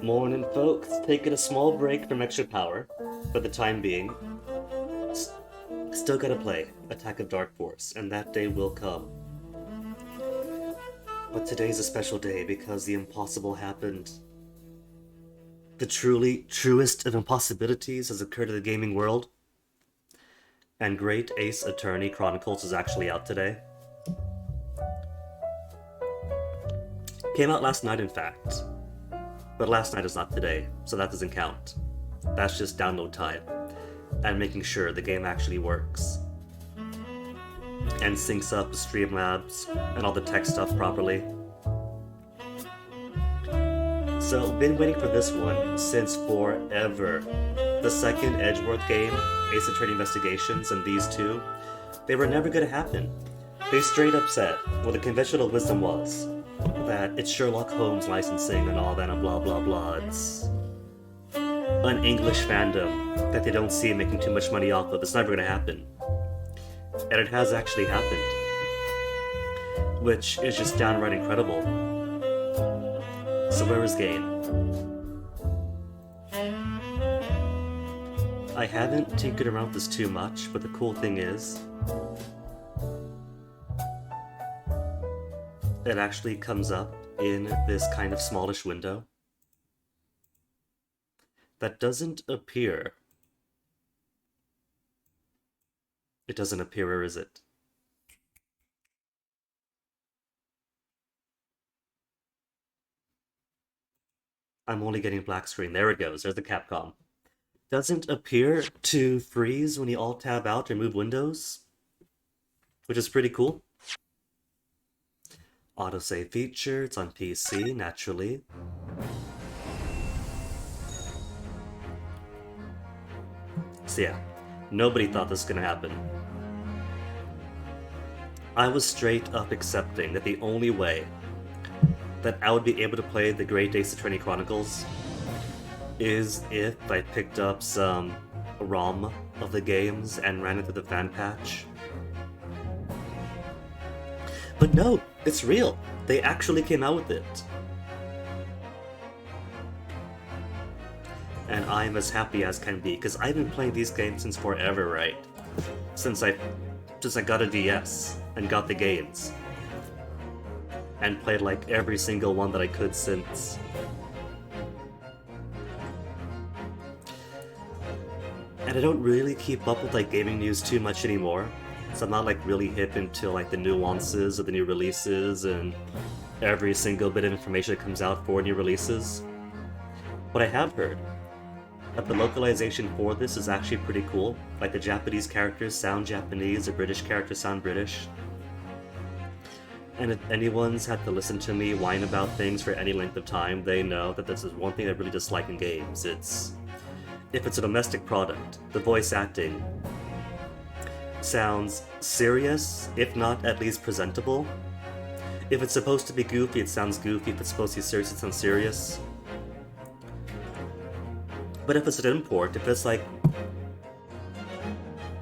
Morning, folks. Taking a small break from extra power for the time being. S- Still gotta play Attack of Dark Force, and that day will come. But today's a special day because the impossible happened. The truly truest of impossibilities has occurred in the gaming world. And Great Ace Attorney Chronicles is actually out today. Came out last night, in fact. But last night is not today, so that doesn't count. That's just download time. And making sure the game actually works. And syncs up with Streamlabs and all the tech stuff properly. So, been waiting for this one since forever. The second Edgeworth game, Ace Attorney Investigations, and these two, they were never gonna happen. They straight up said, well, the conventional wisdom was that it's Sherlock Holmes licensing and all that and blah blah blah. It's an English fandom that they don't see making too much money off of. It's never gonna happen. And it has actually happened. Which is just downright incredible. So where is Gain? I haven't tinkered around with this too much, but the cool thing is, it actually comes up in this kind of smallish window that doesn't appear. It doesn't appear, where is it? I'm only getting black screen. There it goes. There's the Capcom. Doesn't appear to freeze when you Alt-Tab out or move windows, which is pretty cool. Autosave feature, it's on PC, naturally. So yeah, nobody thought this was gonna happen. I was straight up accepting that the only way that I would be able to play the Great Ace Attorney Chronicles is if I picked up some ROM of the games and ran it through the fan patch. But no, it's real. They actually came out with it. And I'm as happy as can be, because I've been playing these games since forever, right? Since I got a DS and got the games. And played like every single one that I could since. And I don't really keep up with like gaming news too much anymore. So I'm not like really hip into like the nuances of the new releases and every single bit of information that comes out for new releases. But I have heard that the localization for this is actually pretty cool. Like the Japanese characters sound Japanese, the British characters sound British. And if anyone's had to listen to me whine about things for any length of time, they know that this is one thing I really dislike in games. It's if it's a domestic product, the voice acting sounds serious, if not at least presentable. If it's supposed to be goofy, it sounds goofy. If it's supposed to be serious, it sounds serious. But if it's an import, if it's like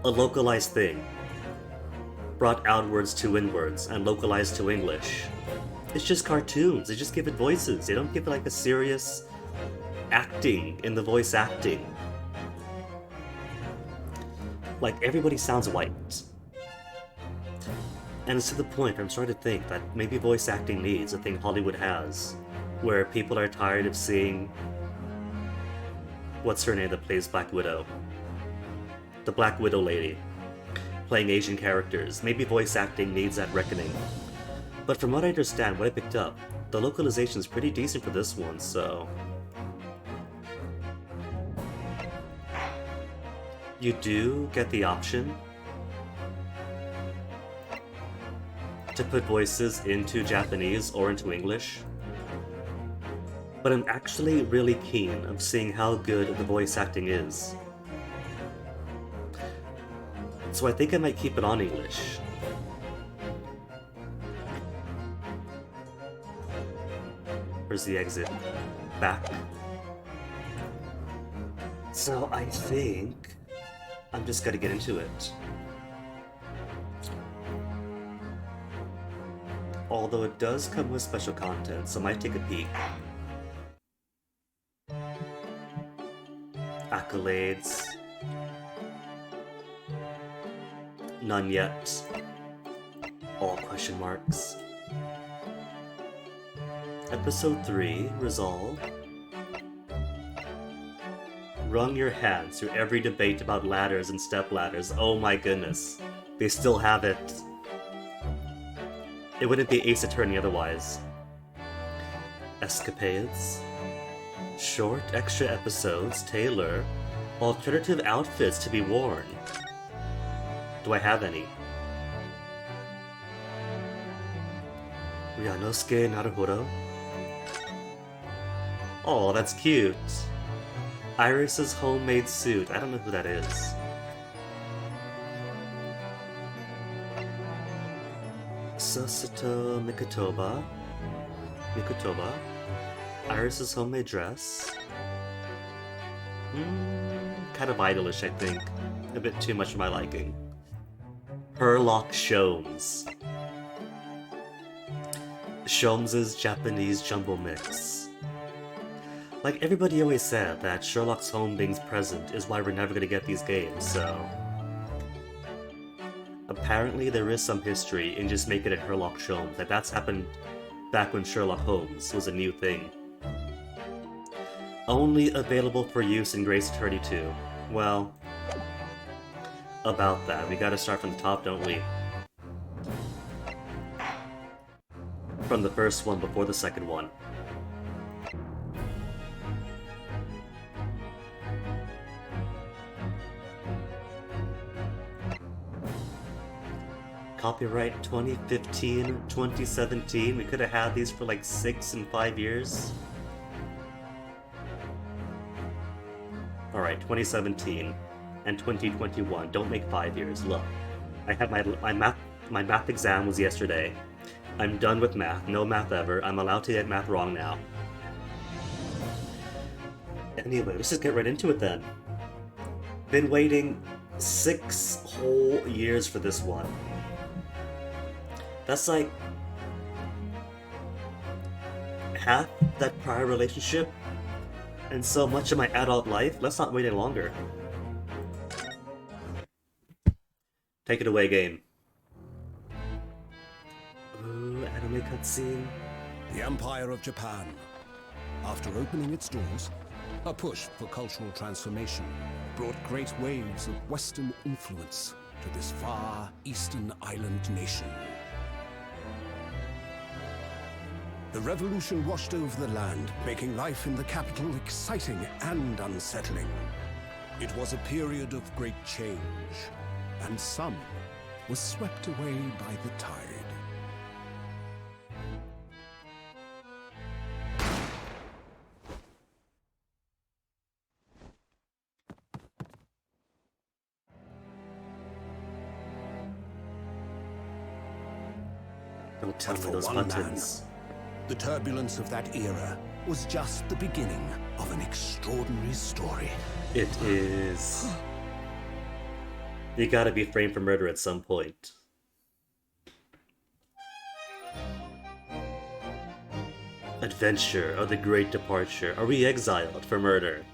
a localized thing, brought outwards to inwards and localized to English, it's just cartoons. They just give it voices. They don't give it like a serious acting in the voice acting. Like, everybody sounds white. And it's to the point where I'm starting to think that maybe voice acting needs a thing Hollywood has, where people are tired of seeing... What's her name that plays Black Widow? The Black Widow lady. Playing Asian characters. Maybe voice acting needs that reckoning. But from what I understand, what I picked up, the localization is pretty decent for this one, so... You do get the option to put voices into Japanese or into English, but I'm actually really keen of seeing how good the voice acting is. So I think I might keep it on English. Where's the exit? Back. So I think I'm just gonna get into it. Although it does come with special content, so I might take a peek. Accolades. None yet. All question marks. Episode 3, Resolve. Wrung your hands through every debate about ladders and step ladders. Oh my goodness. They still have it. It wouldn't be Ace Attorney otherwise. Escapades. Short extra episodes tailor alternative outfits to be worn. Do I have any? Ryanosuke Naruhodo. Oh, that's cute. Iris's homemade suit. I don't know who that is. Susato Mikotoba. Iris's homemade dress. Kind of idolish, I think. A bit too much for my liking. Herlock Sholmes. Sholmes' Japanese jumble mix. Like everybody always said that Sherlock's home being present is why we're never going to get these games, so... Apparently there is some history in just making it Herlock Sholmes. That's happened back when Sherlock Holmes was a new thing. Only available for use in Grace Attorney 2. Well, about that. We gotta start from the top, don't we? From the first one before the second one. Copyright 2015, 2017. We could have had these for like 6 and 5 years. Alright, 2017 and 2021. Don't make 5 years. Look, I had my math exam was yesterday. I'm done with math. No math ever. I'm allowed to get math wrong now. Anyway, let's just get right into it then. Been waiting 6 whole years for this one. That's like half that prior relationship and so much of my adult life. Let's not wait any longer. Take it away, game. Ooh, anime cutscene. The Empire of Japan. After opening its doors, a push for cultural transformation brought great waves of Western influence to this far eastern island nation. The revolution washed over the land, making life in the capital exciting and unsettling. It was a period of great change, and some was swept away by the tide. Don't tell But me for those one buttons. The turbulence of that era was just the beginning of an extraordinary story. It is. You gotta be framed for murder at some point. Adventure or the Great Departure. Are we exiled for murder?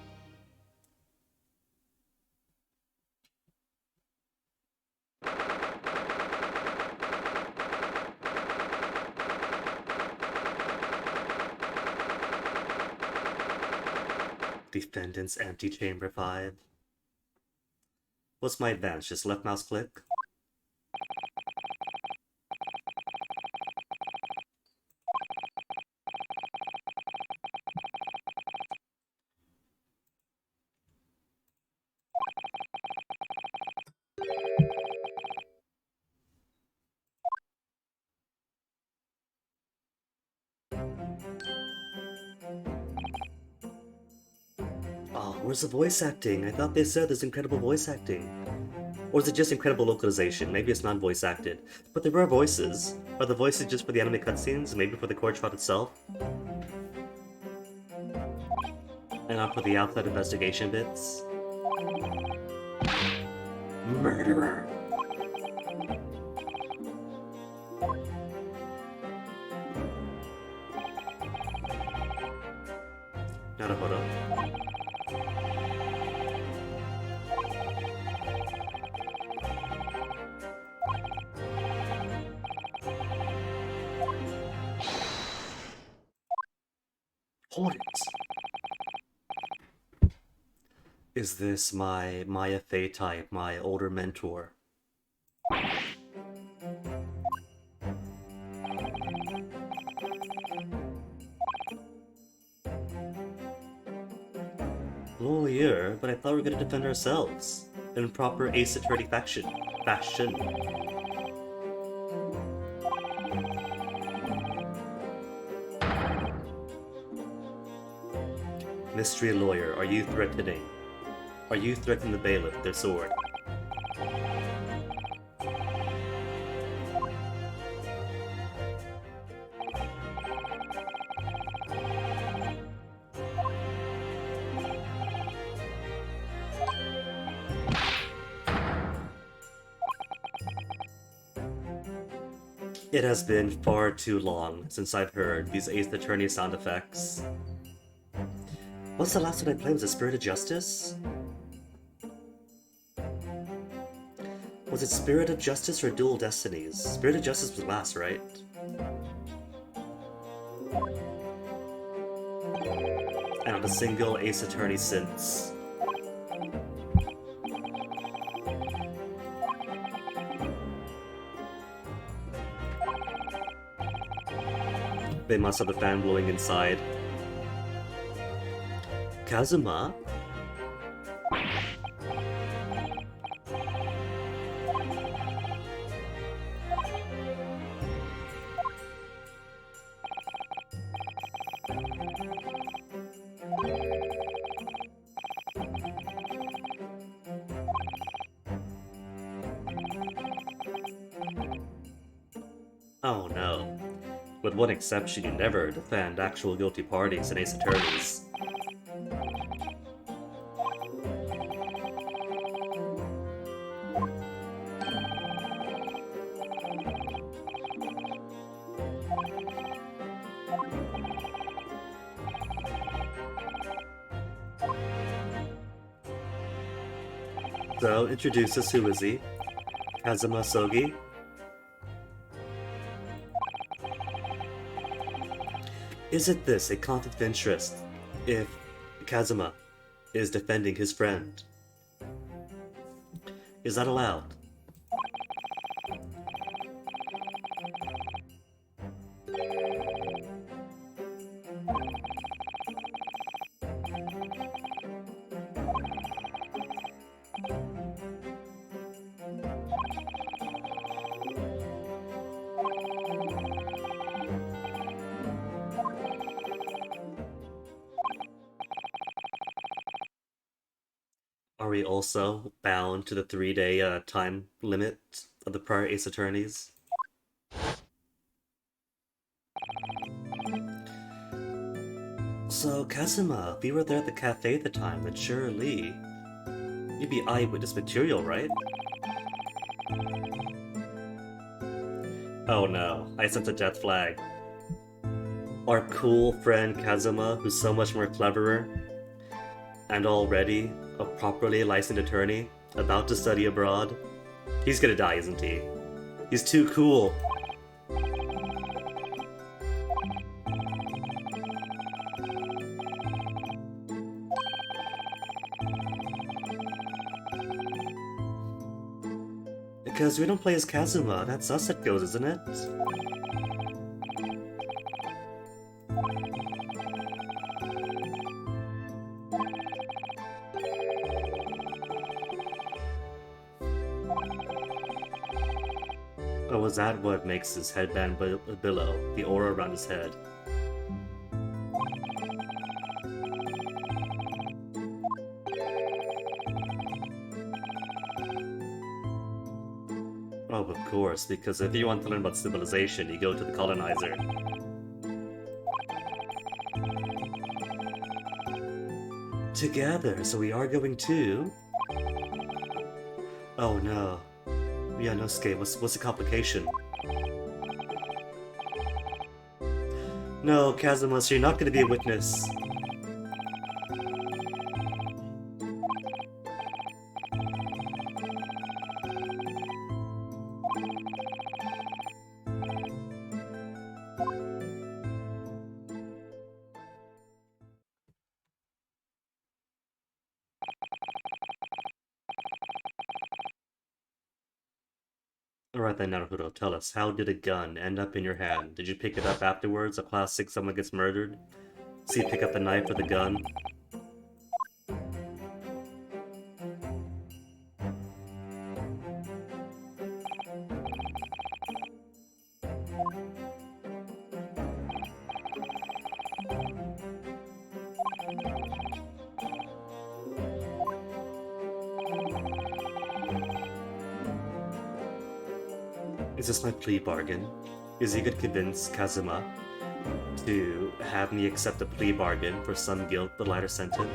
Defendant's Antechamber 5. What's my advance? Just left mouse click? Oh, where's the voice acting? I thought they said there's incredible voice acting. Or is it just incredible localization? Maybe it's not voice acted. But there are voices. Are the voices just for the anime cutscenes? Maybe for the court trial itself? And not for the outside investigation bits? Murderer. Naruhodo. Hold it. Is this my Maya Fey type, my older mentor? Lawyer, but I thought we were gonna defend ourselves in proper Ace Attorney fashion. Mystery lawyer, are you threatening? Are you threatening the bailiff with their sword? It has been far too long since I've heard these Ace Attorney sound effects. What's the last one I played? Was it Spirit of Justice? Was it Spirit of Justice or Dual Destinies? Spirit of Justice was last, right? And not a single Ace Attorney since. They must have a fan blowing inside. Kazuma? Oh no. With one exception, you never defend actual guilty parties in Ace Attorneys. So, introduce us, who is he? Kazuma Sogi? Is it this a conflict of interest if Kazuma is defending his friend? Is that allowed? Are we also bound to the 3-day time limit of the prior Ace Attorneys? So, Kazuma, if you were there at the cafe at the time with Shirley, you'd be eyewitness material, right? Oh no, I sent a death flag. Our cool friend Kazuma, who's so much more cleverer, and already a properly licensed attorney, about to study abroad. He's gonna die, isn't he? He's too cool. Because we don't play as Kazuma, that's us that goes, isn't it? Oh, is that what makes his headband billow, the aura around his head? Oh, of course, because if you want to learn about civilization, you go to the colonizer. Together, so we are going to... Oh no. Ryanosuke, what's the complication? No, Kazuma, so you're not going to be a witness. Alright then, Naruto, tell us, how did a gun end up in your hand? Did you pick it up afterwards? A classic someone gets murdered? So you pick up the knife or the gun? Is this my plea bargain? Is he gonna convince Kazuma to have me accept a plea bargain for some guilt but lighter sentence?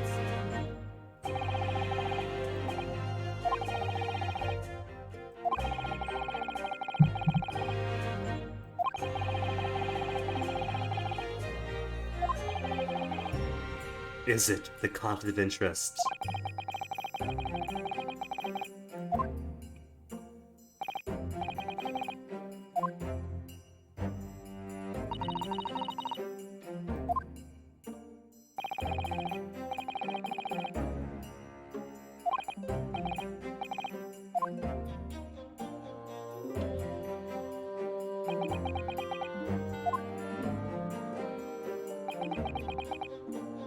Is it the conflict of interest?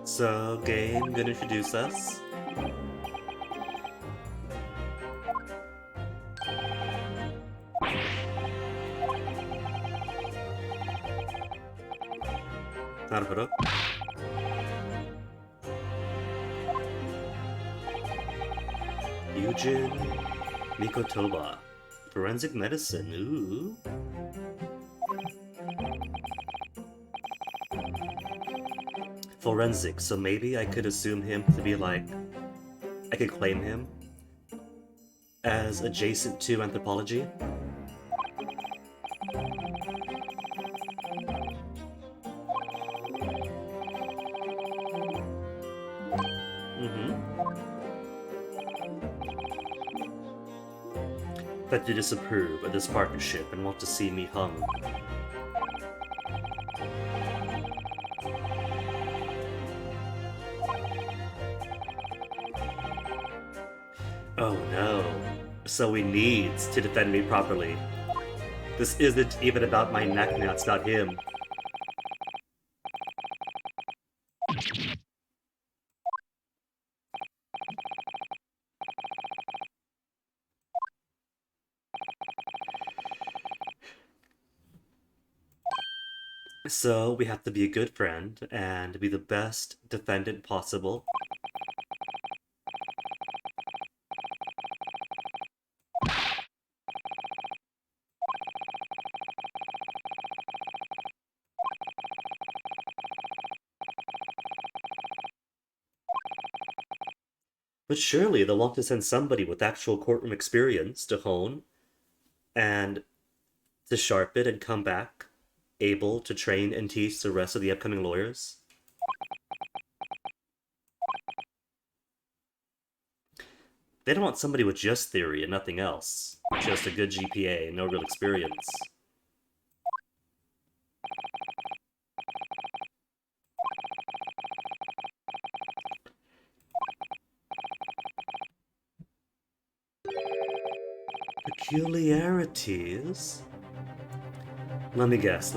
So, game, gonna introduce us. Naruto. Yujin Mikotoba. Forensic medicine, ooh. Forensic, so maybe I could assume him to be like... I could claim him as adjacent to anthropology. That you disapprove of this partnership and want to see me hung. Oh no. So he needs to defend me properly. This isn't even about my neck now, it's not him. So we have to be a good friend and be the best defendant possible. But surely they'll want to send somebody with actual courtroom experience to hone and to sharpen and come back able to train and teach the rest of the upcoming lawyers. They don't want somebody with just theory and nothing else. Just a good GPA and no real experience. Peculiarities? Let me guess.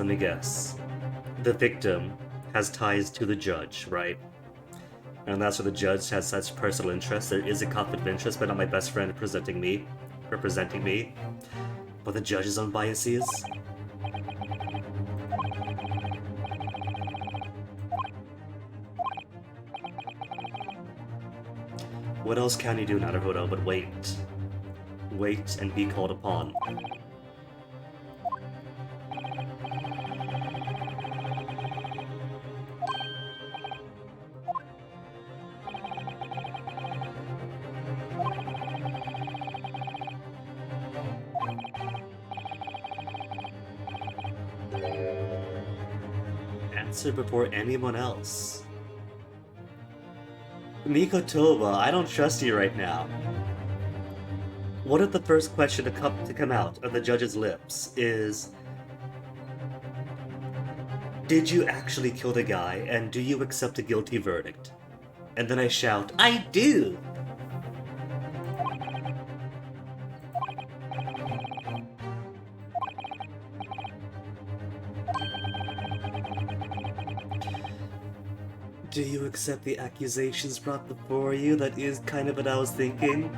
The victim has ties to the judge, right? And that's where the judge has such personal interest. There is a conflict of interest, but not my best friend representing me. But the judge's own biases? What else can you do, Naruto, but wait? Wait and be called upon. Answer before anyone else. Mikotoba, I don't trust you right now. What if the first question to come out of the judge's lips is, did you actually kill the guy, and do you accept a guilty verdict? And then I shout, I do! Do you accept the accusations brought before you? That is kind of what I was thinking.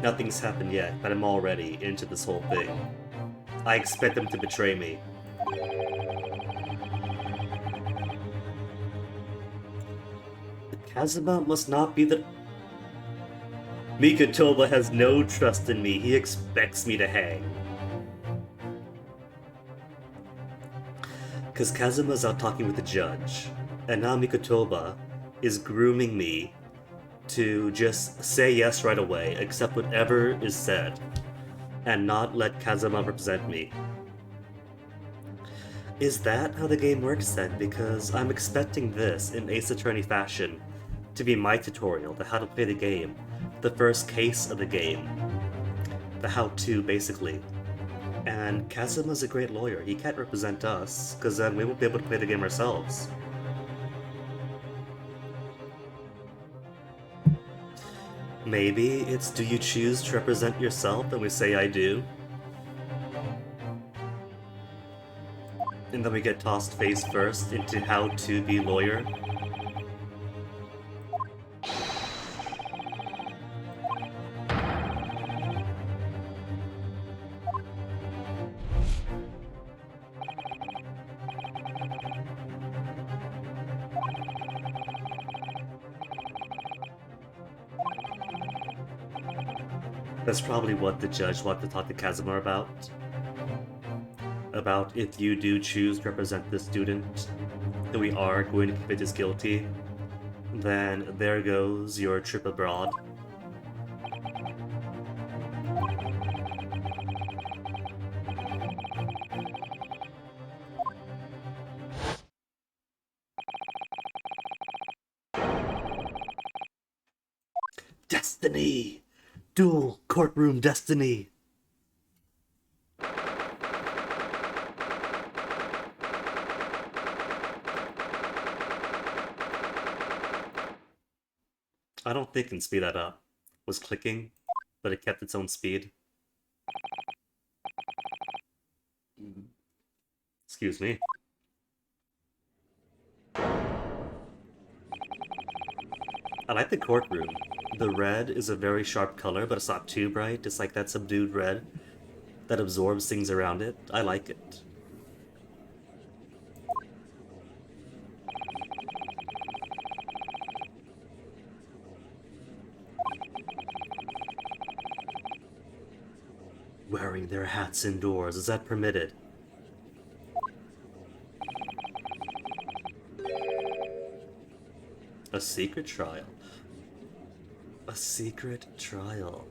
Nothing's happened yet, but I'm already into this whole thing. I expect them to betray me. Kazuma must not be the... Mikotoba has no trust in me. He expects me to hang. Because Kazuma's out talking with the judge, and now Mikotoba is grooming me to just say yes right away, accept whatever is said, and not let Kazuma represent me. Is that how the game works then? Because I'm expecting this in Ace Attorney fashion to be my tutorial, the how to play the game, the first case of the game, the how-to basically. And Kazuma's a great lawyer. He can't represent us, because then we won't be able to play the game ourselves. Maybe it's do you choose to represent yourself, and we say I do. And then we get tossed face first into how to be lawyer. That's probably what the judge wanted to talk to Kazuma about. About if you do choose to represent the student that we are going to convict as guilty, then there goes your trip abroad. Destiny! Dual courtroom destiny! I don't think it can speed that up. It was clicking, but it kept its own speed. Excuse me. I like the courtroom. The red is a very sharp color, but it's not too bright. It's like that subdued red that absorbs things around it. I like it. Wearing their hats indoors, is that permitted? A secret trial. A secret trial.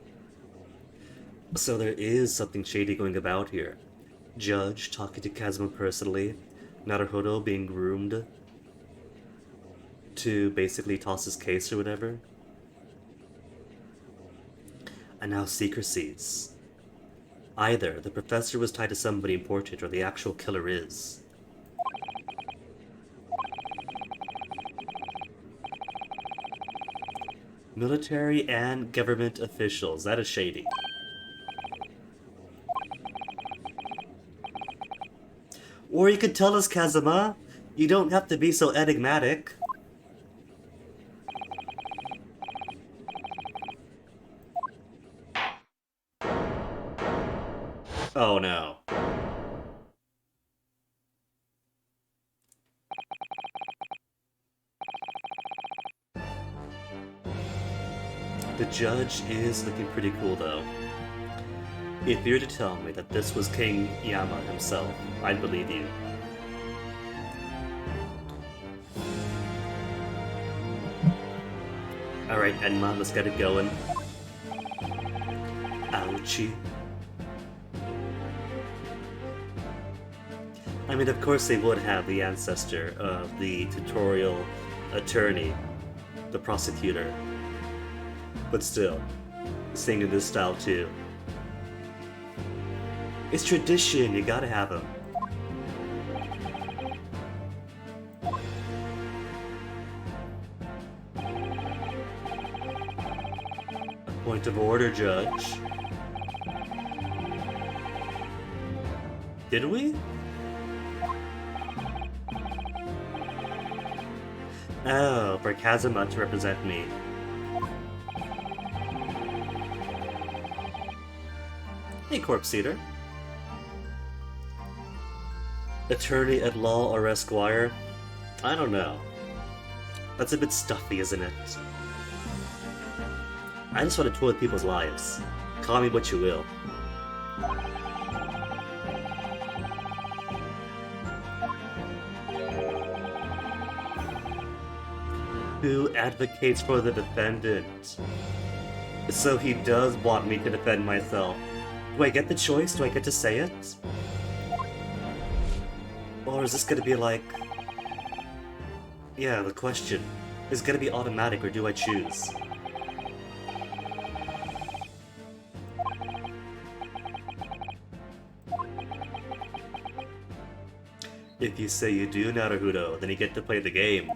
So there is something shady going about here. Judge talking to Kazuma personally, Naruhodo being groomed to basically toss his case or whatever. And now secrecies. Either the professor was tied to somebody important or the actual killer is. Military and government officials. That is shady. Or you could tell us, Kazuma. You don't have to be so enigmatic. Oh no. The judge is looking pretty cool though. If you were to tell me that this was King Yama himself, I'd believe you. Alright, Enma, let's get it going. Ouchie. I mean, of course they would have the ancestor of the tutorial attorney, the prosecutor. But still, sing in this style too. It's tradition, you gotta have them. Point of order, Judge. Did we? Oh, for Kazuma to represent me. Hey, Corpse Eater. Attorney at law or esquire? I don't know. That's a bit stuffy, isn't it? I just want to toy with people's lives. Call me what you will. Who advocates for the defendant? So he does want me to defend myself. Do I get the choice? Do I get to say it? Or is this gonna be like... Yeah, the question. Is it gonna be automatic or do I choose? If you say you do, Naruto, then you get to play the game.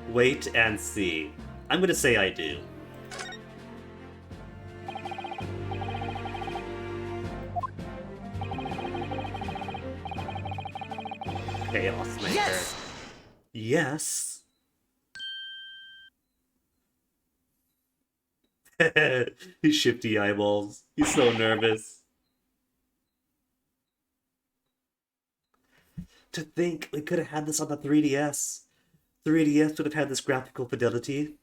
Wait and see. I'm gonna say I do. Chaos Maker. Yes! Yes. His shifty eyeballs. He's so nervous. To think we could have had this on the 3DS. 3DS would have had this graphical fidelity.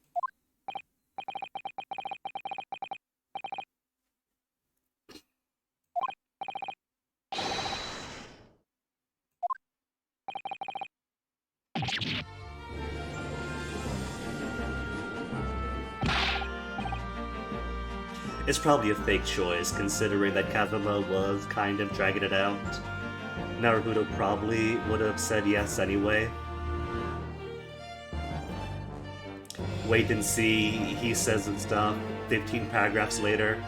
It's probably a fake choice, considering that Kazuma was kind of dragging it out. Naruto probably would have said yes anyway. Wait and see, he says and stuff. 15 paragraphs later.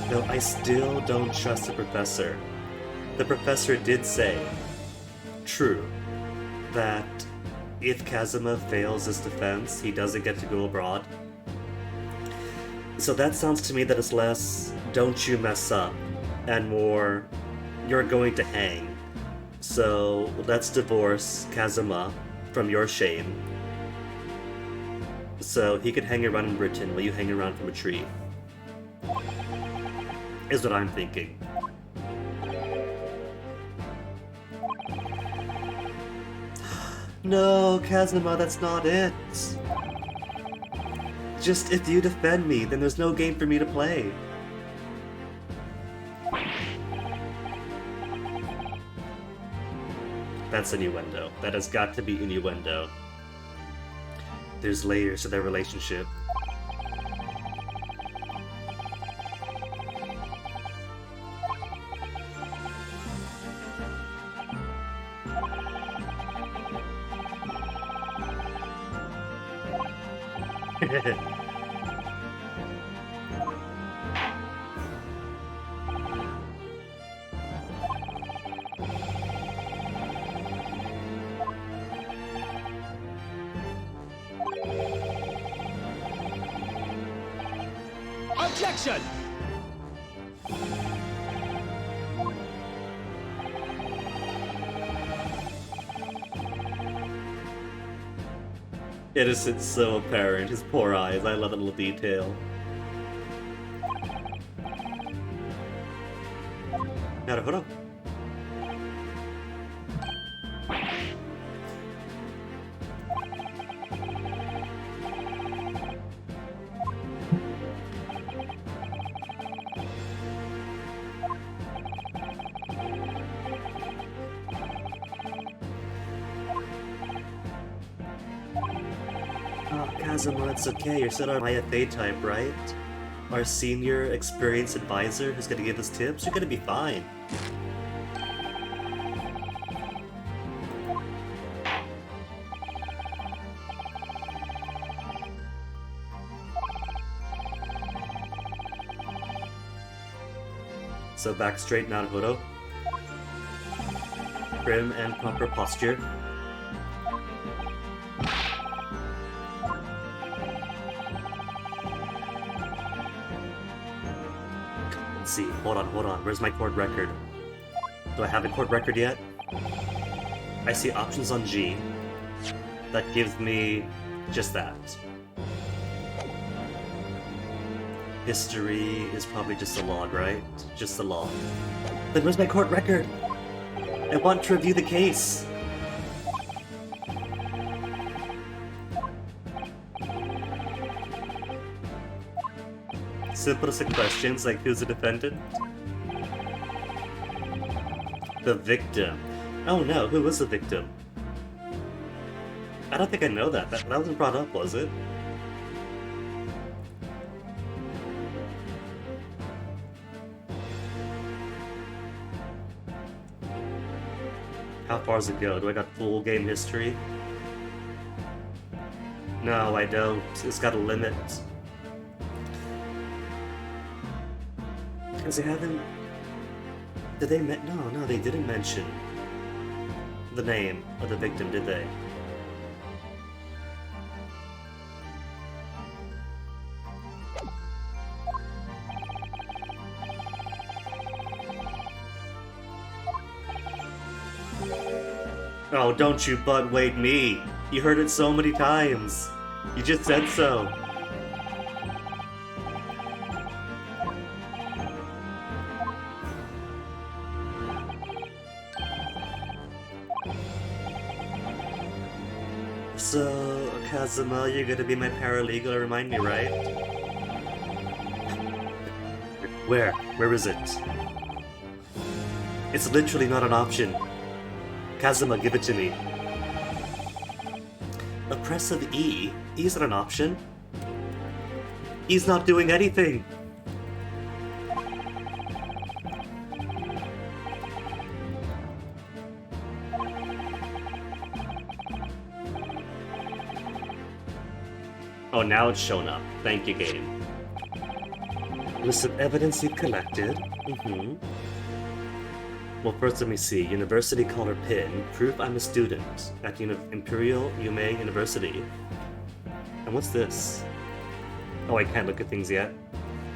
No, I still don't trust the professor. The professor did say, true, that if Kazuma fails his defense, he doesn't get to go abroad. So that sounds to me that it's less, don't you mess up, and more, you're going to hang. So let's divorce Kazuma from your shame. So he could hang around in Britain while you hang around from a tree. Is what I'm thinking. No, Kazuma, that's not it. Just if you defend me, then there's no game for me to play. That's innuendo. That has got to be innuendo. There's layers to their relationship. Objection! Innocence so apparent, his poor eyes, I love that little detail. Naruhodo. Oh, Kazuma, it's okay. You're still our IFA type, right? Our senior, experienced advisor who's gonna give us tips? You're gonna be fine. So back straight, Naruhodo. prim and proper posture. Let's see. Hold on. Where's my court record? Do I have a court record yet? I see options on G. That gives me just that. History is probably just a log, right? Just a log. Then where's my court record? I want to review the case. Simplest questions like who's the defendant? The victim. Oh no, who was the victim? I don't think I know that. That wasn't brought up, was it? How far does it go? Do I got full game history? No, I don't. It's got a limit. Because they haven't... Did they... No, they didn't mention the name of the victim, did they? Oh, don't you butt wait me. You heard it so many times. You just said so. So, Kazuma, you're gonna be my paralegal, remind me, right? Where? Where is it? It's literally not an option. Kazuma, give it to me. Oppressive E? E's not an option. E's not doing anything. Oh, now it's shown up. Thank you, game. List of evidence you've collected. Well, first let me see. University collar pin. Proof I'm a student at Imperial Yume University. And what's this? Oh, I can't look at things yet.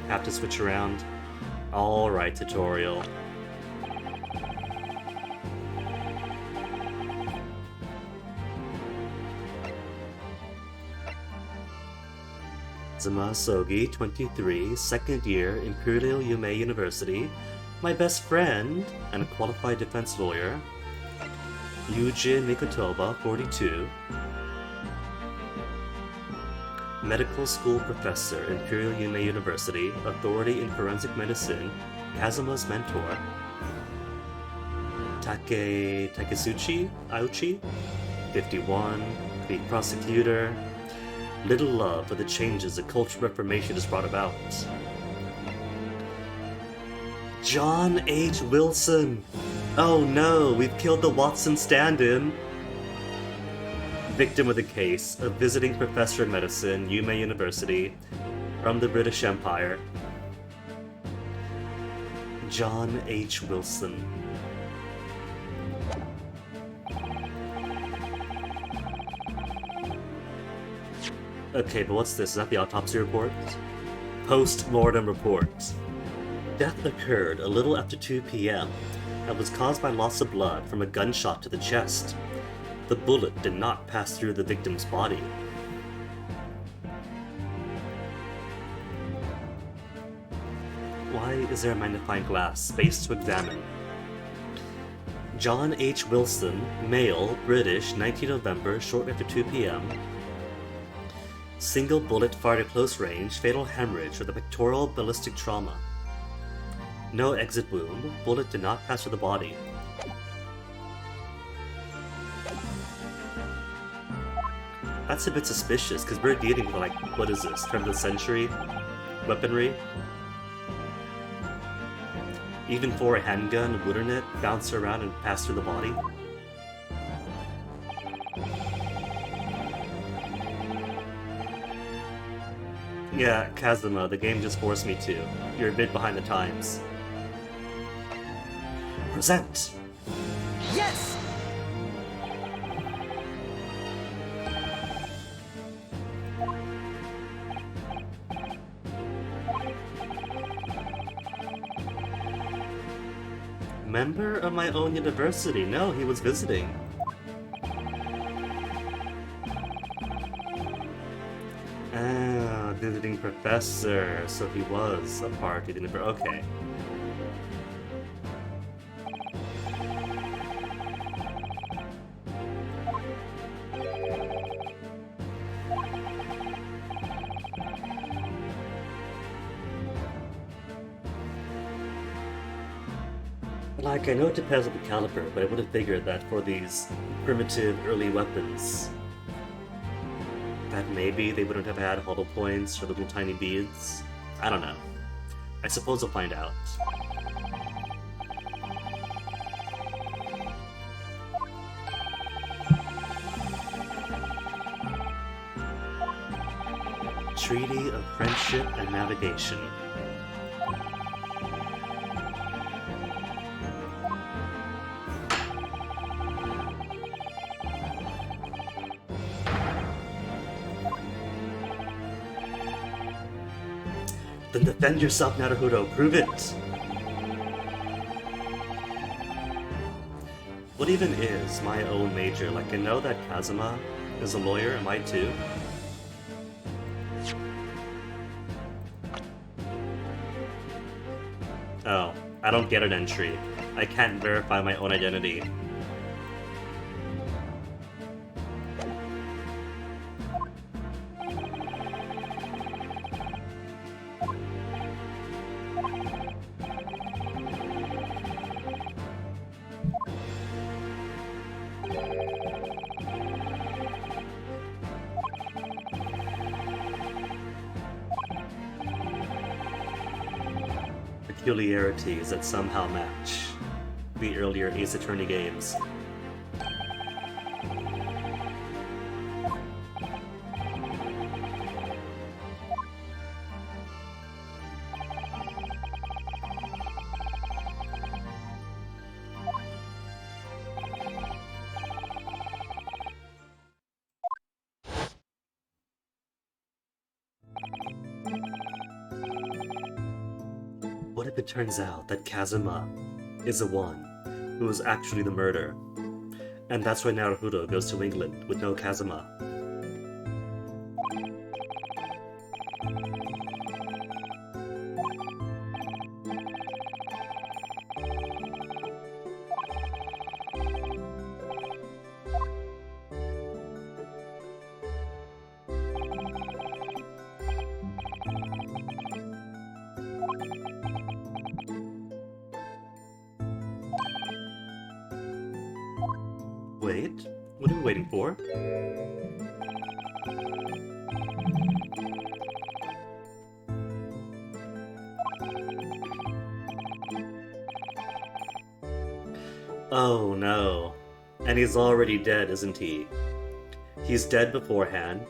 Have to switch around. Alright, tutorial. Zama Sogi, 23, second year, Imperial Yume University. My best friend and a qualified defense lawyer. Yujin Mikotoba, 42. Medical school professor, Imperial Yume University, authority in forensic medicine, Kazuma's mentor. Takesuchi Auchi, 51, the prosecutor. Little love for the changes the Cultural Reformation has brought about. John H. Wilson! Oh no, we've killed the Watson stand-in! Victim of the case, a visiting professor of medicine, Yume University, from the British Empire. John H. Wilson. Okay, but what's this? Is that the autopsy report? Post-mortem report. Death occurred a little after 2 p.m. and was caused by loss of blood from a gunshot to the chest. The bullet did not pass through the victim's body. Why is there a magnifying glass? Space to examine. John H. Wilson, male, British, 19 November, shortly after 2 p.m. Single bullet fired at close range, fatal hemorrhage with a pectoral ballistic trauma. No exit wound, bullet did not pass through the body. That's a bit suspicious, because we're dealing with, like, what is this, turn of the century weaponry? Even for a handgun, wouldn't it bounce around and pass through the body? Yeah, Kazuma, the game just forced me to. You're a bit behind the times. Present! Yes! Member of my own university. No, he was visiting. Ah, visiting professor. So he was a part of the university. Okay. Like, I know it depends on the caliber, but I would have figured that for these primitive early weapons, that maybe they wouldn't have had hollow points or little tiny beads. I don't know. I suppose we'll find out. Treaty of Friendship and Navigation. Then defend yourself, Naruhodo. Prove it! What even is my own major? Like, I know that Kazuma is a lawyer, am I too? Oh, I don't get an entry. I can't verify my own identity. Peculiarities that somehow match the earlier Ace Attorney games. What if it turns out that Kazuma is the one who is actually the murderer? And that's why Naruhodo goes to England with no Kazuma. Wait, what are we waiting for? Oh no. And he's already dead, isn't he? He's dead beforehand,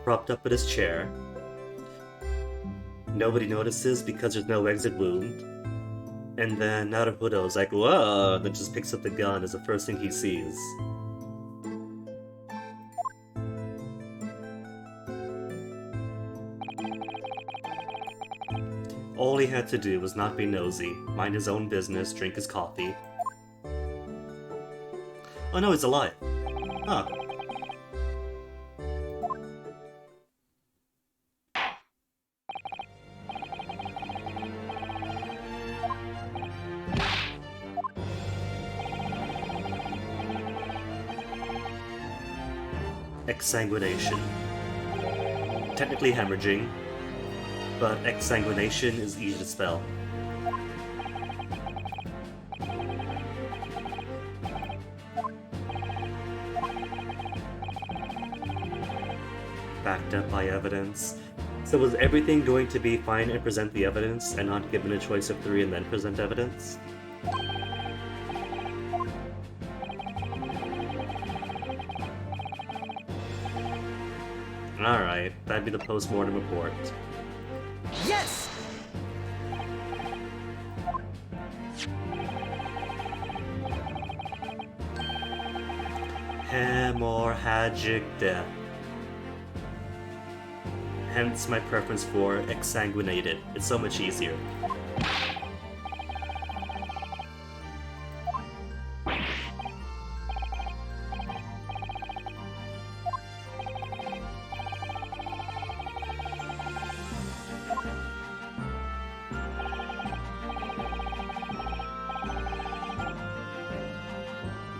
propped up in his chair. Nobody notices because there's no exit wound. And then Naruhodo's like, whoa, then just picks up the gun as the first thing he sees. All he had to do was not be nosy, mind his own business, drink his coffee. Oh no, he's alive. Huh. Exsanguination. Technically hemorrhaging, but exsanguination is easy to spell. Backed up by evidence. So was everything going to be fine and present the evidence, and not given a choice of 3 and then present evidence? Alright, that'd be the post-mortem report. Yes! Hemorrhagic death. Hence my preference for exsanguinated. It's so much easier.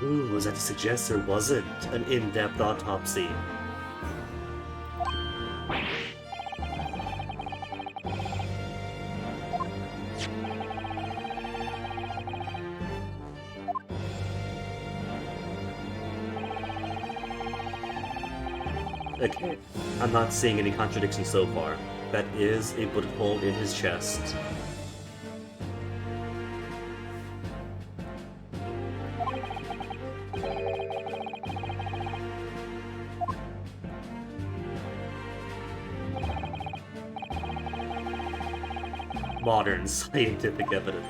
Ooh, was that to suggest there wasn't an in-depth autopsy? Okay, I'm not seeing any contradiction so far. That is a bullet hole in his chest. Modern scientific evidence.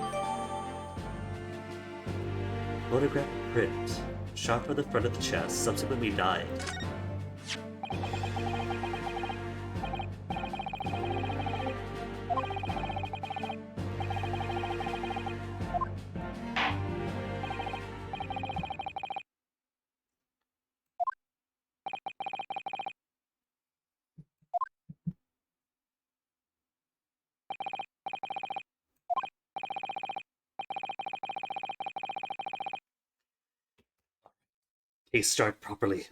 Photograph print. Shot by the front of the chest, subsequently died. Case start properly.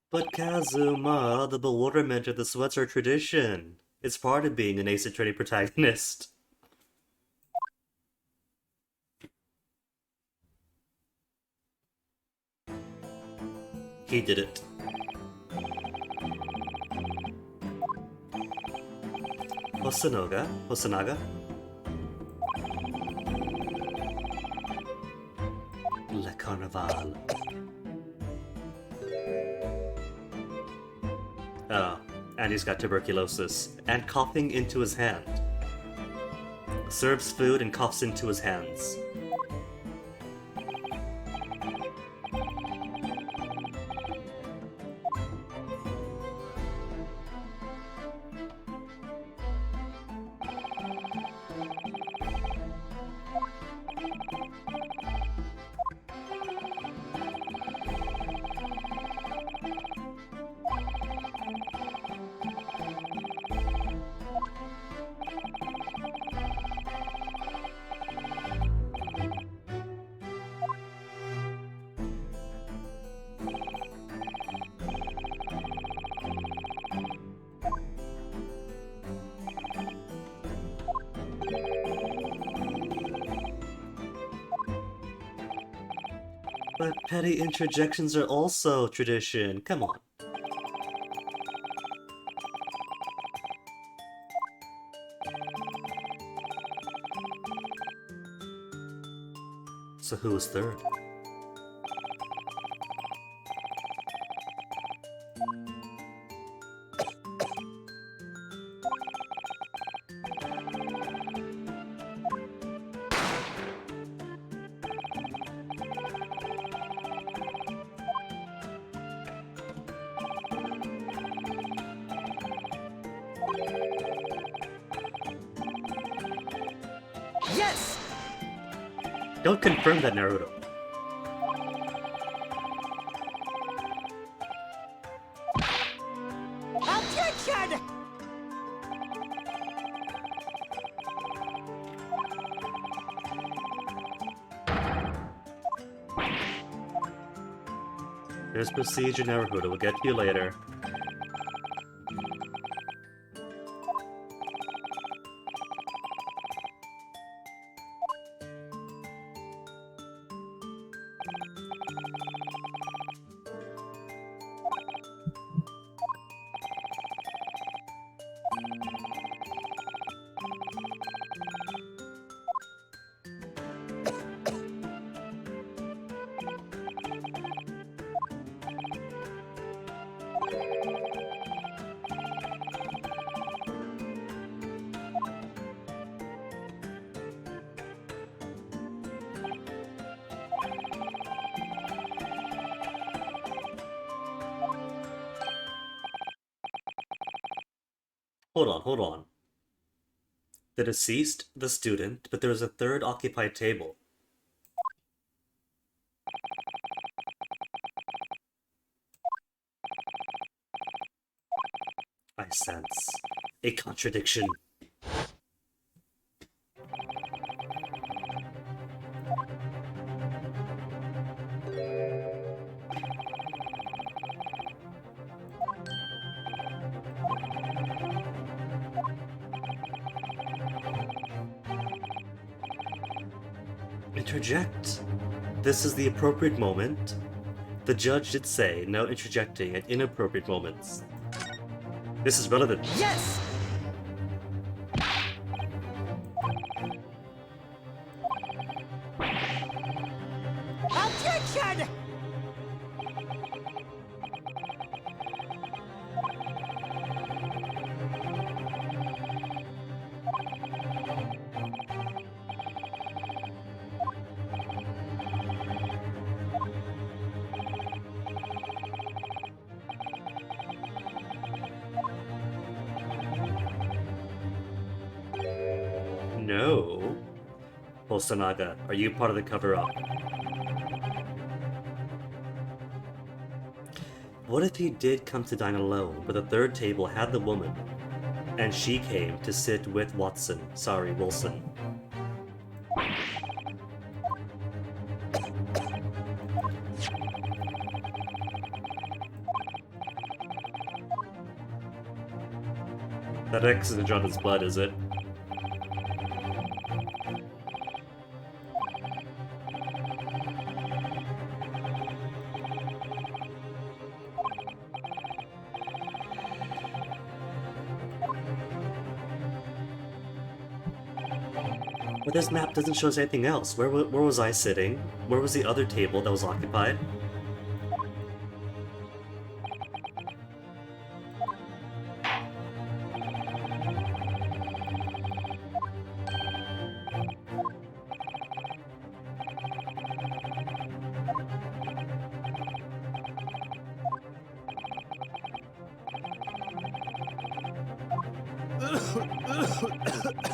But Kazuma, the bewilderment of the sweats are tradition. It's part of being an Ace Attorney protagonist. He did it. Hosonaga? Le Carnaval. Oh, and he's got tuberculosis, and coughing into his hand. Serves food and coughs into his hands. But petty interjections are also tradition. Come on. So who was third? Yes! Don't confirm that, Naruto. Objection! There's procedure, Naruto. We'll get to you later. hold on. The deceased, the student, but there was a third occupied table. I sense a contradiction. Interject. This is the appropriate moment. The judge did say no interjecting at inappropriate moments. This is relevant. Yes! Objection! No. Hosonaga, are you part of the cover-up? What if he did come to dine alone, but the third table had the woman, and she came to sit with Wilson? That X isn't Jonathan's blood, is it? But this map doesn't show us anything else. Where was I sitting? Where was the other table that was occupied?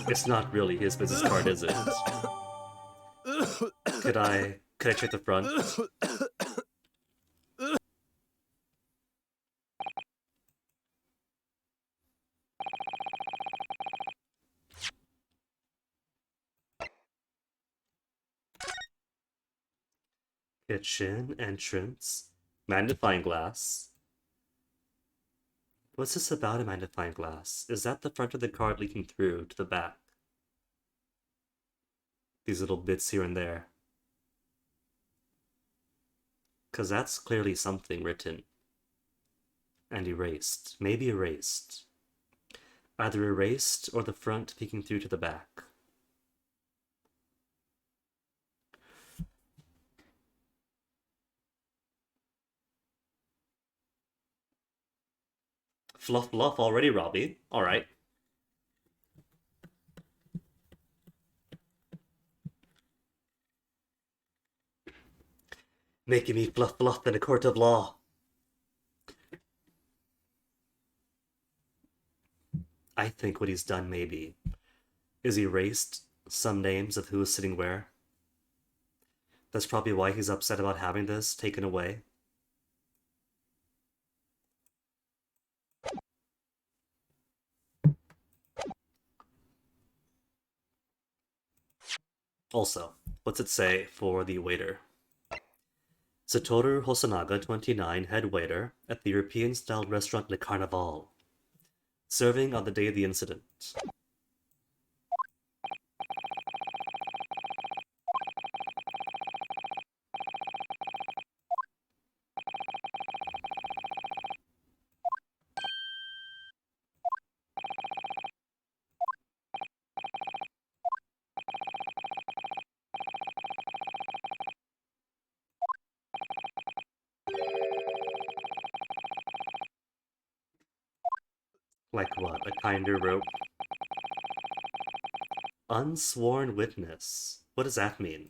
It's not really his business card, is it? Could I check the front? Kitchen, entrance, magnifying glass. What's this about a magnifying glass? Is that the front of the card leaking through to the back? These little bits here and there. Because that's clearly something written. And erased. Maybe erased. Either erased or the front peeking through to the back. Fluff bluff already, Robbie. Alright. Making me fluff bluff in a court of law. I think what he's done, maybe, is erased some names of who is sitting where. That's probably why he's upset about having this taken away. Also, what's it say for the waiter? Satoru Hosonaga, 29, head waiter at the European-style restaurant Le Carnaval. Serving on the day of the incident. Like what? A kinder rope? Unsworn witness. What does that mean?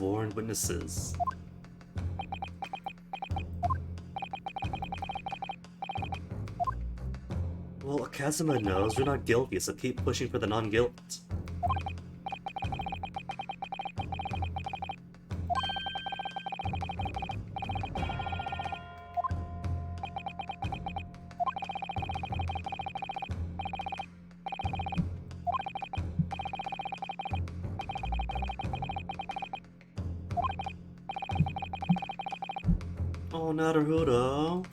sworn witnesses. Well, Kazuma knows you're not guilty, so keep pushing for the non-guilt. Oh, Naruto.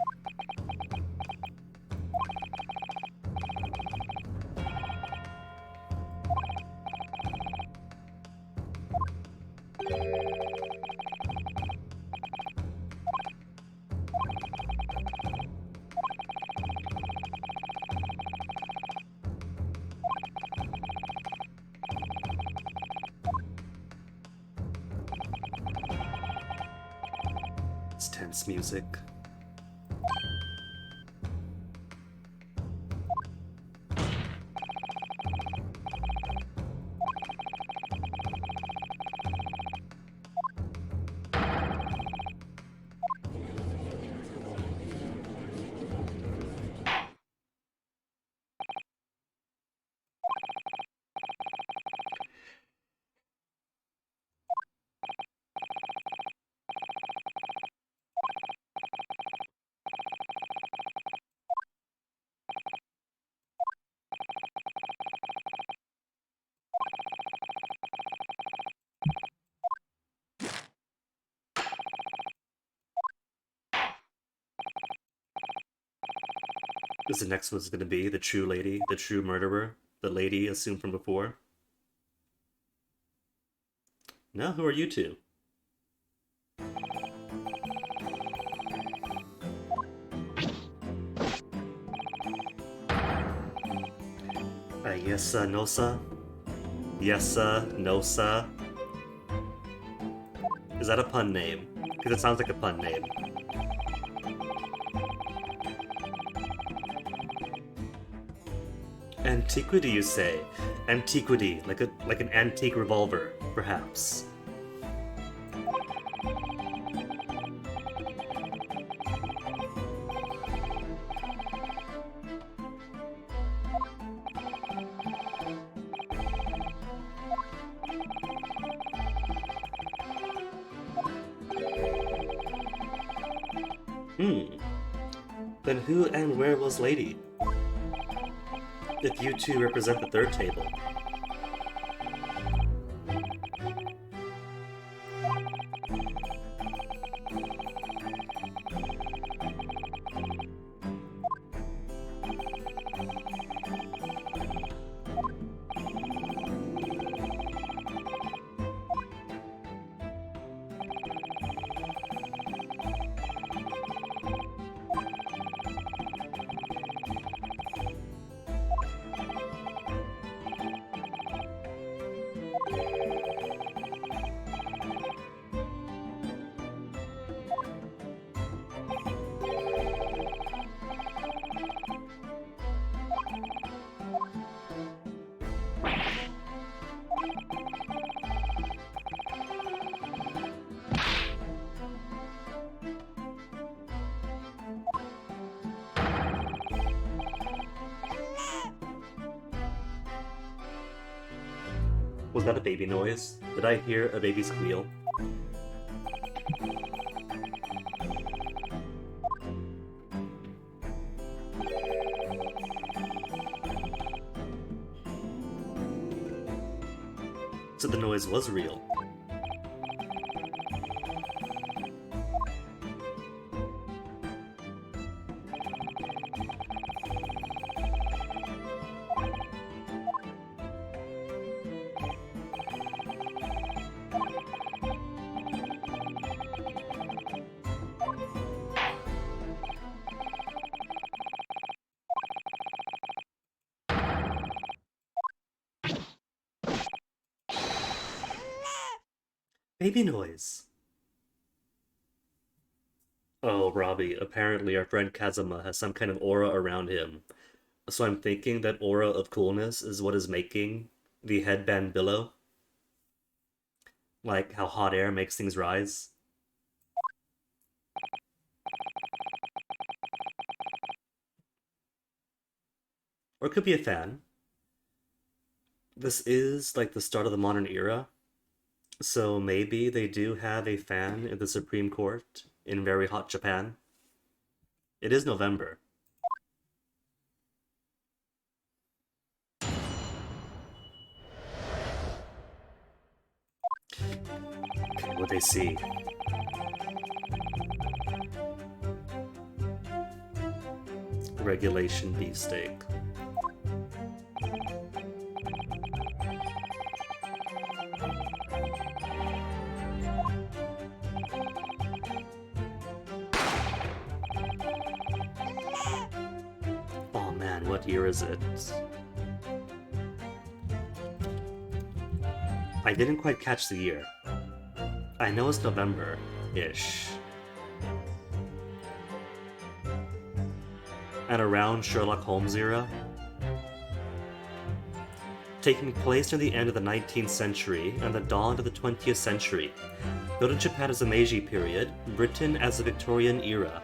It's tense music. Is the next one's gonna be the true lady, the true murderer, the lady assumed from before? No, who are you two? Yesa Nosa? Yesa Nosa? Is that a pun name? Because it sounds like a pun name. Antiquity, you say? Antiquity, like an antique revolver, perhaps. Then who and where was Lady? If you two represent the third table. Was that a baby noise? Did I hear a baby squeal? So the noise was real. Baby noise. Oh, Robbie, apparently our friend Kazuma has some kind of aura around him. So I'm thinking that aura of coolness is what is making the headband billow. Like how hot air makes things rise. Or it could be a fan. This is like the start of the modern era, so maybe they do have a fan in the Supreme Court in very hot Japan. It is November. Okay, what they see. Regulation beefsteak. Oh man, what year is it? I didn't quite catch the year. I know it's November-ish. And around Sherlock Holmes era. Taking place near the end of the 19th century and the dawn of the 20th century. Built in Japan as the Meiji period, Britain as the Victorian era.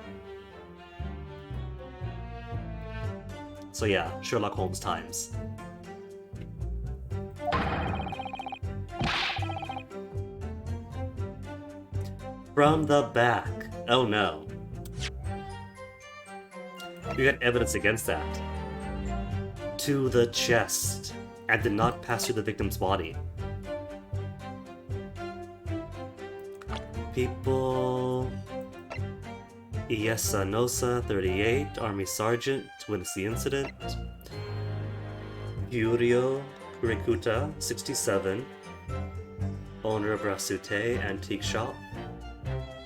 So yeah, Sherlock Holmes times. From the back. Oh no. You got evidence against that. To the chest, and did not pass through the victim's body. People... Iesa Nosa, 38, Army Sergeant, witnessed the incident. Yurio Kurikuta, 67, owner of Rasute Antique Shop,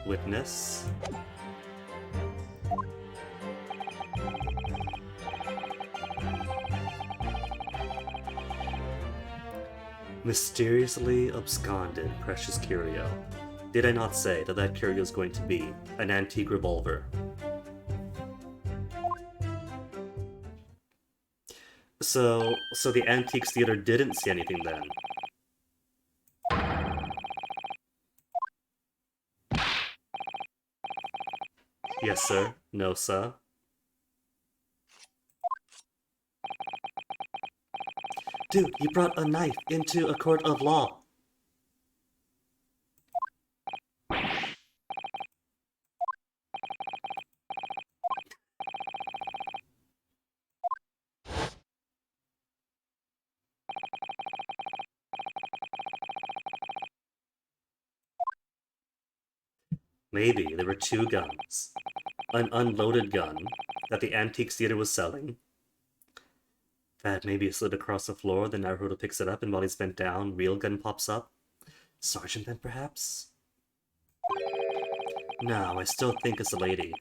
witness. Mysteriously absconded precious curio. Did I not say that that curio is going to be an antique revolver? So the Antiques Theater didn't see anything then. Yes, sir. No, sir. Dude, you brought a knife into a court of law. Maybe there were two guns. An unloaded gun that the Antiques Theater was selling. That maybe slid across the floor, then Naruto picks it up, and while he's bent down, real gun pops up. Sergeant then, perhaps? No, I still think it's a lady.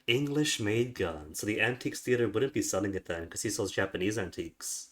English-made gun, so the Antiques Theater wouldn't be selling it then, because he sells Japanese antiques.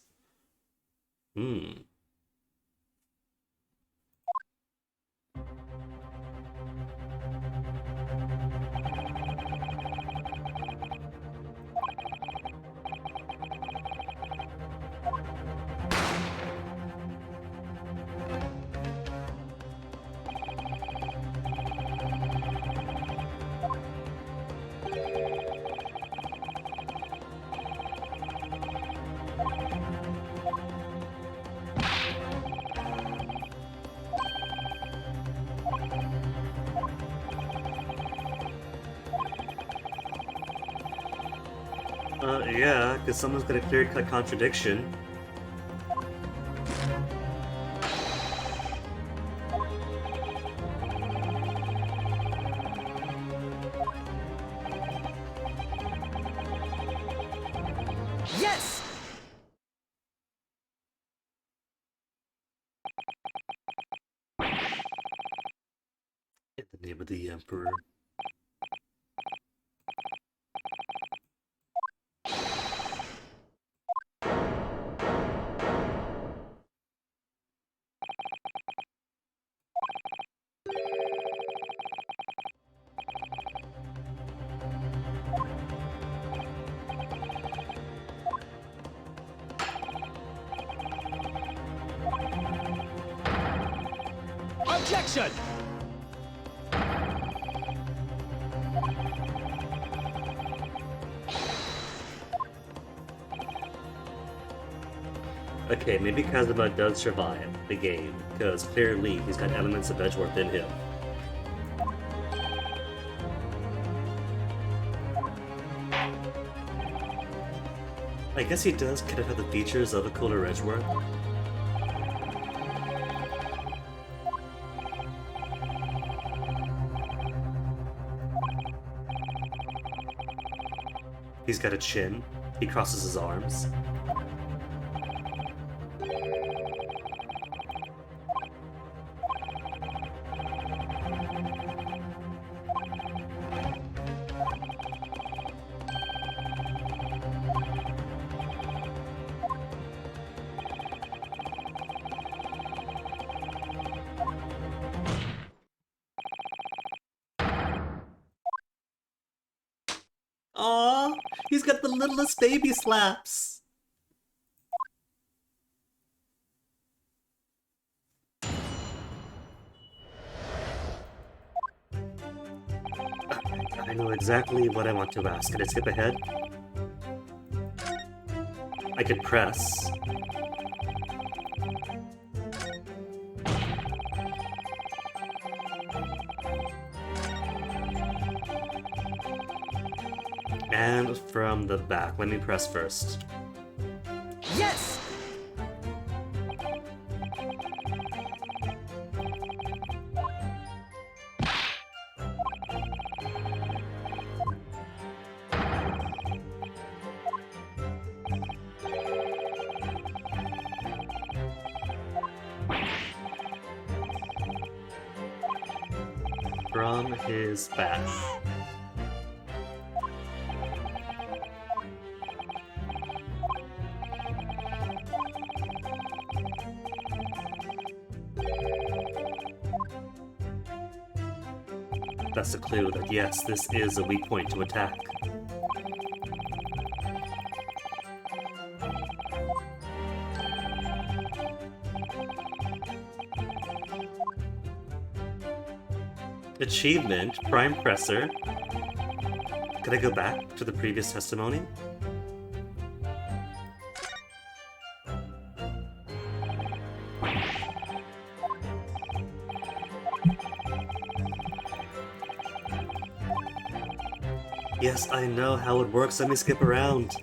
Yeah, because someone's got a clear-cut contradiction. Yes! In the name of the Emperor. Objection! Okay, maybe Kazuma does survive the game, because clearly he's got elements of Edgeworth in him. I guess he does kind of have the features of a cooler Edgeworth. He's got a chin. He crosses his arms. Aww, he's got the littlest baby slaps. I know exactly what I want to ask. Can I skip ahead? I could press. And from the back. Let me press first. Yes! From his back. That's a clue that yes, this is a weak point to attack. Achievement, Prime Presser. Could I go back to the previous testimony? Yes, I know how it works. Let me skip around.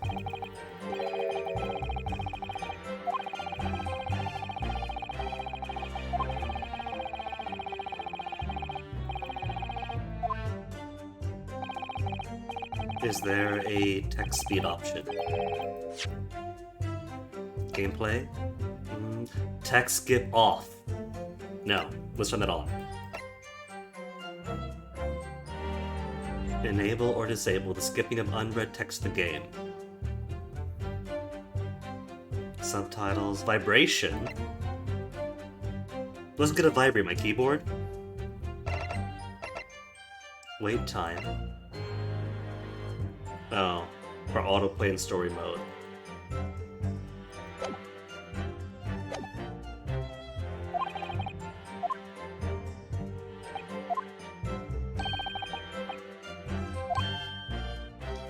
Is there a text speed option? Gameplay? Text skip off. No, let's turn that on. Enable or disable the skipping of unread text in the game. Subtitles. Vibration? Let's get a vibrate my keyboard. Wait time. Oh, for autoplay in story mode.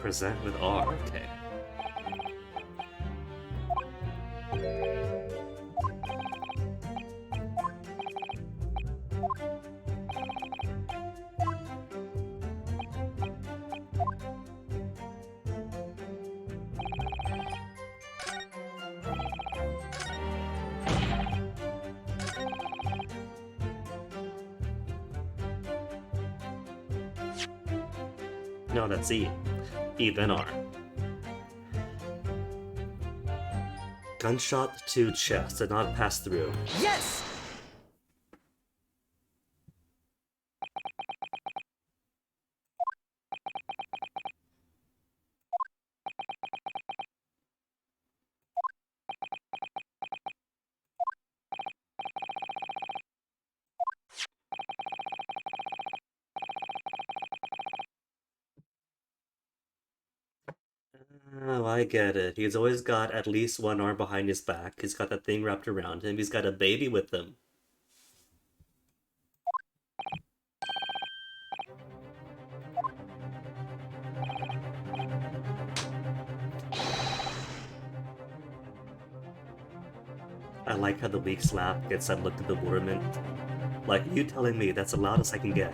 Present with R, okay. No, that's E. E then R. Gunshot to chest did not pass through. Yes! Oh, I get it. He's always got at least one arm behind his back. He's got that thing wrapped around him. He's got a baby with him. I like how the weak slap gets that look of bewilderment. Like, you telling me that's the loudest I can get.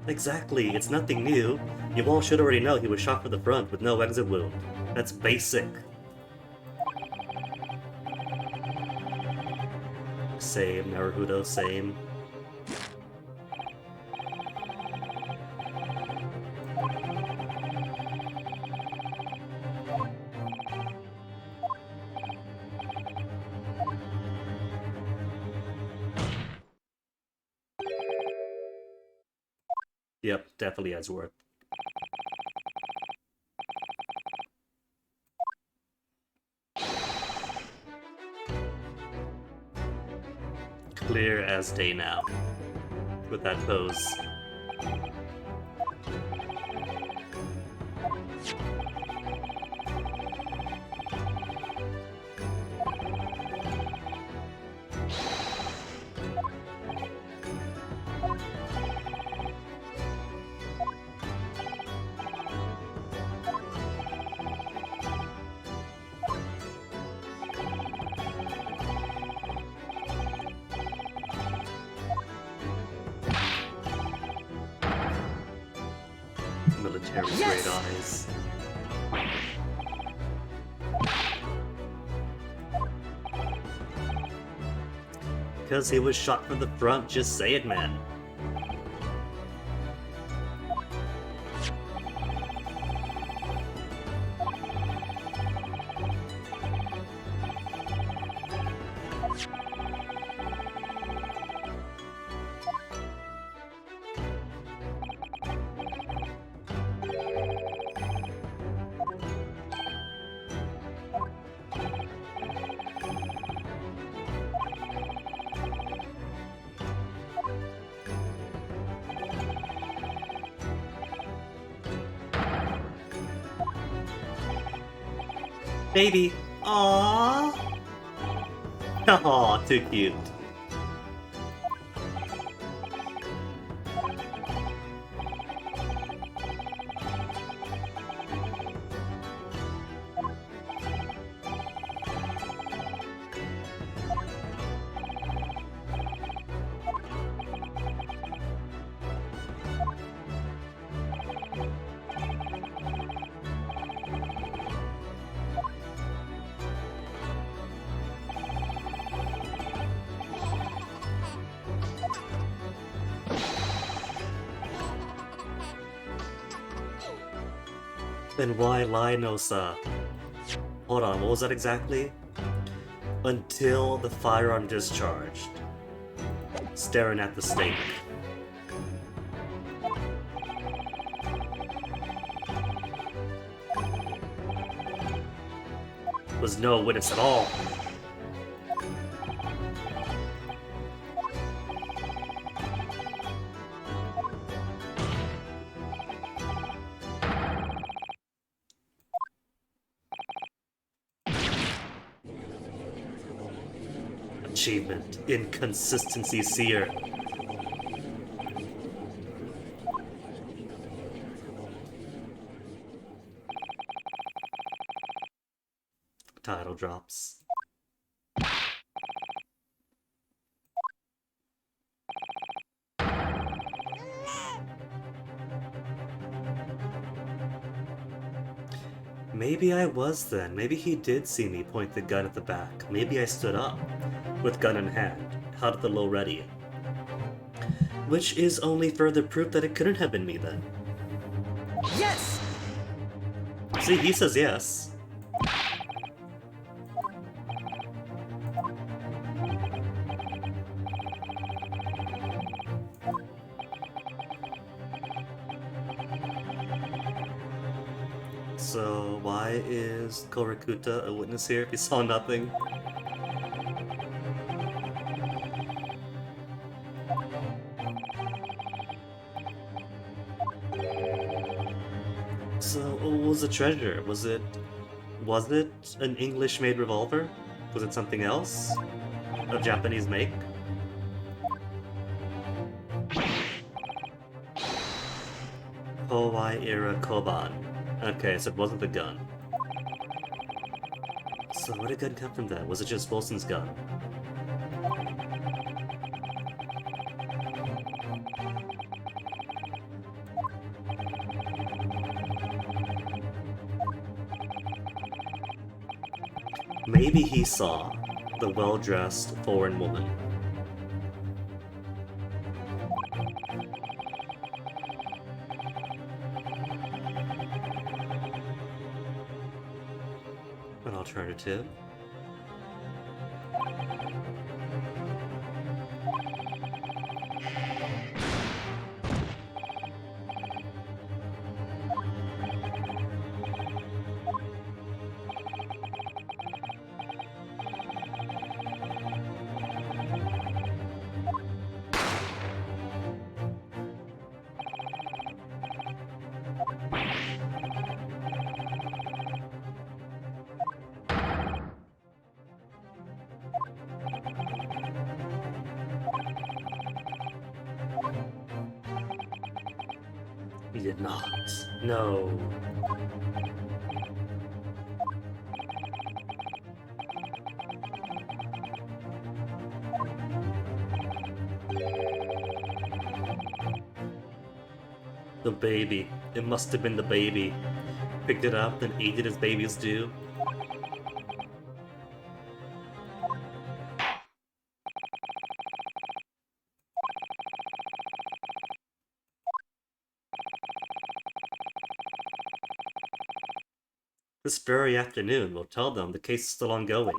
Exactly, it's nothing new. You all should already know he was shot from the front with no exit wound. That's basic. Same, Naruto, same. Yep, definitely Edgeworth. Clear as day now. With that pose. Military Yes! great eyes. Because he was shot from the front, just say it, man. Baby. Aww. Aw, too cute. Then why lie, Nosa? Hold on, what was that exactly? Until the firearm discharged. Staring at the stake. Was no witness at all. Achievement, Inconsistency Seer. Title drops. Maybe I was then. Maybe he did see me point the gun at the back. Maybe I stood up, with gun in hand, held at the low ready. Which is only further proof that it couldn't have been me then. Yes! See, he says yes. So, why is Korakuta a witness here if he saw nothing? So, what was the treasure? Was it an English-made revolver? Was it something else? Of Japanese make? Samurai-era Koban. Okay, so it wasn't the gun. So where did gun come from then? Was it just Wilson's gun? Maybe he saw the well-dressed foreign woman. An alternative. He did not. No. The baby. It must have been the baby. Picked it up and ate it as babies do. This very afternoon will tell them the case is still ongoing.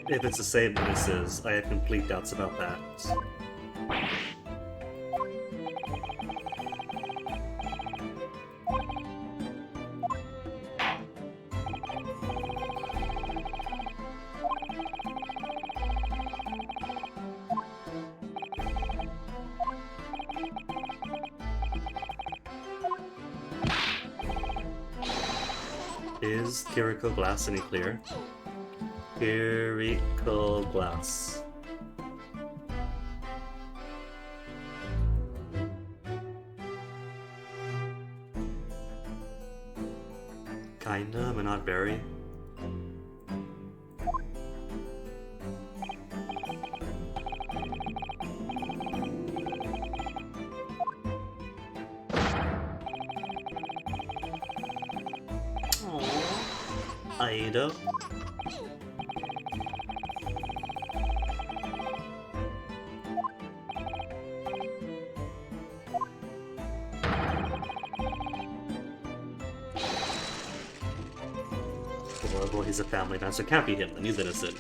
If it's the same witnesses, I have complete doubts about that. Is Kiriko Glass any clear? Kiriko Glass. Kinda, but not very. Aido. Well, he's a family man, so it can't be him, then he's innocent.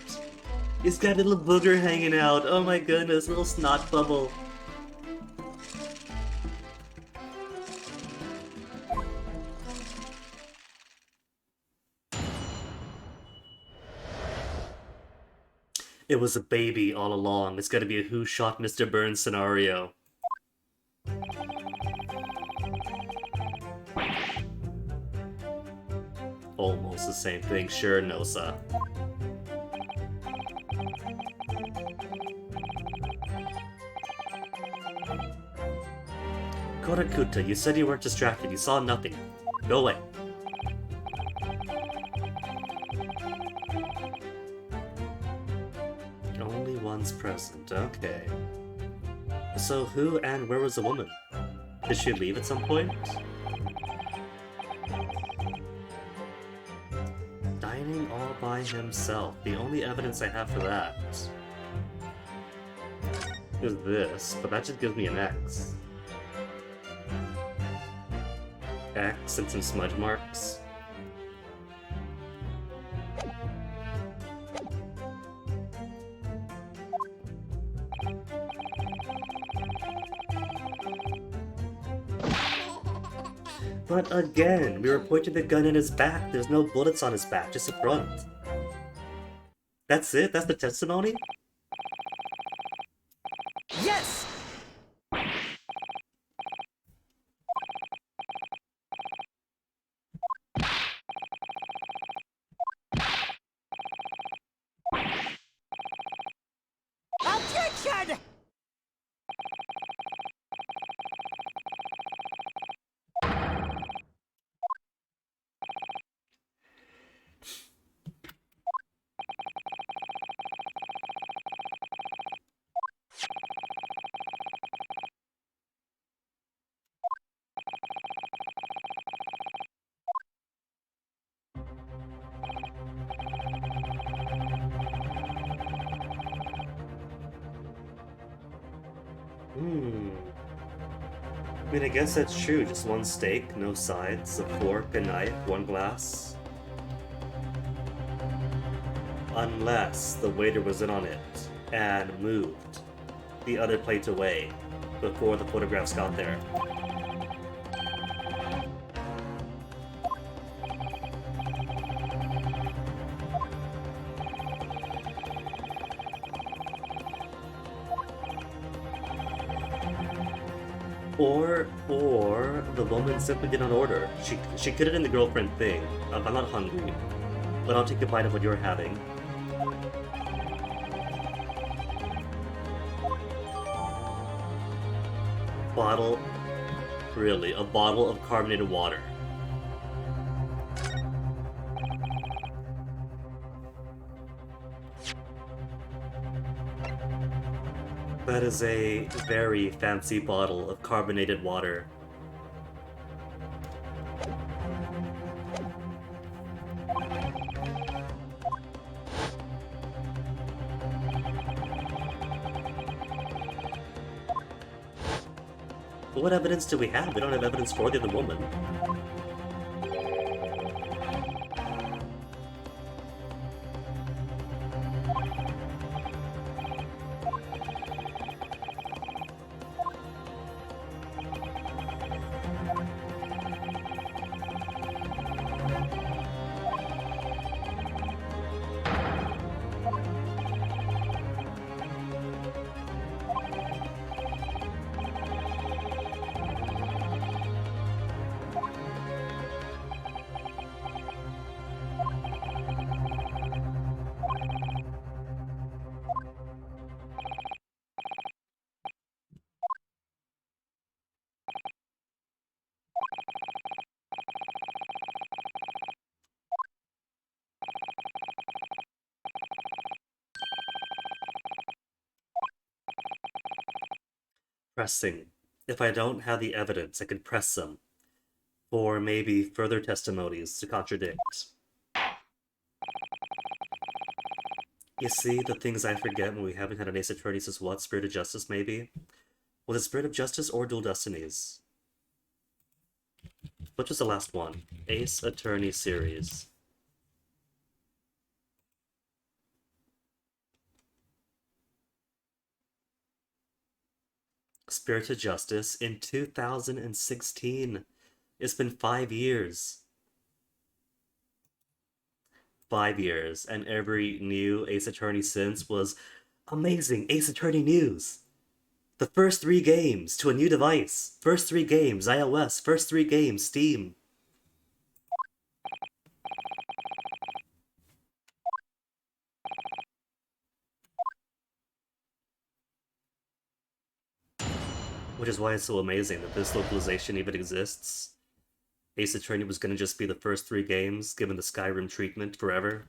He's got a little booger hanging out, oh my goodness, little snot bubble. It was a baby all along. It's gotta be a Who Shot Mr. Burns scenario. Almost the same thing, sure, Nosa. Korakuta, you said you weren't distracted. You saw nothing. Go away. Only one's present, okay. So who and where was the woman? Did she leave at some point? Dining all by himself. The only evidence I have for that is this, but that just gives me an X. X and some smudge marks. But again, we were pointing the gun in his back. There's no bullets on his back, just a front. That's it? That's the testimony? Yes! Objection! I mean, I guess that's true. Just one steak, no sides, a fork, a knife, one glass. Unless the waiter was in on it and moved the other plate away before the photographs got there. Or the woman simply did not order. She could have done the girlfriend thing. I'm not hungry, but I'll take a bite of what you're having. Bottle? Really, a bottle of carbonated water. That is a very fancy bottle of carbonated water. But what evidence do we have? We don't have evidence for the other woman. Pressing. If I don't have the evidence, I can press them for maybe further testimonies to contradict. You see, the things I forget when we haven't had an Ace Attorney is what? Spirit of Justice, maybe? Was it Spirit of Justice or Dual Destinies? Which was the last one? Ace Attorney series. Spirit of Justice in 2016. It's been 5 years. 5 years, and every new Ace Attorney since was amazing Ace Attorney news. The first 3 games to a new device. First 3 games, iOS. First 3 games, Steam. Which is why it's so amazing that this localization even exists. Ace Attorney was gonna just be the first 3 games, given the Skyrim treatment forever.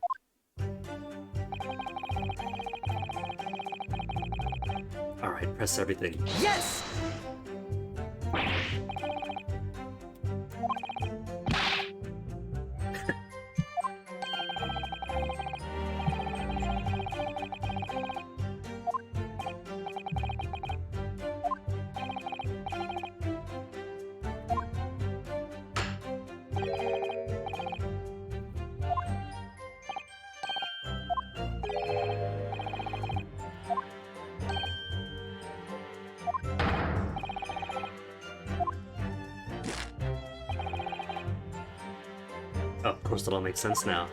Alright, press everything. Yes! Oh, of course, it all makes sense now.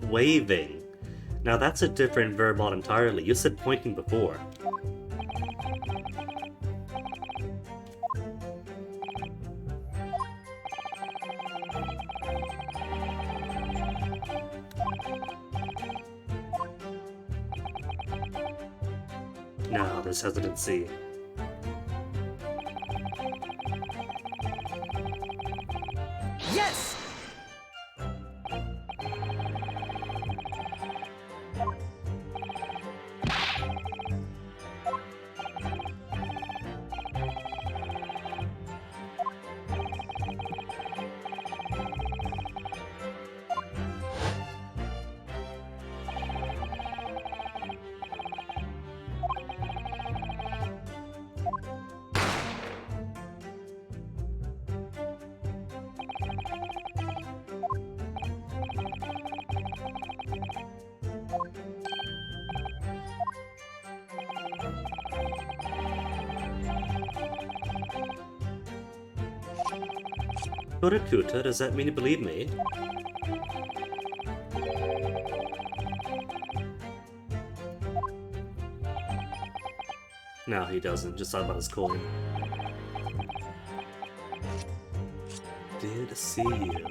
Waving. Now that's a different verb entirely. You said pointing before. Now there's hesitancy. Yes! Kurakuta, does that mean you believe me? No, he doesn't. Just thought about his coin. Did see you.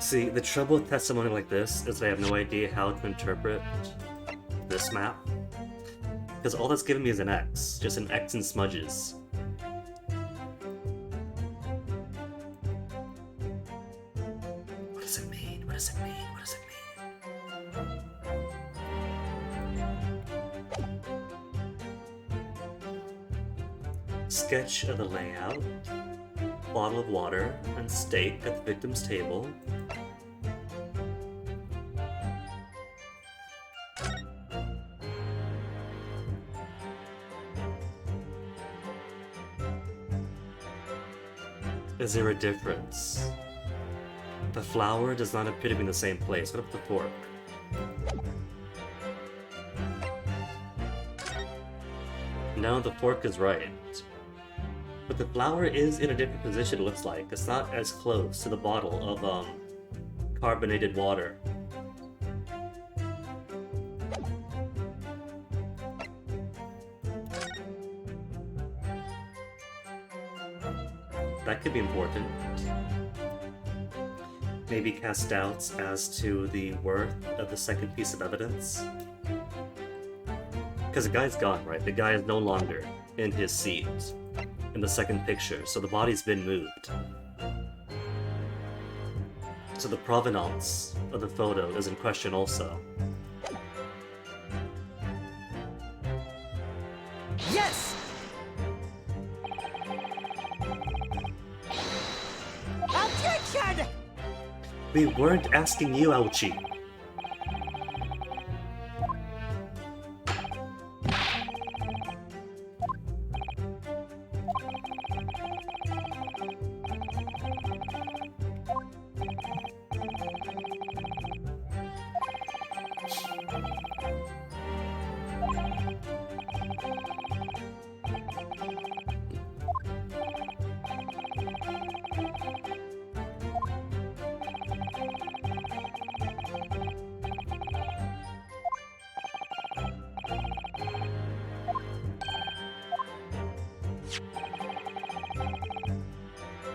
See, the trouble with testimony like this is I have no idea how to interpret this map. Because all that's giving me is an X. Just an X and smudges. What does it mean? What does it mean? What does it mean? Sketch of the layout. Bottle of water and steak at the victim's table. Is there a difference? The flower does not appear to be in the same place. What about the fork? No, the fork is right. But the flower is in a different position, it looks like. It's not as close to the bottle of carbonated water. That could be important. Maybe cast doubts as to the worth of the second piece of evidence. Because the guy's gone, right? The guy is no longer in his seat in the second picture, so the body's been moved. So the provenance of the photo is in question also. Yes! Objection! We weren't asking you, Aochi.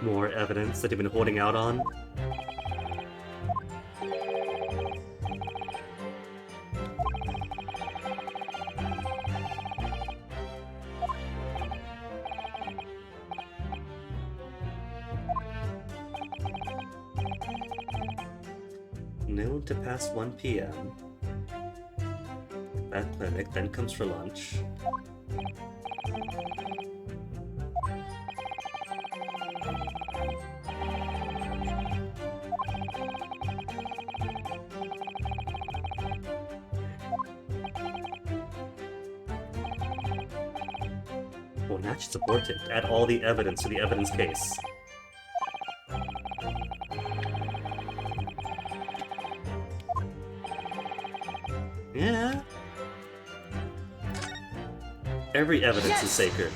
More evidence that you've been holding out on? Noon to past 1 p.m. That clinic then comes for lunch. match is important. Add all the evidence to the evidence case. Yeah. Every evidence is sacred.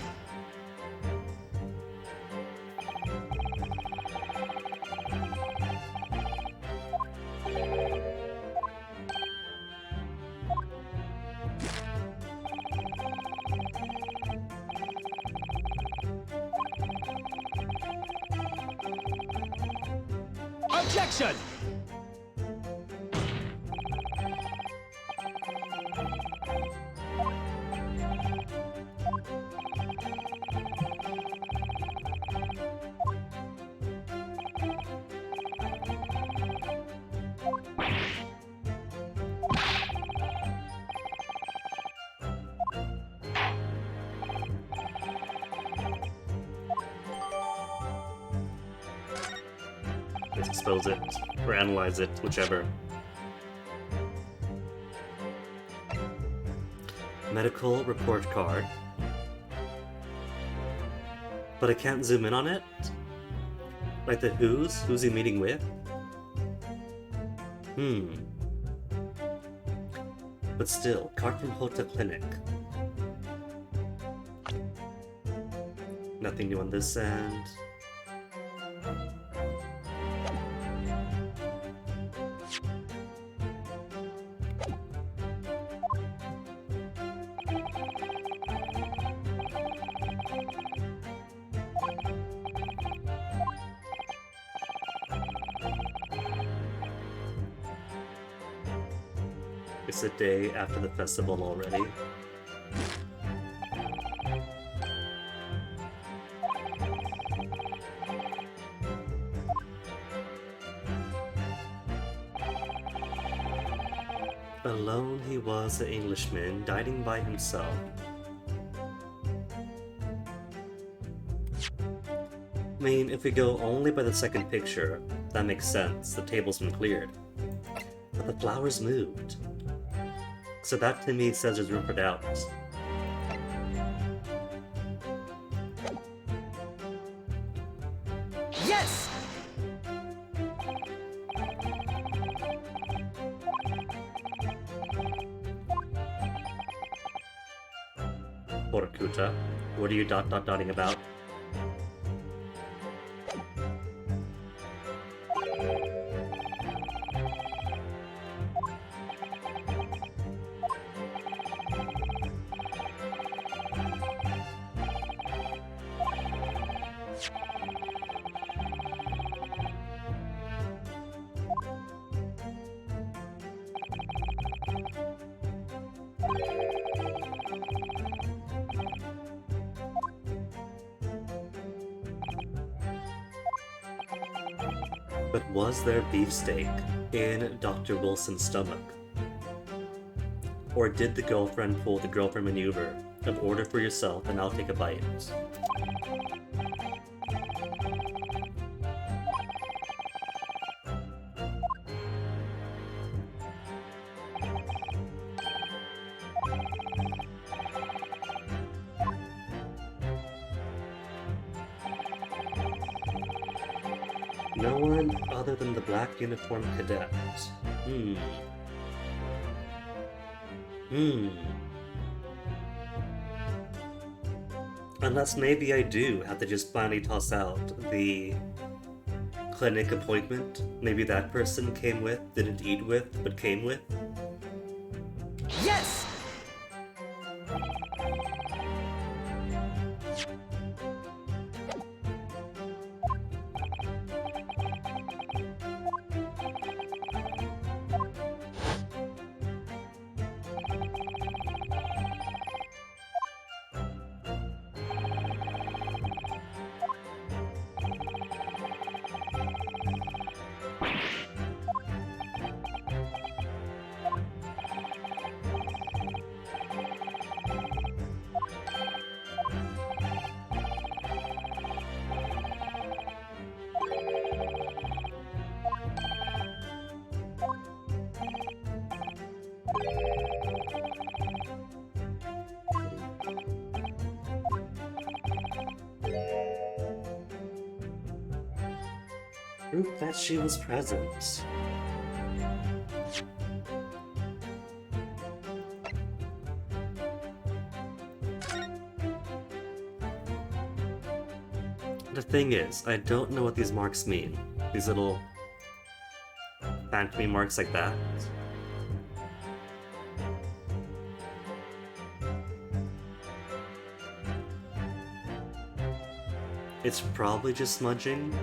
Objection! Let's expose it, or analyze it, whichever. Medical report card. But I can't zoom in on it? Like the who's he meeting with? But still, card from Hota Clinic. Nothing new on this end. It's a day after the festival already. Alone he was an Englishman, dining by himself. I mean, if we go only by the second picture, that makes sense, the table's been cleared. But the flowers moved. So that to me says there's room for doubt. Yes! Borakuta, what are you dotting about? But was there beefsteak in Dr. Wilson's stomach? Or did the girlfriend pull the girlfriend maneuver of order for yourself and I'll take a bite? No one other than the black uniformed cadet. Unless maybe I do have to just finally toss out the clinic appointment. Maybe that person came with, didn't eat with, but came with. Yes! Proof that she was present. The thing is, I don't know what these marks mean. These little phantom marks like that. It's probably just smudging.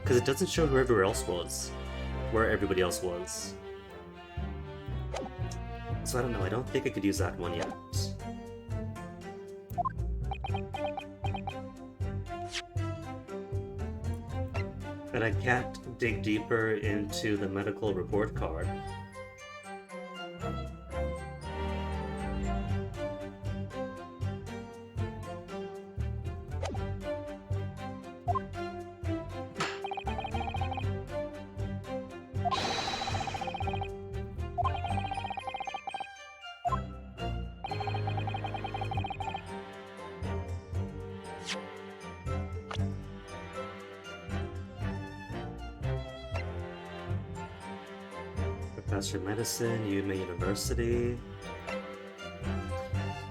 Because it doesn't show who everywhere else was. Where everybody else was. So I don't know, I don't think I could use that one yet. And I can't dig deeper into the medical report card. Professor of Medicine, Yuma University.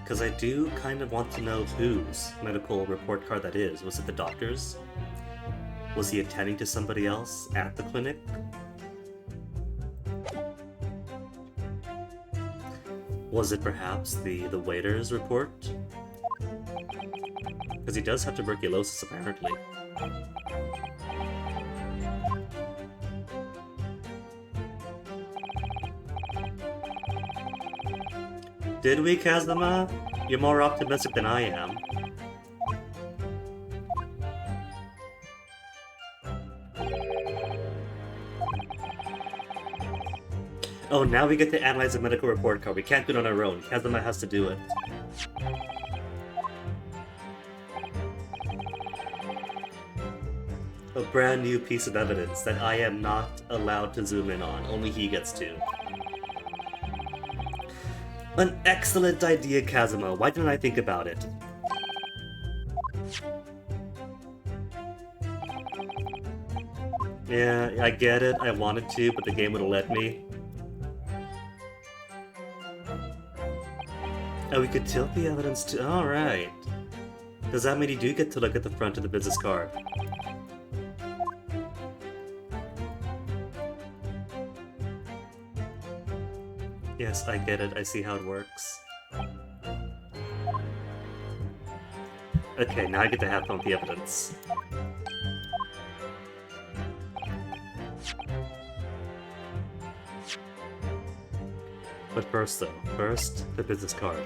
Because I do kind of want to know whose medical report card that is. Was it the doctor's? Was he attending to somebody else at the clinic? Was it perhaps the waiter's report? Because he does have tuberculosis apparently. Did we, Kazuma? You're more optimistic than I am. Oh, now we get to analyze the medical report card. We can't do it on our own. Kazuma has to do it. A brand new piece of evidence that I am not allowed to zoom in on. Only he gets to. An excellent idea, Kazuma. Why didn't I think about it? Yeah, I get it. I wanted to, but the game wouldn't let me. Oh, we could tilt the evidence to... Alright. Does that mean you do get to look at the front of the business card? Yes, I get it. I see how it works. Okay, now I get to have fun with the evidence. But first though, the business card.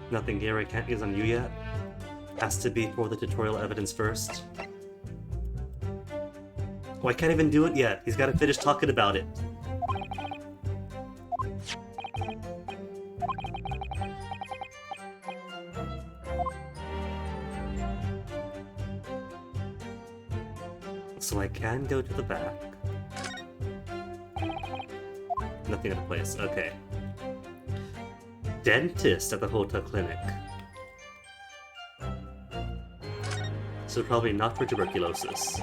Nothing here I can't use on you yet? Has to be for the tutorial evidence first. Oh, I can't even do it yet. He's got to finish talking about it. So I can go to the back. Nothing out of place. Okay. Dentist at the hotel clinic. So probably not for tuberculosis.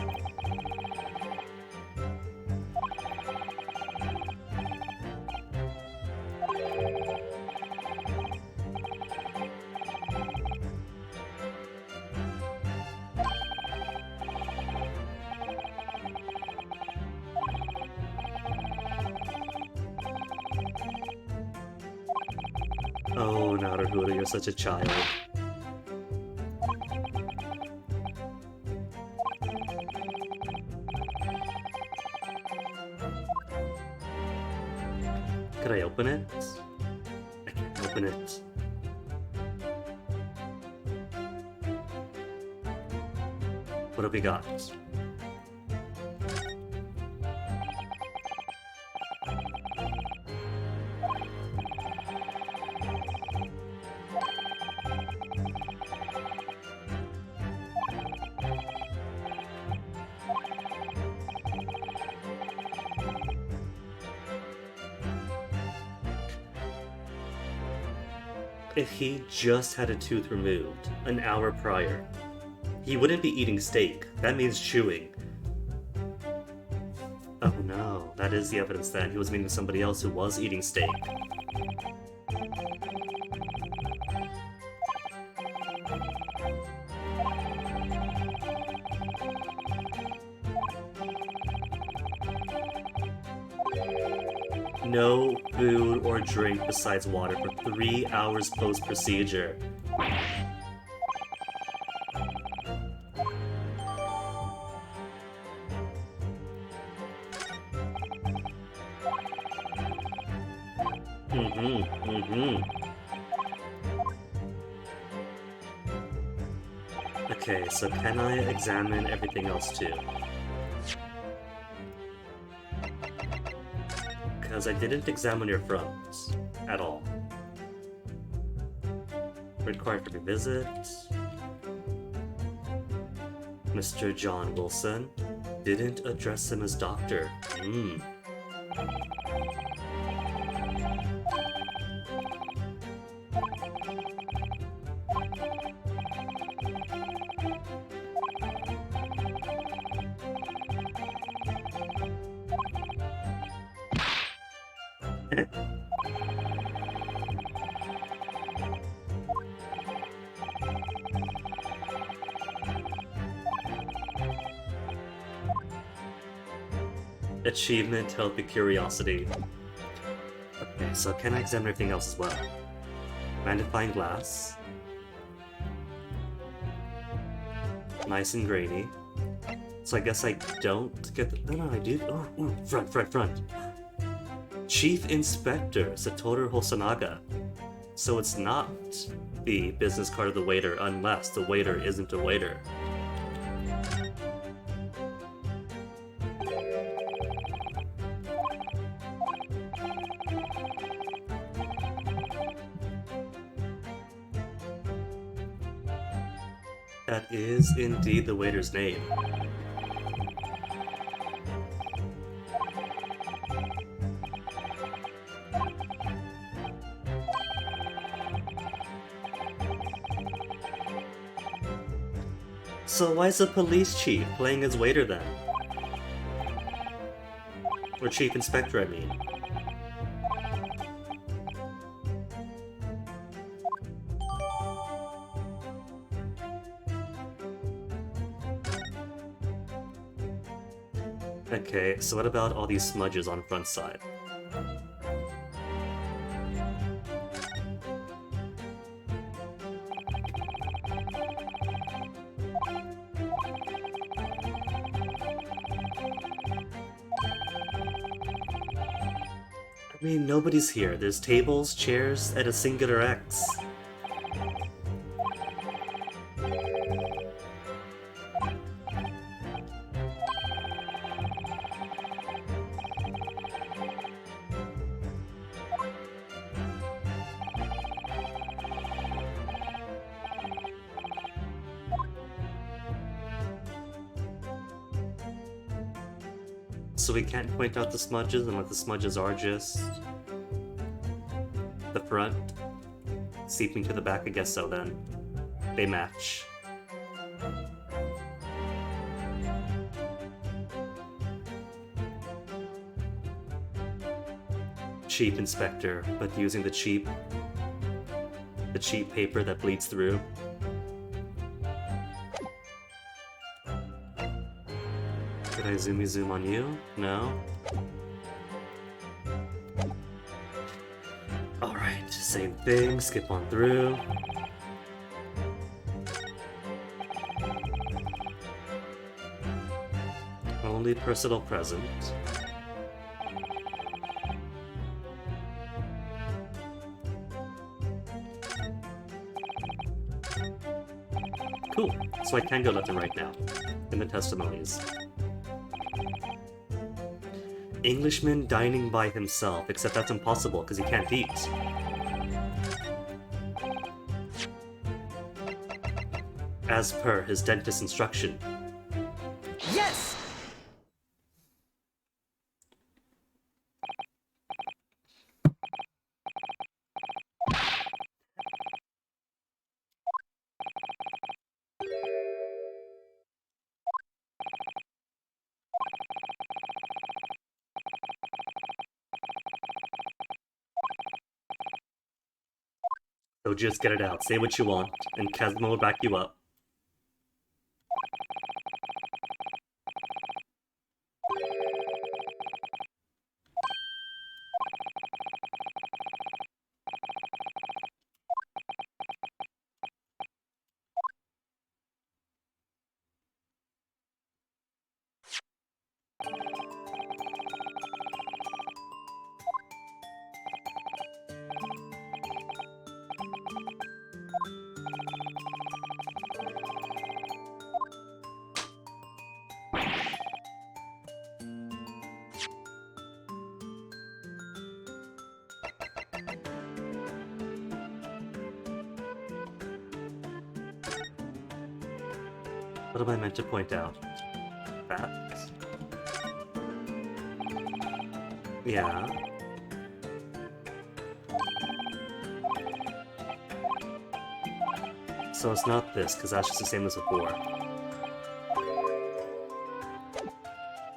Oh, Naruhodo, you're such a child. Could I open it? I can't open it. What have we got? If he just had a tooth removed an hour prior, he wouldn't be eating steak. That means chewing. Oh no, that is the evidence then. He was meeting somebody else who was eating steak. No food or drink besides water for 3 hours post-procedure. Okay, so can I examine everything else too? Because I didn't examine your front at all. Required to revisit. Mr. John Wilson didn't address him as doctor. Achievement, healthy curiosity. Okay, so can I examine everything else as well? Magnifying glass. Nice and grainy. So I guess I don't get the... No, I do. Oh, ooh, front. Chief Inspector Satoru Hosanaga. So it's not the business card of the waiter unless the waiter isn't a waiter. That is indeed the waiter's name. So why is the police chief playing as waiter then? Or chief inspector, I mean. Okay, so what about all these smudges on front side? I mean, nobody's here. There's tables, chairs, and a singular X. So we can't point out the smudges unless the smudges are just the front seeping to the back. I guess so then. They match. Cheap inspector, but using the cheap paper that bleeds through. Did I zoom on you? No? Alright, same thing, skip on through. Only personal present. Cool, so I can go left and right now, in the testimonies. Englishman dining by himself, except that's impossible because he can't eat. As per his dentist's instruction. Yes! So just get it out. Say what you want, and Kazuma will back you up. What am I meant to point out? That? Yeah. So it's not this, because that's just the same as before.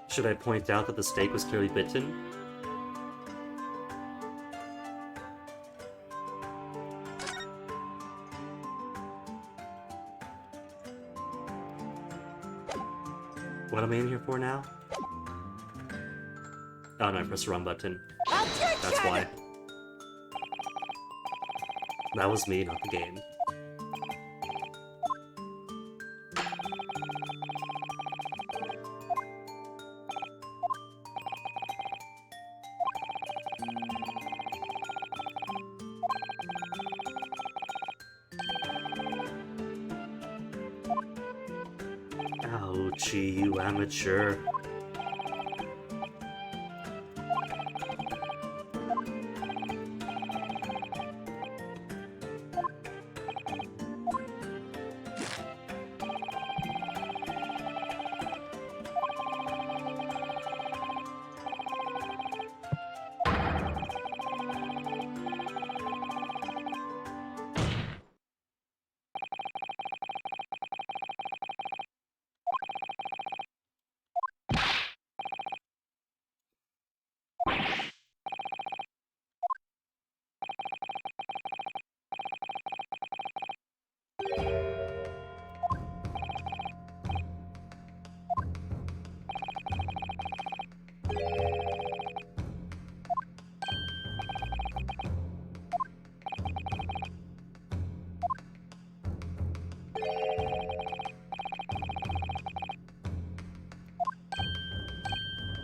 Should I point out that the steak was clearly bitten? What am I in here for now? Oh no, I pressed the wrong button. That's why. That was me, not the game. Ouchie, you amateur.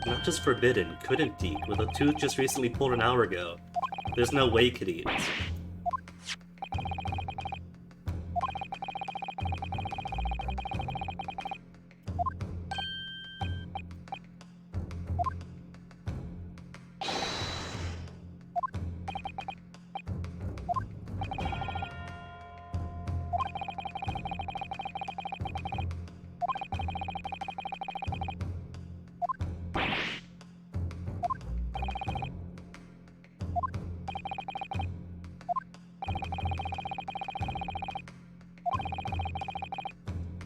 Not just forbidden, couldn't eat, with a tooth just recently pulled an hour ago. There's no way he could eat.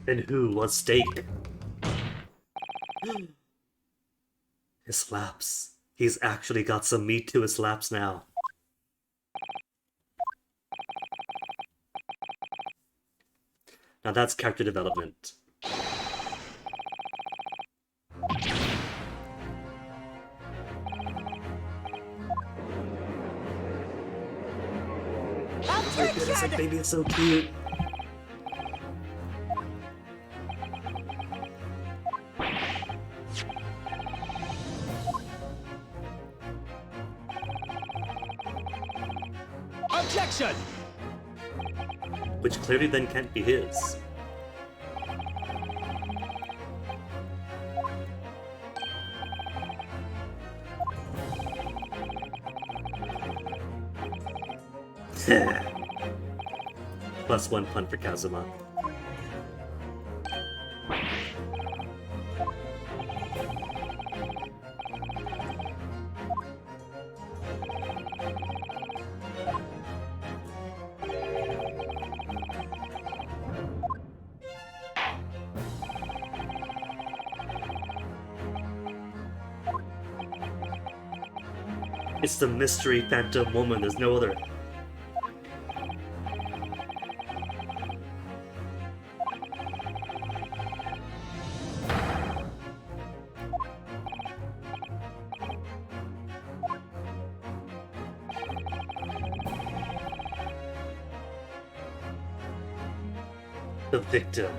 And who? What steak? His laps. He's actually got some meat to his laps now. Now that's character development. Oh my goodness, that baby is so cute. Objection! Which clearly then can't be his. +1 punt for Kazuma. It's the mystery phantom woman, there's no other. The victim.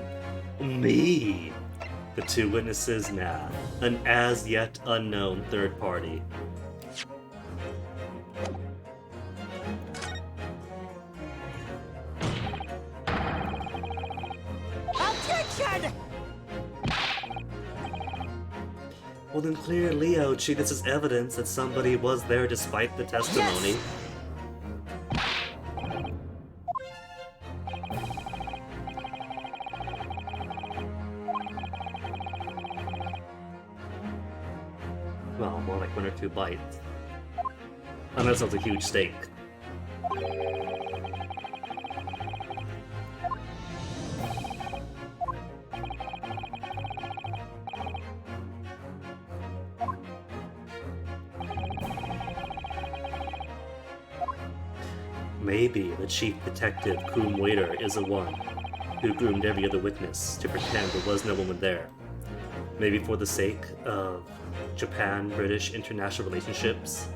Me. The two witnesses now. An as yet unknown third party. Objection! Well then clearly, Ouchi, this is evidence that somebody was there despite the testimony. Yes! Well, more like 1 or 2 bites. Unless it was a huge steak. Maybe the chief detective, Coom Waiter, is the one who groomed every other witness to pretend there was no woman there. Maybe for the sake of Japan-British international relationships.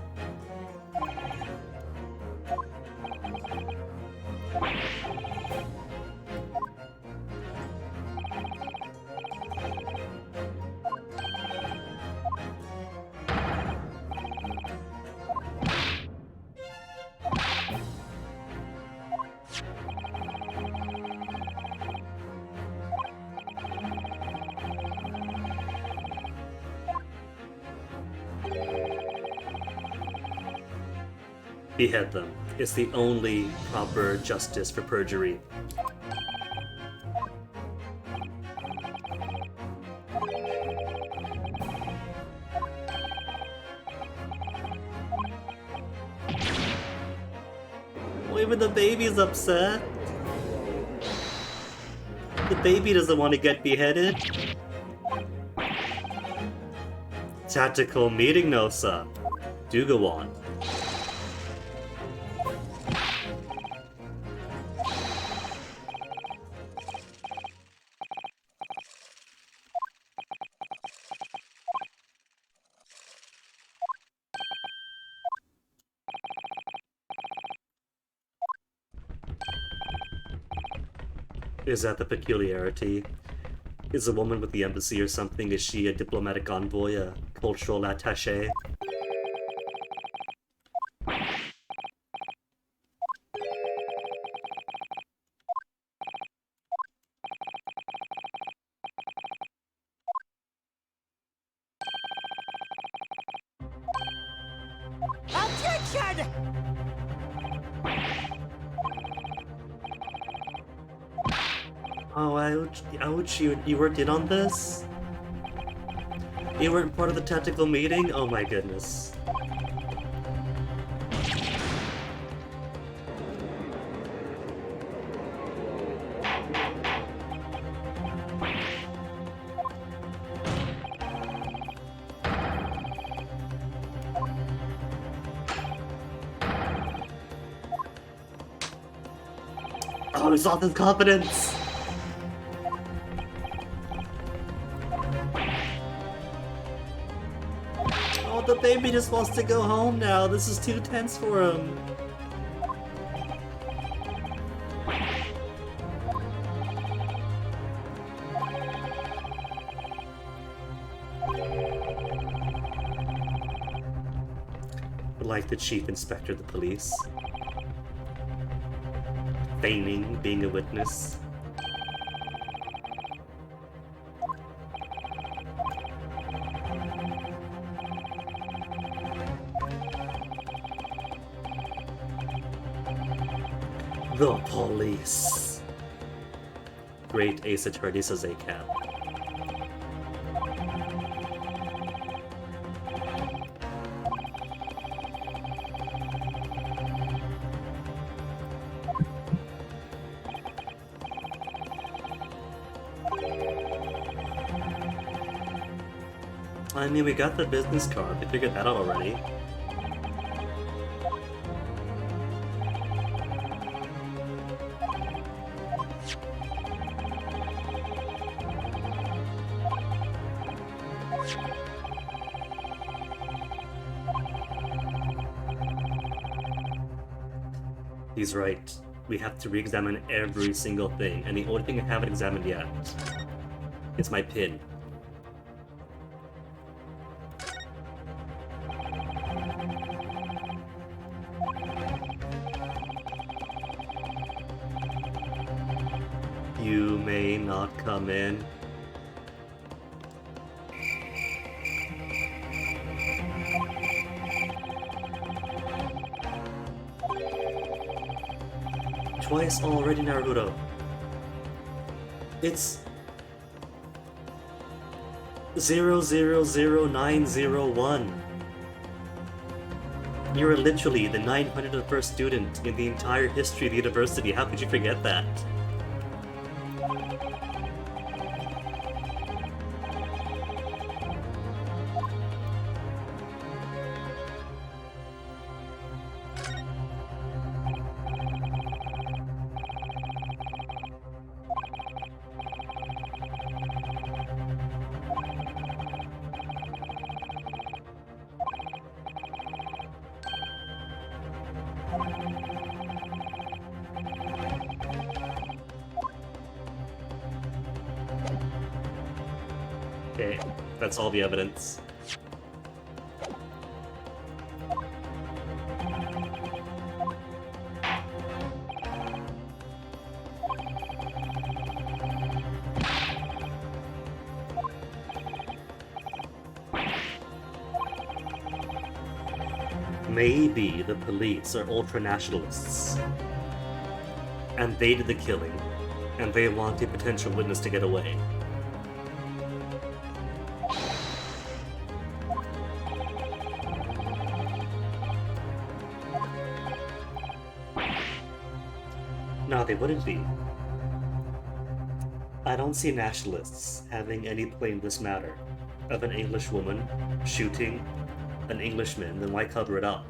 Behead them. It's the only proper justice for perjury. Oh, even the baby's upset. The baby doesn't want to get beheaded. Tactical meeting, Nosa. Do go on. Is that the peculiarity? Is a woman with the embassy or something? Is she a diplomatic envoy, a cultural attaché? Objection! Oh, ouch, you weren't in on this? You weren't part of the tactical meeting? Oh my goodness. Oh, he's lost his confidence! Oh, the baby just wants to go home now. This is too tense for him. Like the chief inspector of the police. Feigning being a witness. The police. Great Ace Attorney says ACAB. I mean, we got the business card. We figured that out already. He's right. We have to re-examine every single thing, and the only thing I haven't examined yet is my pin. You may not come in. Twice already, Naruto. It's 000901. You're literally the 901st student in the entire history of the university. How could you forget that? Okay, that's all the evidence. Maybe the police are ultra-nationalists, and they did the killing, and they want a potential witness to get away. No, they wouldn't be. I don't see nationalists having any play in this matter of an English woman shooting an Englishman, then why cover it up?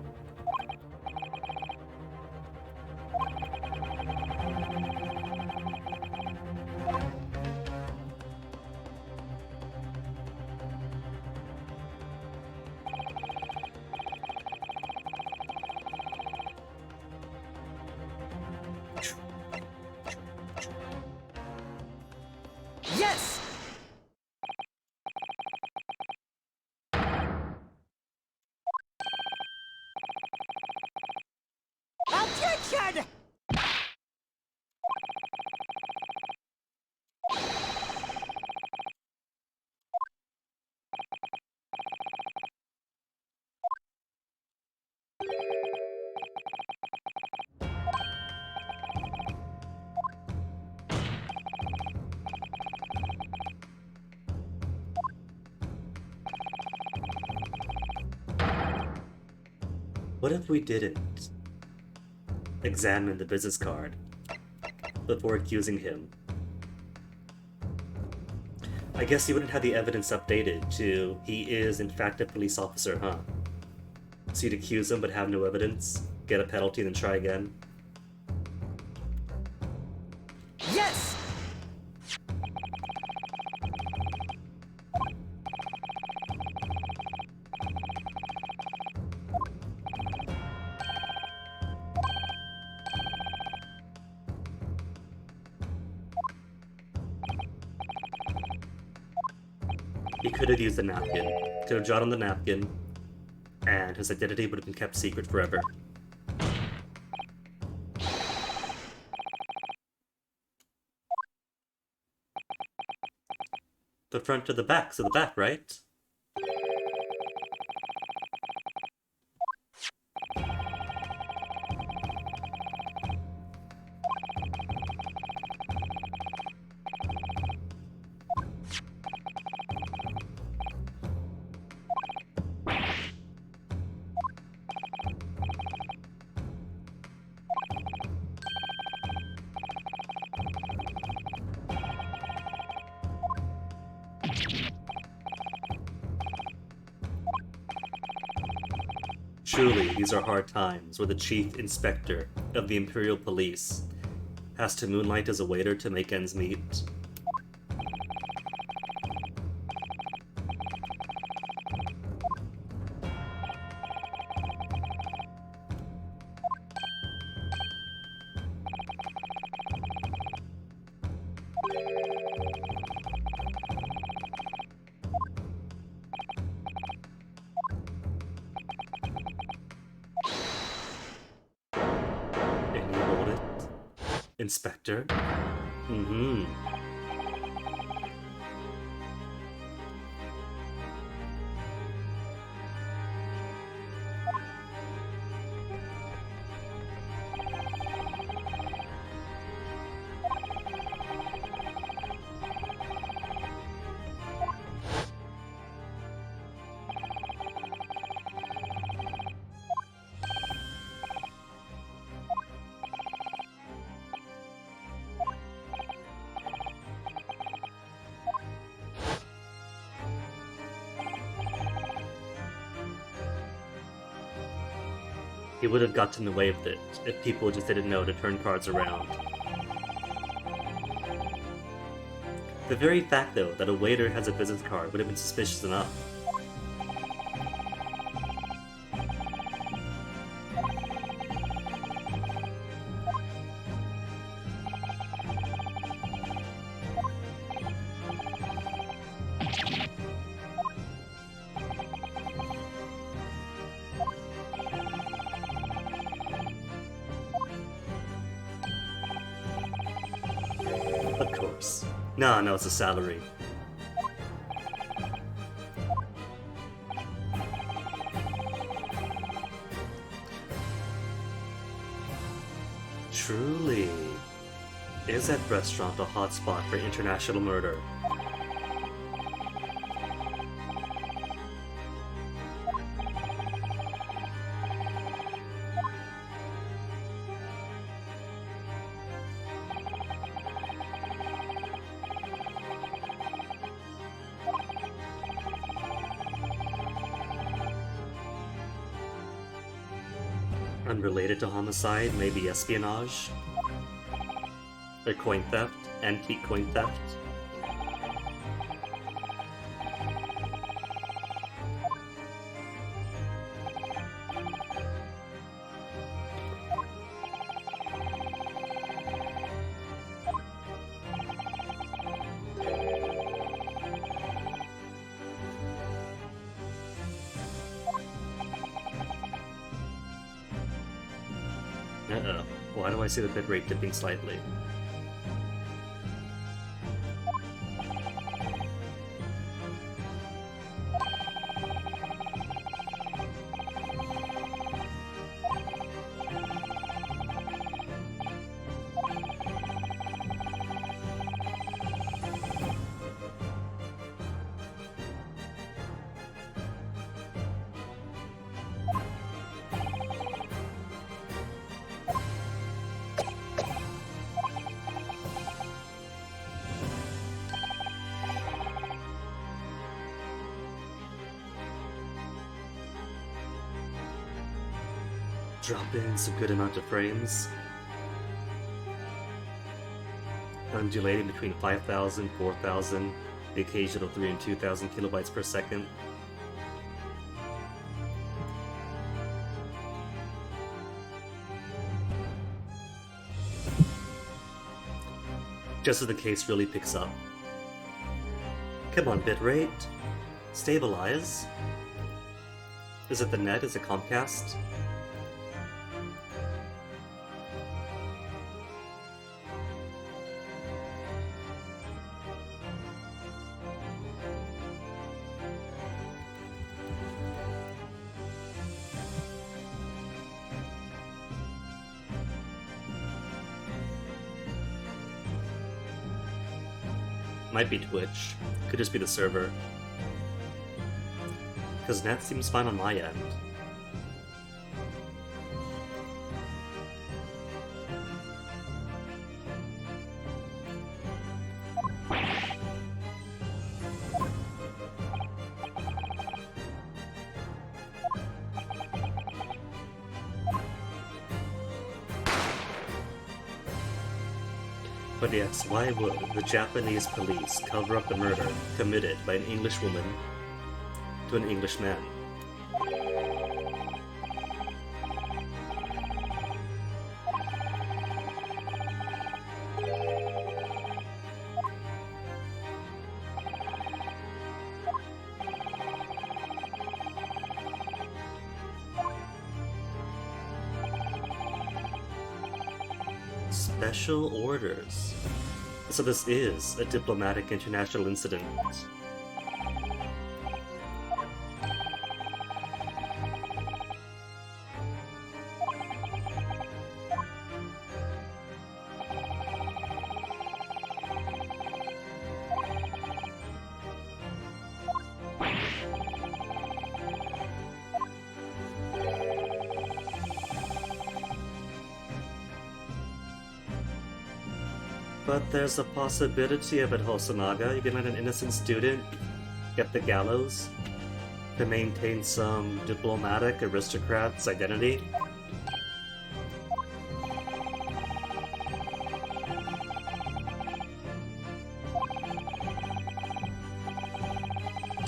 Yes! Objection! What if we didn't examine the business card before accusing him? I guess you wouldn't have the evidence updated to he is in fact a police officer, huh? So you'd accuse him but have no evidence, get a penalty, then try again? Yes! He could have used a napkin, could have drawn on the napkin, and his identity would have been kept secret forever. The front to the back, so the back, right? Truly, these are hard times where the chief inspector of the Imperial Police has to moonlight as a waiter to make ends meet. And you rolled it? Inspector? Mm-hmm. He would have gotten away with it if people just didn't know to turn cards around. The very fact, though, that a waiter has a business card would have been suspicious enough. Of course. No, it's a salary. Truly. Is that restaurant a hotspot for international murder? Unrelated to homicide, maybe espionage? Or coin theft? Antique coin theft? Uh-oh. Why do I see the bitrate dipping slightly? Drop in some good amount of frames. Undulating between 5,000, 4,000, the occasional 3 and 2,000 kilobytes per second. Just as the case really picks up. Come on, bitrate. Stabilize. Is it the net? Is it Comcast? Might be Twitch. Could just be the server. Because net seems fine on my end. But yes, why would the Japanese police cover up the murder committed by an English woman to an English man? Special orders. So this is a diplomatic international incident. But there's a possibility of it, Hosonaga. You can let an innocent student get the gallows to maintain some diplomatic aristocrat's identity.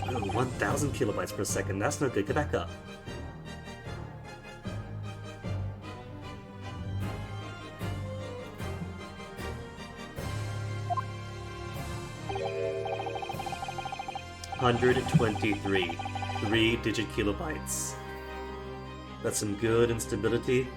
Oh, 1,000 kilobytes per second. That's no good. Get back up. $123, 3-digit kilobytes. That's some good instability.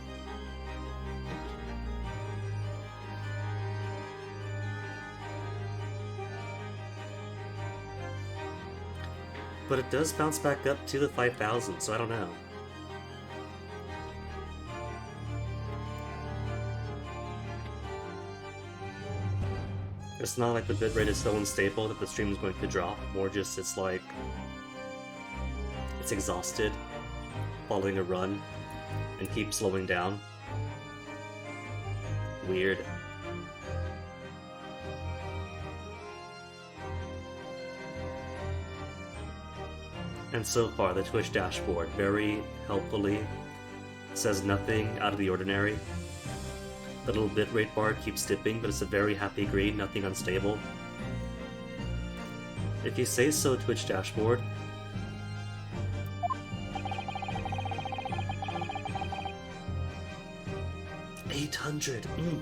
But it does bounce back up to the 5,000, so I don't know. It's not like the bitrate is so unstable that the stream is going to drop, more just it's like it's exhausted, following a run, and keeps slowing down. Weird. And so far, the Twitch dashboard very helpfully says nothing out of the ordinary. The little bitrate bar keeps dipping, but it's a very happy green, nothing unstable. If you say so, Twitch dashboard. $800.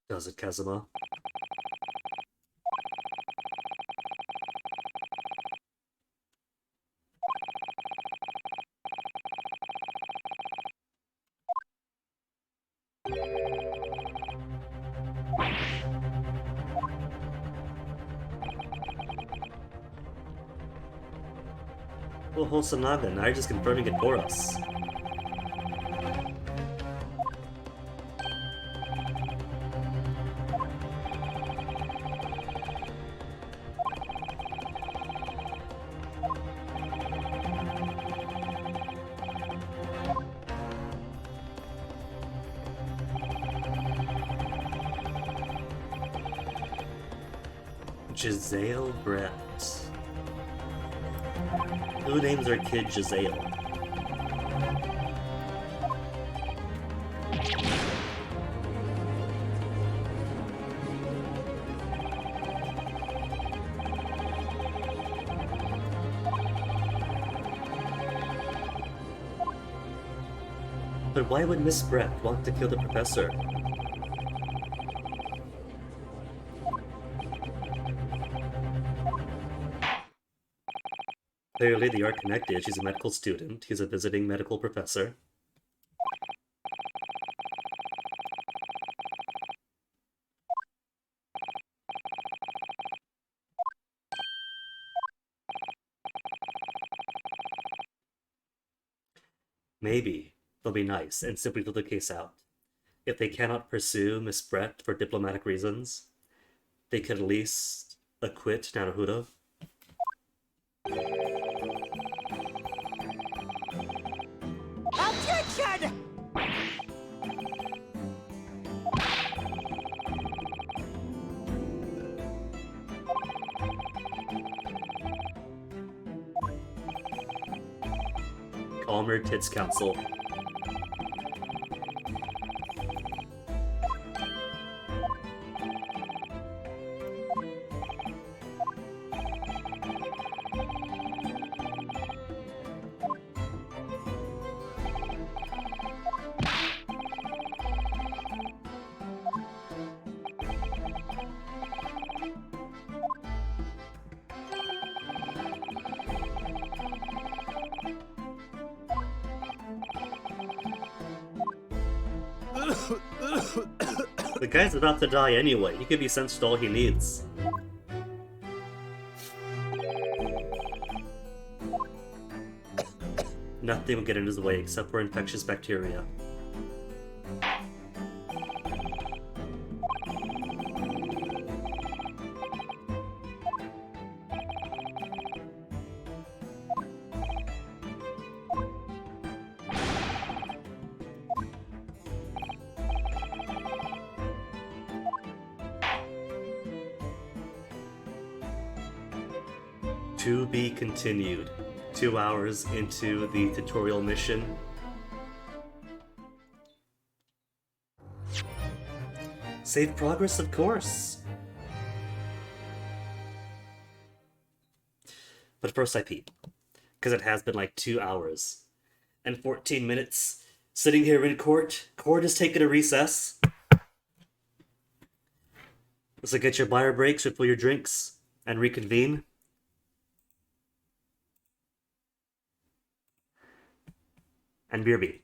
Does it, Kazuma? Well, Hosonaga, now you're just confirming it for us. Giselle Brett. Who names their kid Giselle? But why would Miss Brett want to kill the professor? Clearly, they are connected. She's a medical student. He's a visiting medical professor. Maybe they'll be nice and simply throw the case out. If they cannot pursue Miss Brett for diplomatic reasons, they could at least acquit Naruhodo. Objection! Calmer Tits Council. The guy's about to die anyway. He could be sensed all he needs. Nothing will get in his way except for infectious bacteria. To be continued. 2 hours into the tutorial mission. Save progress, of course. But first I pee. Because it has been like 2 hours and 14 minutes sitting here in court. Court has taken a recess. So get your buyer breaks, refill your drinks, and reconvene. And BRB.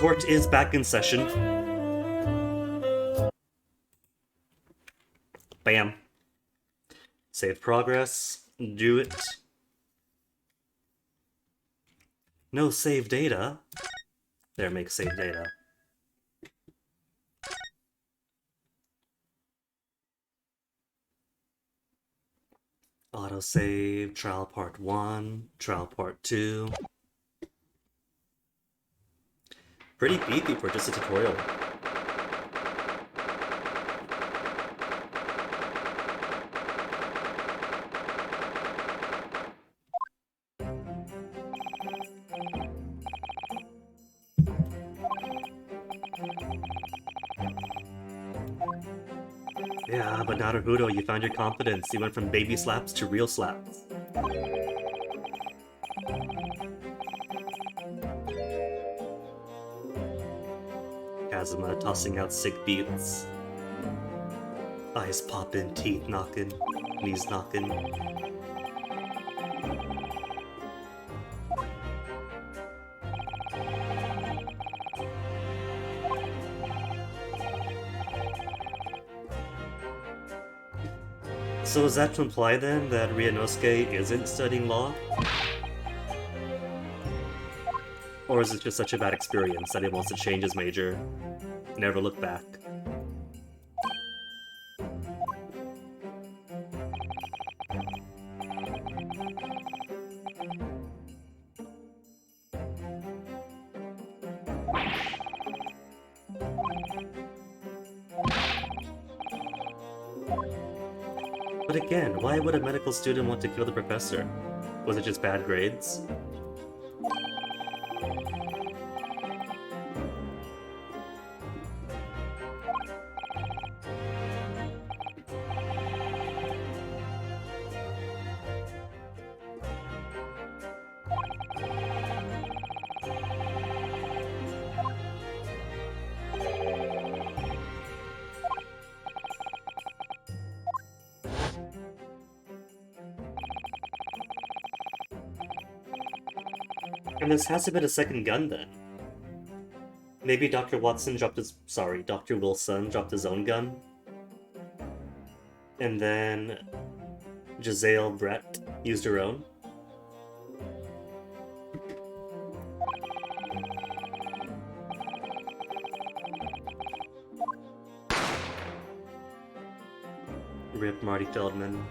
Court is back in session. Bam. Save progress. Do it. No save data. There, make save data. Autosave, trial part 1, trial part 2. Pretty beefy for just a tutorial. Yeah, but Naruhodo, you found your confidence. You went from baby slaps to real slaps. Kazuma tossing out sick beats. Eyes popping, teeth knocking, knees knocking. So is that to imply then that Ryunosuke isn't studying law? Or is it just such a bad experience that he wants to change his major? Never look back. But again, why would a medical student want to kill the professor? Was it just bad grades? And this has to be a second gun then. Maybe Dr. Wilson dropped his own gun. And then Giselle Brett used her own. Rip Marty Feldman.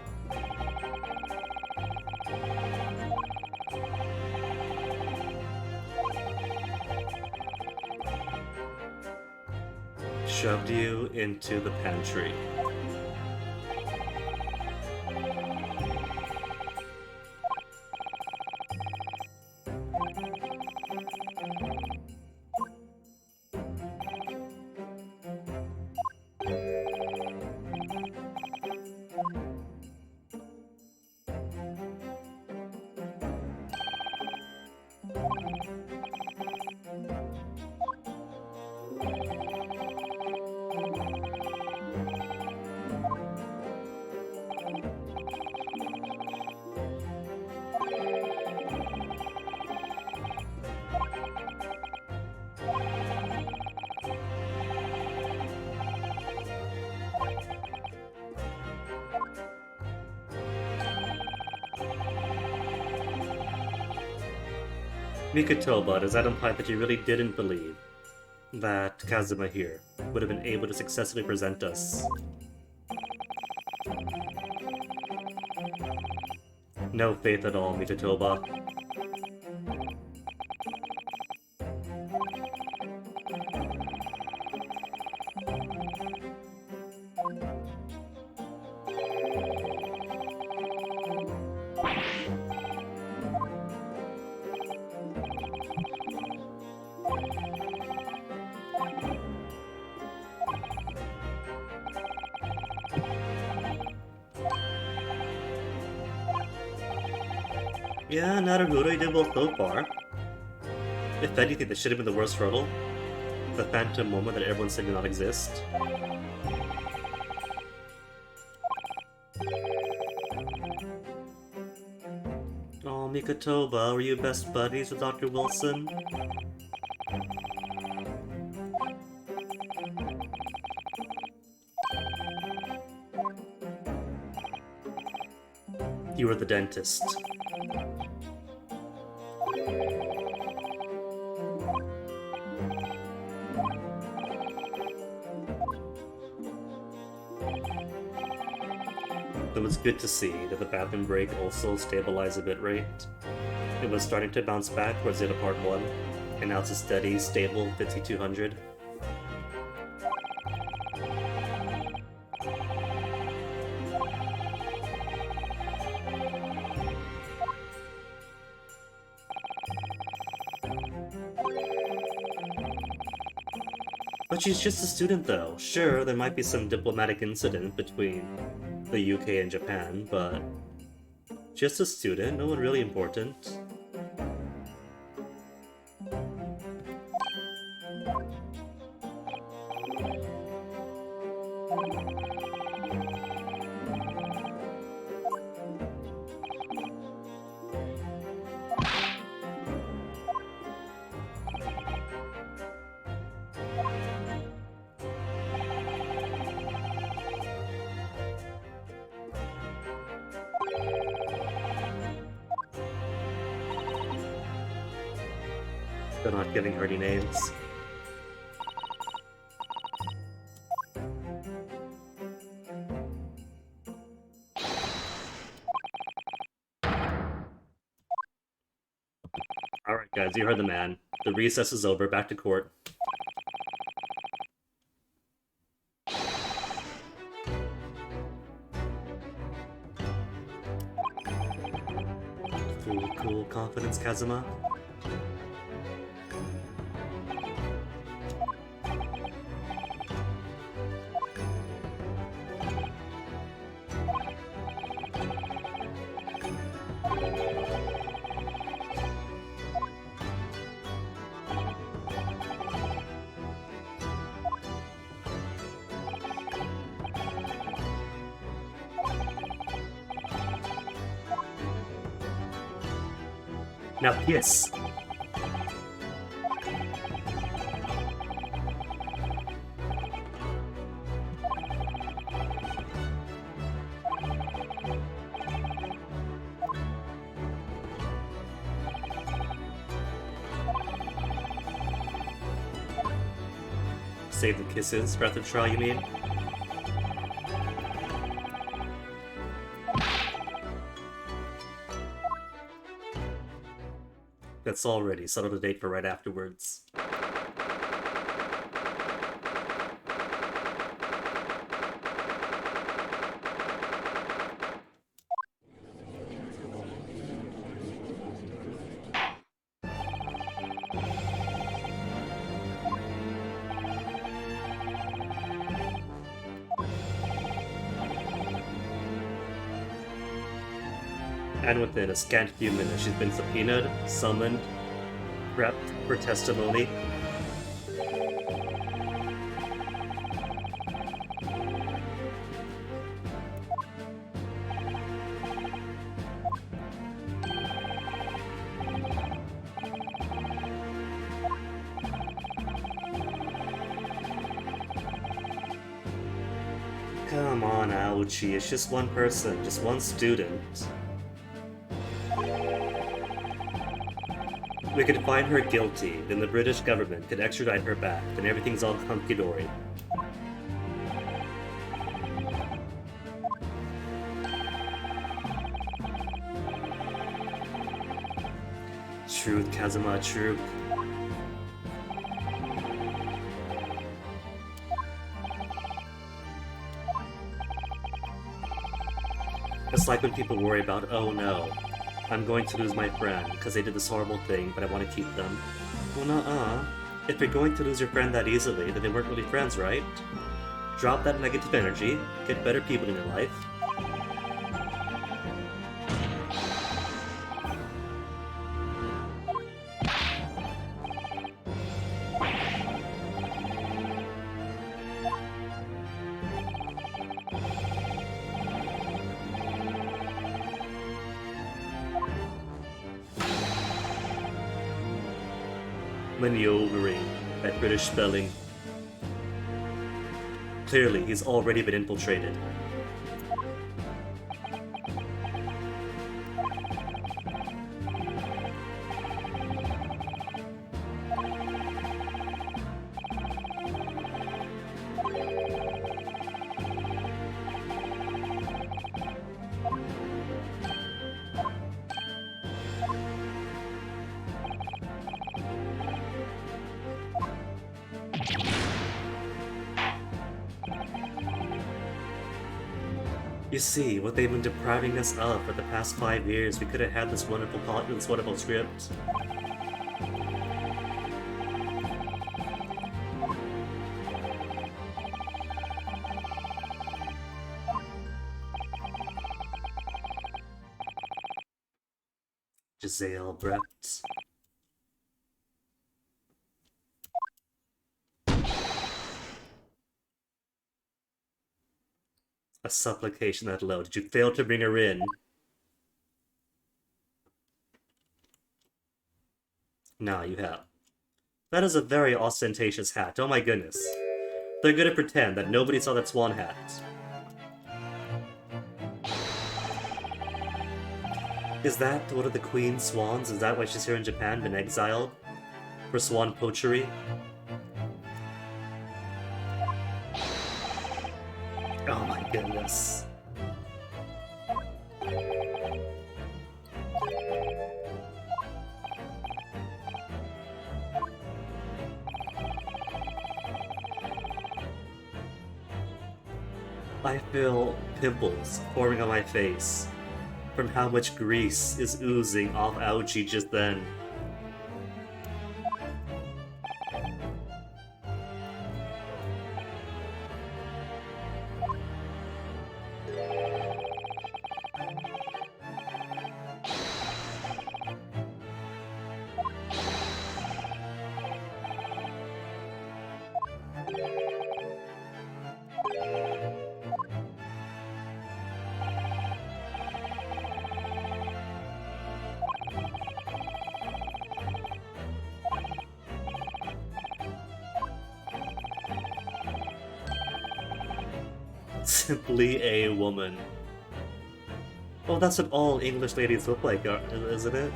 Shoved you into the pantry. Mikotoba, does that imply that you really didn't believe that Kazuma here would have been able to successfully present us? No faith at all, Mikotoba. Yeah, Naruhodo, you did well so far. If anything, this should have been the worst hurdle. The phantom moment that everyone said did not exist. Oh, Mikotoba, were you best buddies with Dr. Wilson? You were the dentist. It was good to see that the bathroom break also stabilized the bitrate. It was starting to bounce back towards the end of part 1, and now it's a steady, stable 5200. But she's just a student though. Sure, there might be some diplomatic incident between the UK and Japan, but just a student, no one really important. They're not giving her any names. Alright guys, you heard the man. The recess is over, back to court. Cool confidence, Kazuma. Now kiss. Save the kisses for after the trial, you mean? That's already settled a date for right afterwards. And within a scant few minutes, she's been subpoenaed, summoned, prepped for testimony. Come on, Aochi, it's just one person, just one student. We could find her guilty, then the British government could extradite her back, then everything's all hunky-dory. Truth, Kazuma, truth. It's like when people worry about, oh no, I'm going to lose my friend because they did this horrible thing, but I want to keep them. Well, nuh-uh. If you're going to lose your friend that easily, then they weren't really friends, right? Drop that negative energy, get better people in your life. Maneuvering at British spelling. Clearly, he's already been infiltrated. You see, what they've been depriving us of for the past 5 years, we could have had this wonderful plot, this wonderful script. Giselle Brett. A supplication that low. Did you fail to bring her in? Nah, you have. That is a very ostentatious hat. Oh my goodness. They're gonna pretend that nobody saw that swan hat. Is that one of the queen's swans? Is that why she's here in Japan, been exiled? For swan poachery? Oh my goodness. I feel pimples forming on my face from how much grease is oozing off Aoji just then. Simply a woman. Well, that's what all English ladies look like, isn't it?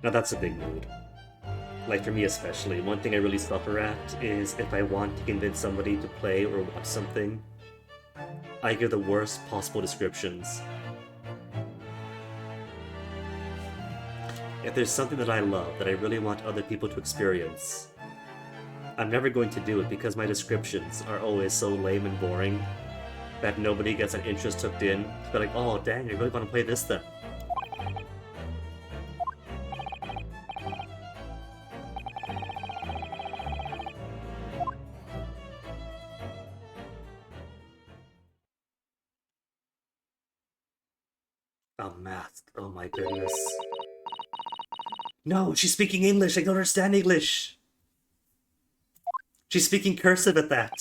Now that's a big mood. Like for me especially, one thing I really suffer at is if I want to convince somebody to play or watch something, I give the worst possible descriptions. If there's something that I love, that I really want other people to experience, I'm never going to do it because my descriptions are always so lame and boring that nobody gets an interest hooked in to be like, oh dang, I really want to play this then. A mask, oh my goodness. No, she's speaking English. I don't understand English. She's speaking cursive at that.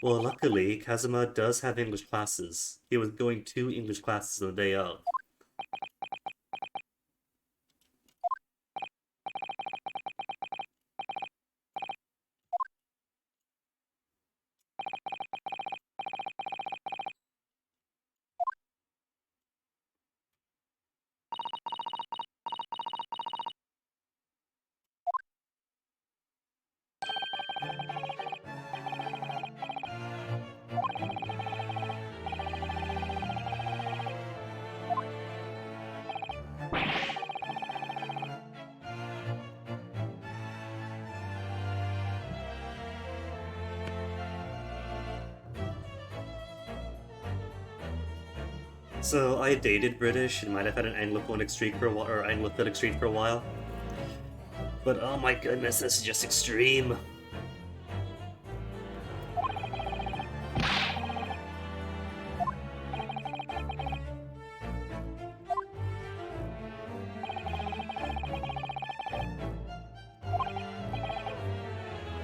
Well, luckily, Kazuma does have English classes. He was going to English classes on the day of. So I dated British and might have had an Anglophonic streak for a while, or Anglophilic streak for a while. But oh my goodness, this is just extreme.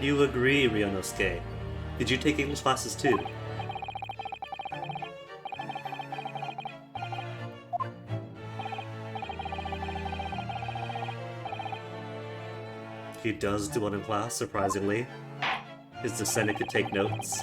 You agree, Ryonosuke. Did you take English classes too? He does do one in class, surprisingly. His descendant could take notes.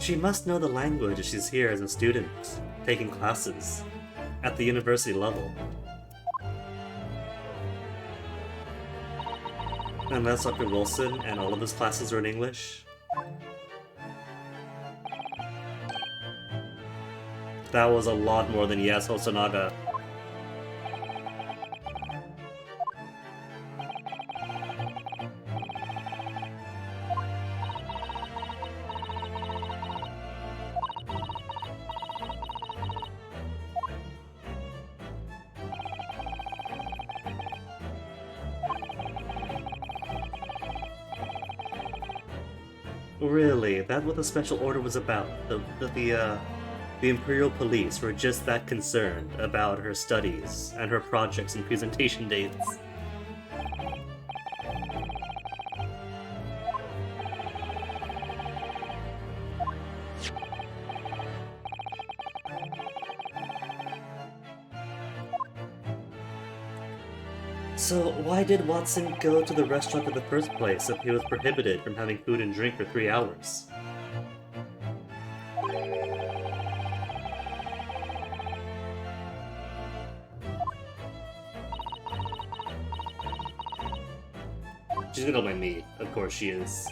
She must know the language if she's here as a student, taking classes, at the university level. Unless Dr. Wilson and all of his classes are in English. That was a lot more than yes, Hosonaga. Really, that's what the special order was about. The Imperial Police were just that concerned about her studies and her projects and presentation dates. So why did Watson go to the restaurant in the first place if he was prohibited from having food and drink for 3 hours? She's gonna mind me. Of course she is.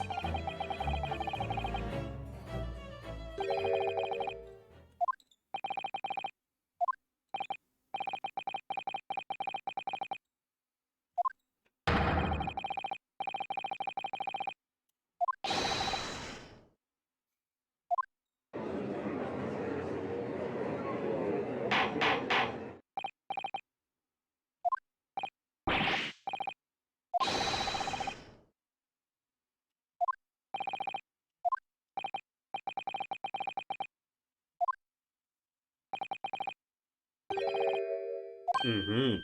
Mm-hmm.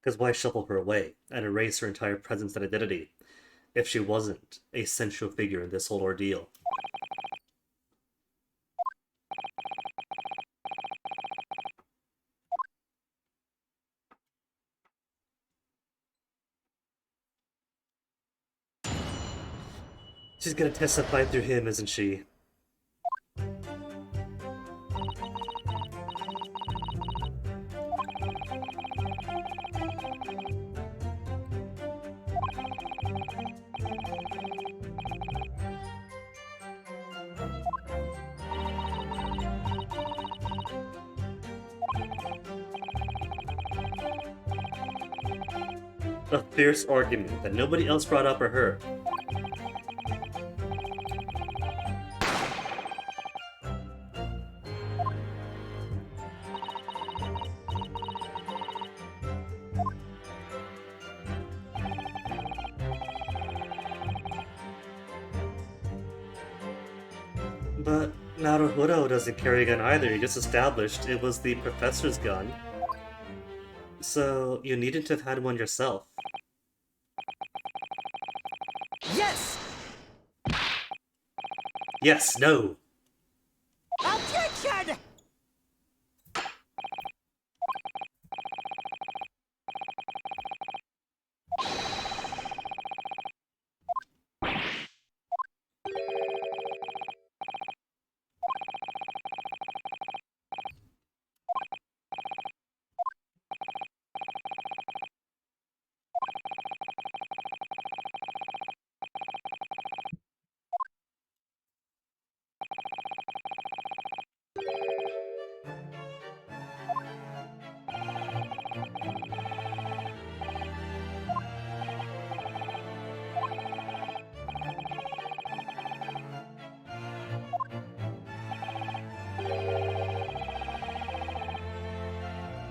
Because why shuffle her away and erase her entire presence and identity if she wasn't a central figure in this whole ordeal? She's gonna testify through him, isn't she? A fierce argument that nobody else brought up or heard. But Naruhodo doesn't carry a gun either. You just established it was the professor's gun. So you needn't have had one yourself. Yes! Yes, no! Objection!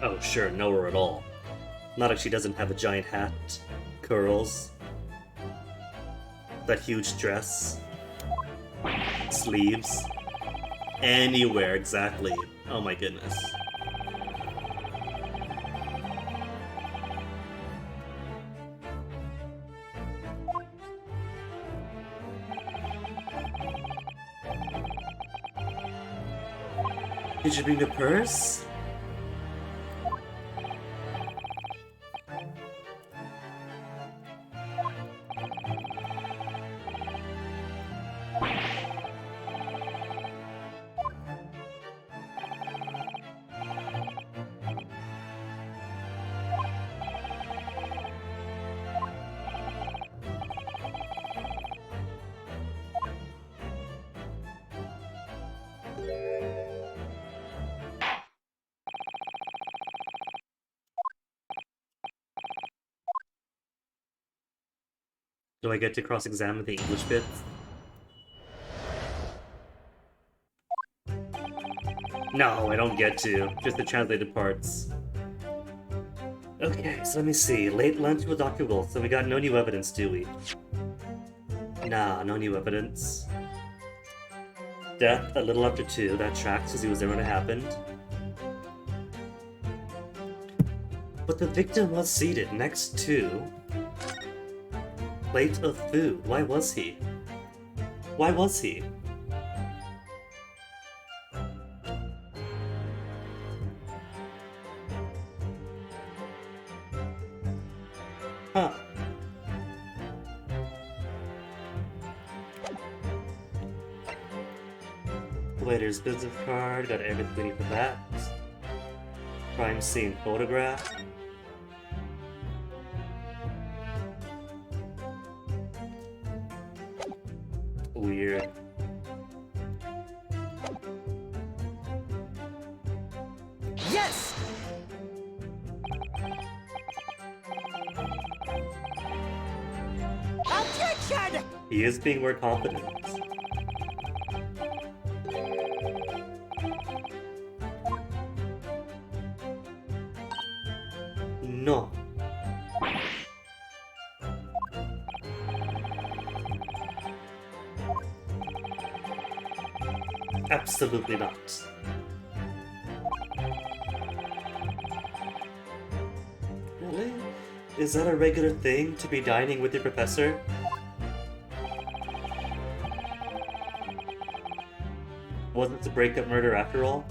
Oh, sure, no her at all. Not if she doesn't have a giant hat, curls, that huge dress, sleeves, anywhere exactly. Oh my goodness. Did you bring the purse? Do I get to cross-examine the English bits? No, I don't get to. Just the translated parts. Okay, so let me see. Late lunch with Dr. Wilson. We got no new evidence, do we? Nah, no new evidence. Death a little after 2. That tracks because he was there when it happened. But the victim was seated next to plate of food. Why was he? Why was he? Huh. Waiter's business card, got everything for that. Crime scene photograph. Weird. Yes! Objection! He is being more confident. No. Absolutely not. Really? Is that a regular thing to be dining with your professor? Wasn't the breakup murder after all?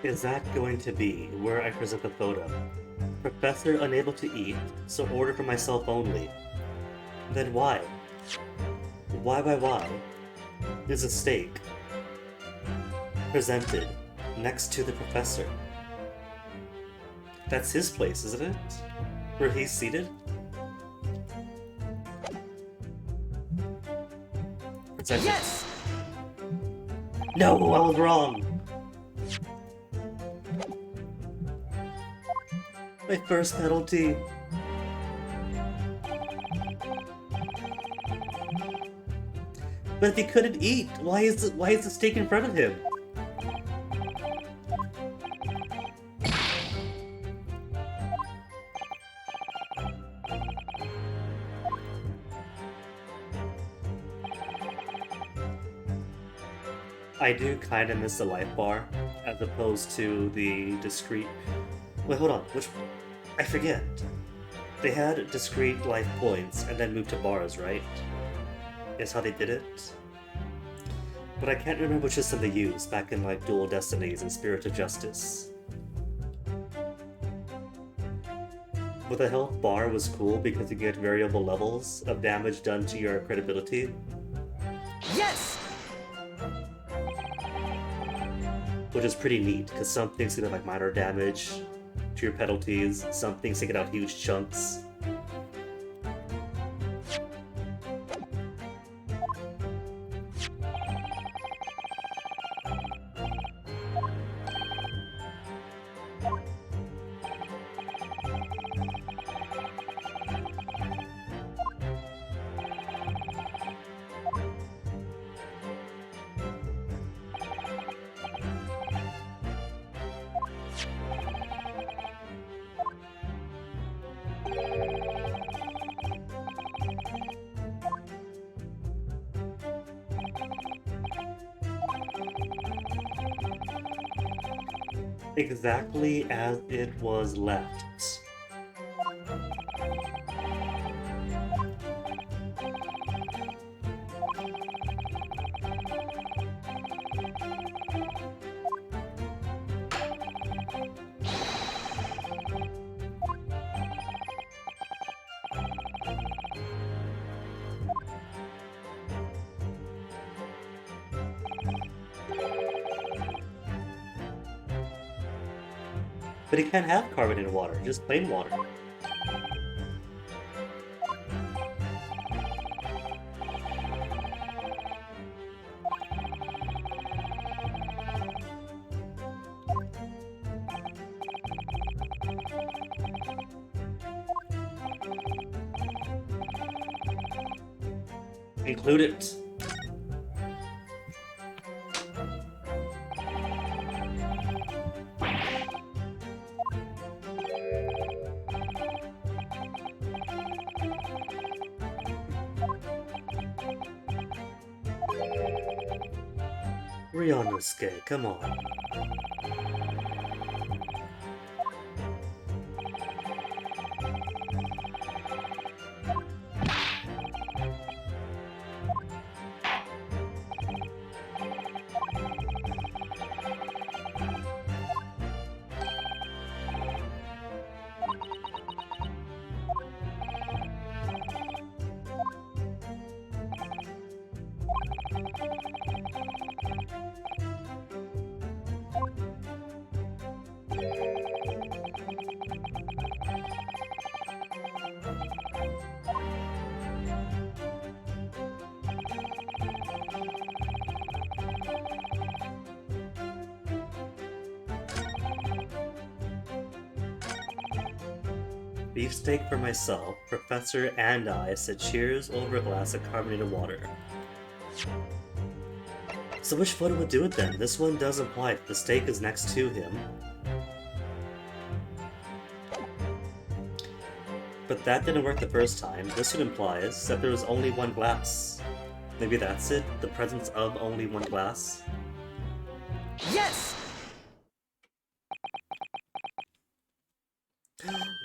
Is that going to be where I present the photo? Professor unable to eat, so order for myself only. Then why? Why? There's a steak presented next to the professor. That's his place, isn't it? Where he's seated? Presented. Yes! No, I was wrong! My first penalty. But if he couldn't eat, why is the steak in front of him? I do kind of miss the life bar, as opposed to the discrete... Wait, hold on, which... I forget. They had discrete life points and then moved to bars, right? Is how they did it? But I can't remember which system they used back in like Dual Destinies and Spirit of Justice. But the health bar was cool because you get variable levels of damage done to your credibility. Yes! Which is pretty neat, because some things can have like minor damage to your penalties, some things take it out huge chunks. Exactly as it was left. But he can't have carbonated water, just plain water. Include it. Ryanosuke, come on. Beefsteak for myself, Professor and I said cheers over a glass of carbonated water. So which photo would do it then? This one does imply that the steak is next to him. But that didn't work the first time. This one implies that there was only one glass. Maybe that's it? The presence of only one glass? Yes!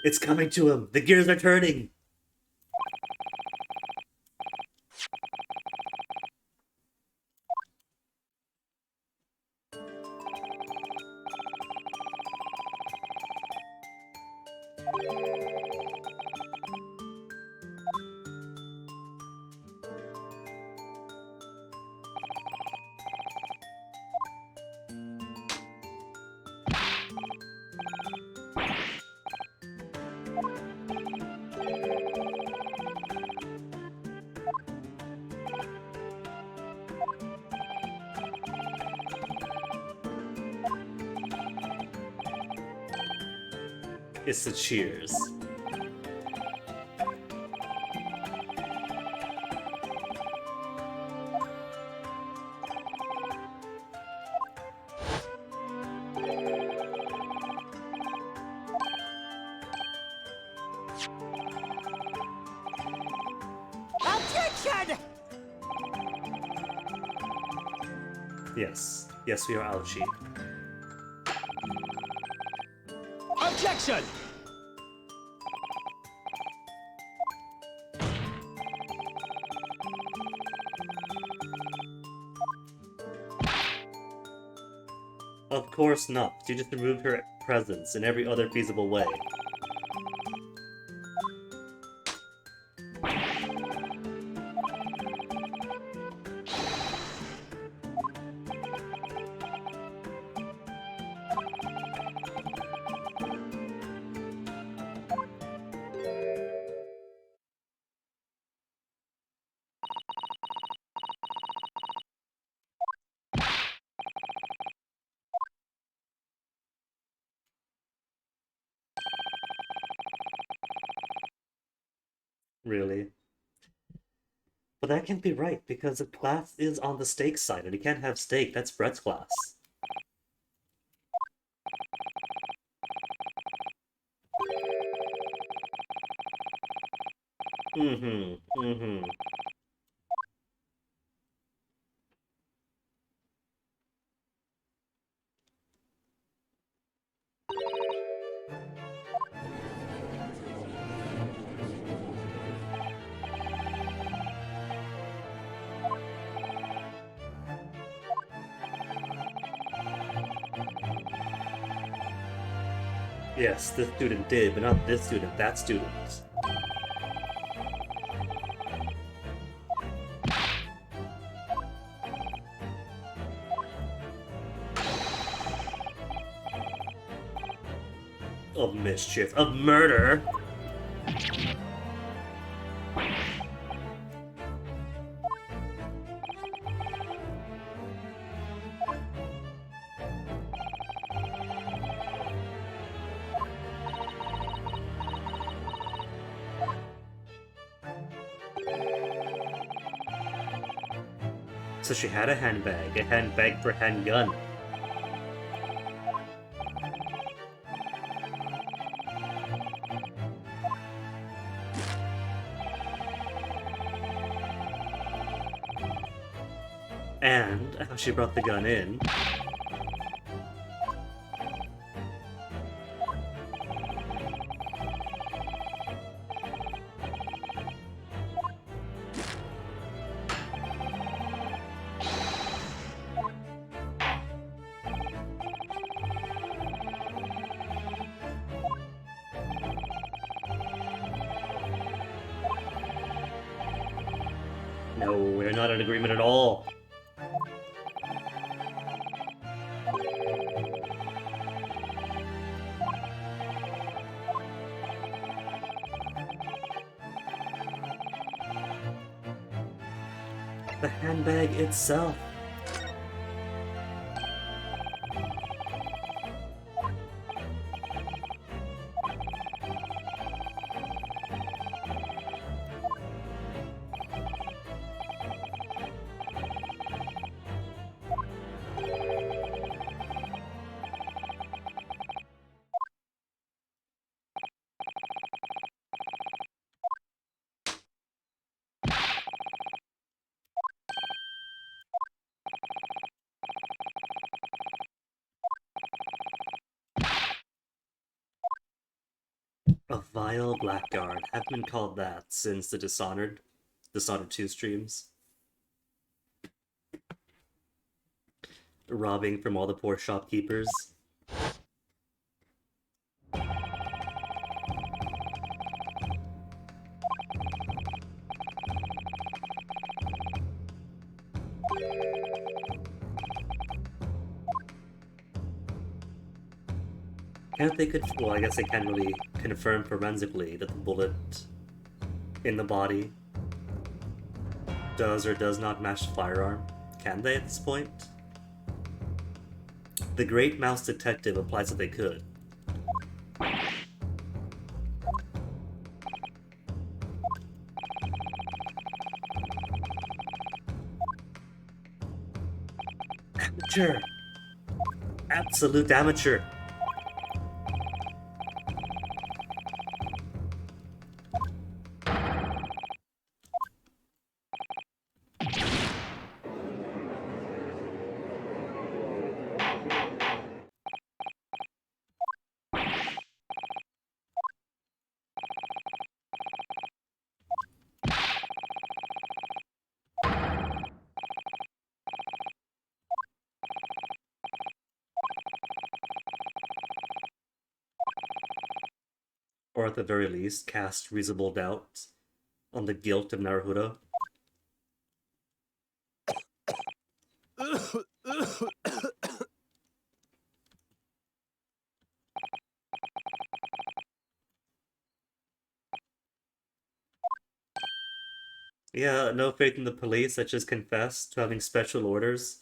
It's coming to him! The gears are turning! It's the cheers. Objection! Yes. Yes, we are ouchie. Objection! Of course not. She just removed her presence in every other feasible way. Really? But that can't be right, because the class is on the steak side, and he can't have steak. That's Brett's class. Mm-hmm. Yes, this student did, but not this student, that student. of mischief, of murder. So she had a handbag for handgun. And how she brought the gun in. No, we're not in agreement at all. The handbag itself. A vile blackguard. Haven't been called that since the Dishonored 2 streams. Robbing from all the poor shopkeepers. And they could, well, I guess they can't really confirm forensically that the bullet in the body does or does not match the firearm. Can they at this point? The Great Mouse Detective implies that they could. Amateur! Absolute amateur! Or at the very least, cast reasonable doubt on the guilt of Naruhodo. Yeah, no faith in the police that just confessed to having special orders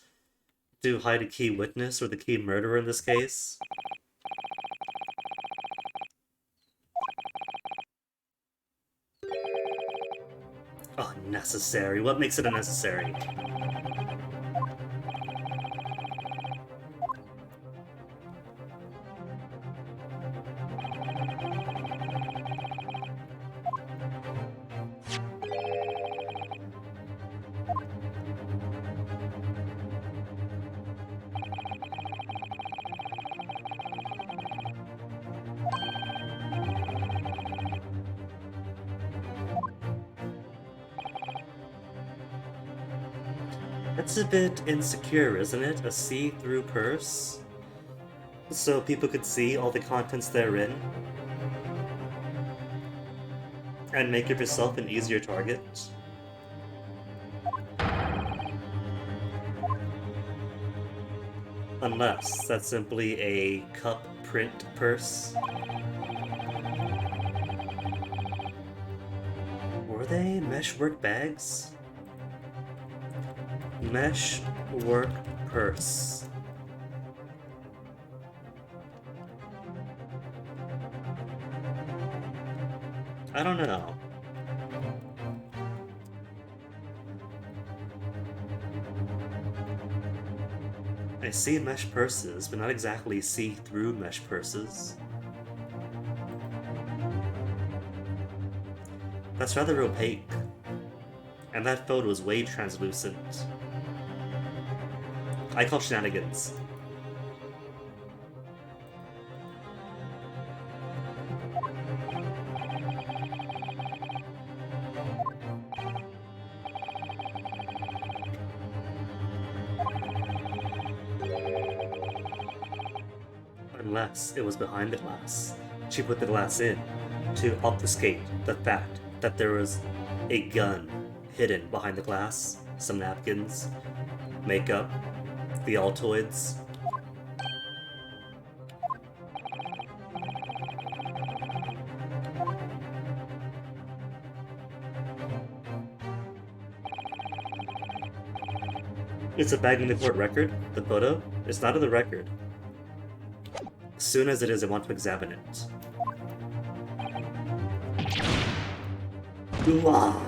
to hide a key witness, or the key murderer in this case. Unnecessary. What makes it unnecessary? That's a bit insecure, isn't it? A see-through purse? So people could see all the contents therein? And make of yourself an easier target? Unless that's simply a cup print purse. Were they mesh work bags? Mesh work purse. I don't know. I see mesh purses, but not exactly see-through mesh purses. That's rather opaque. And that photo is way translucent. I call shenanigans. Unless it was behind the glass. She put the glass in to obfuscate the fact that there was a gun hidden behind the glass, some napkins, makeup, the Altoids. It's a bag in the court record, the photo. It's not in the record. As soon as it is, I want to examine it. Ooh-ah.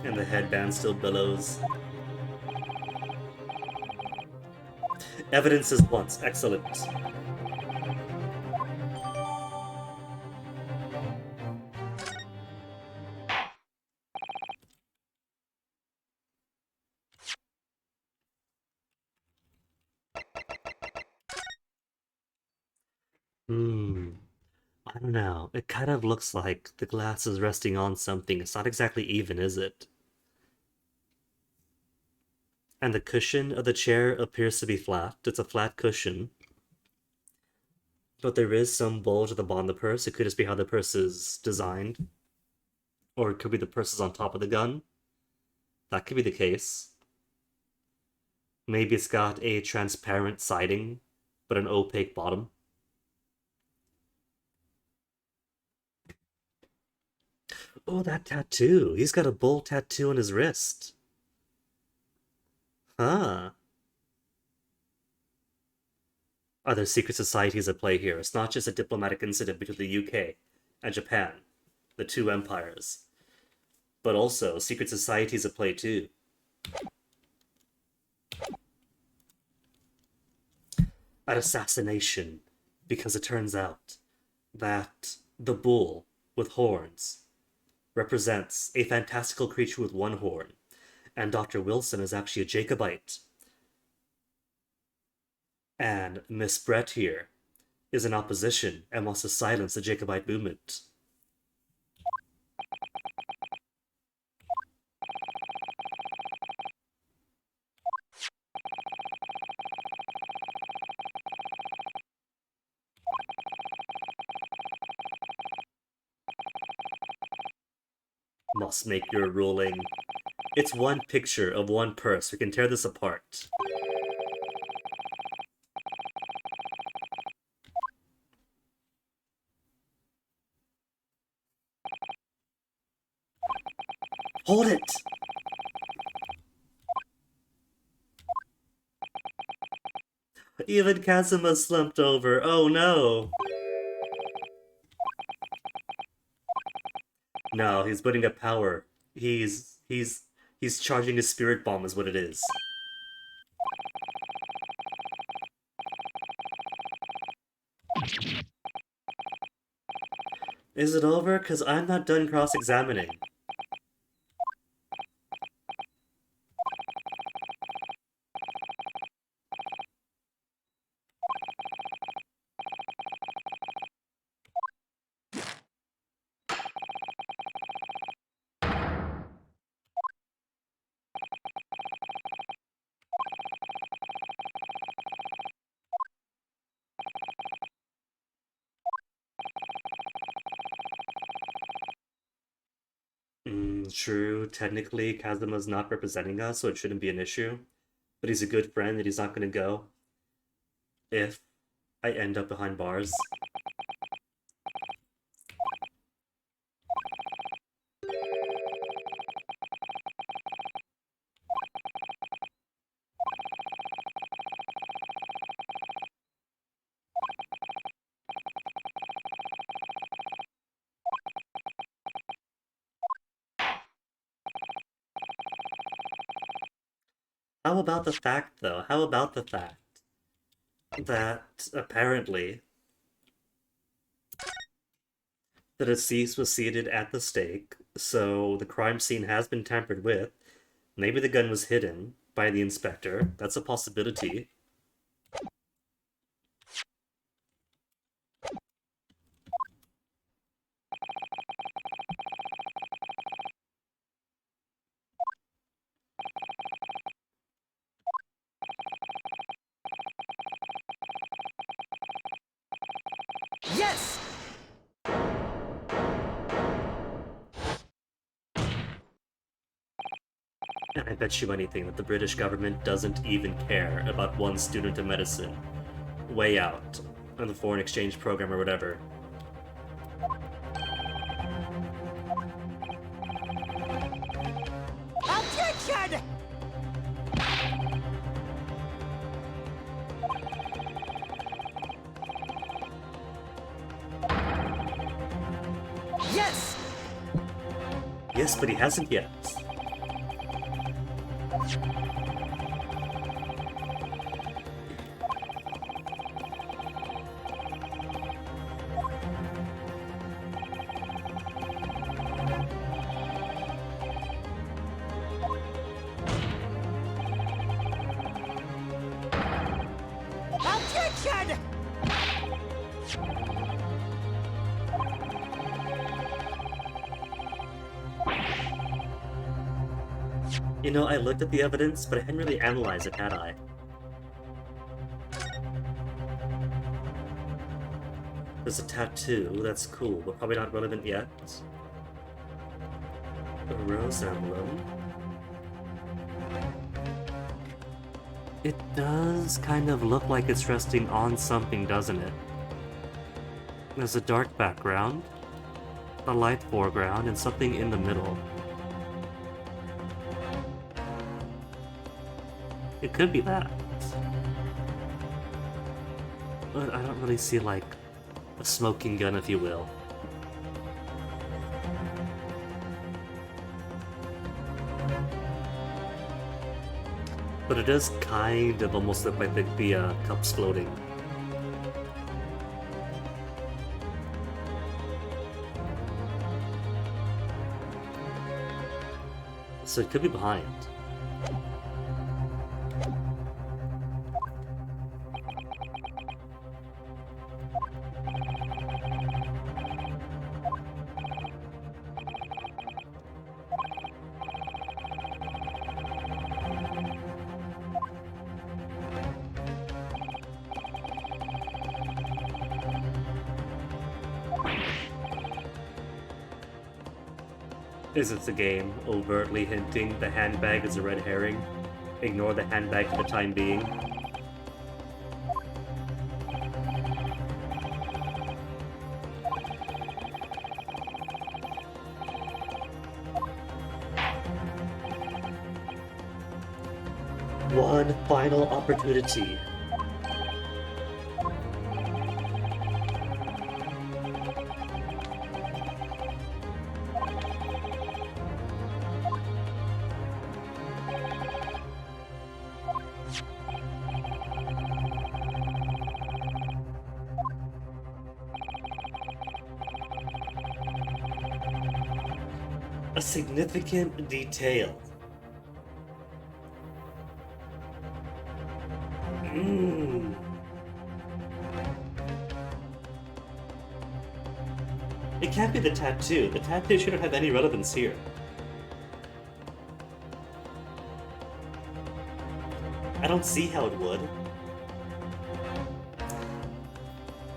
And the headband still billows. Evidence is once. Excellent. I don't know. It kind of looks like the glass is resting on something. It's not exactly even, is it? And the cushion of the chair appears to be flat. It's a flat cushion. But there is some bulge at the bottom of the purse. It could just be how the purse is designed. Or it could be the purse is on top of the gun. That could be the case. Maybe it's got a transparent siding, but an opaque bottom. Oh, that tattoo. He's got a bull tattoo on his wrist. Huh. Are there secret societies at play here? It's not just a diplomatic incident between the UK and Japan, the two empires, but also secret societies at play too. An assassination, because it turns out that the bull with horns represents a fantastical creature with one horn, and Dr. Wilson is actually a Jacobite. And Miss Brett here is in opposition and wants to silence the Jacobite movement. Must make your ruling. It's one picture of one purse. We can tear this apart. Hold it! Even Kazuma slumped over. Oh no! No, he's putting up power. He's charging his spirit bomb is what it is. Is it over? Because I'm not done cross-examining. True, technically Kazuma's not representing us, so it shouldn't be an issue. but he's a good friend and he's not gonna go if I end up behind bars. How about the fact, though? How about the fact that apparently the deceased was seated at the stake, so the crime scene has been tampered with. Maybe the gun was hidden by the inspector. That's a possibility. Yes! And I bet you anything that the British government doesn't even care about one student of medicine way out on the foreign exchange program or whatever. Objection! Yes! Yes, but he hasn't yet. Objection! You know, I looked at the evidence, but I hadn't really analyzed it, had I? There's a tattoo, that's cool, but probably not relevant yet. A rose emblem. It does kind of look like it's resting on something, doesn't it? There's a dark background, a light foreground, and something in the middle. It could be that. But I don't really see, like, a smoking gun, if you will. But it does kind of almost look like the cup's floating. So it could be behind. Is it the game overtly hinting the handbag is a red herring? Ignore the handbag for the time being. One final opportunity. A significant detail. It can't be the tattoo. The tattoo shouldn't have any relevance here. I don't see how it would.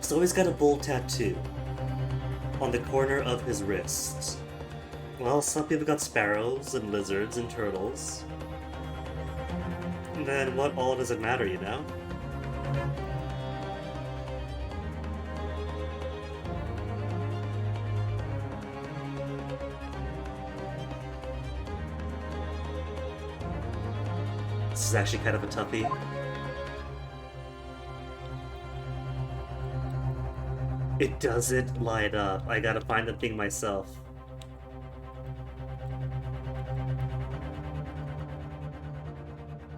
So he's got a bull tattoo on the corner of his wrist. Well, some people got sparrows and lizards and turtles. then what all does it matter, you know? This is actually kind of a toughie. It doesn't light up. I gotta find the thing myself.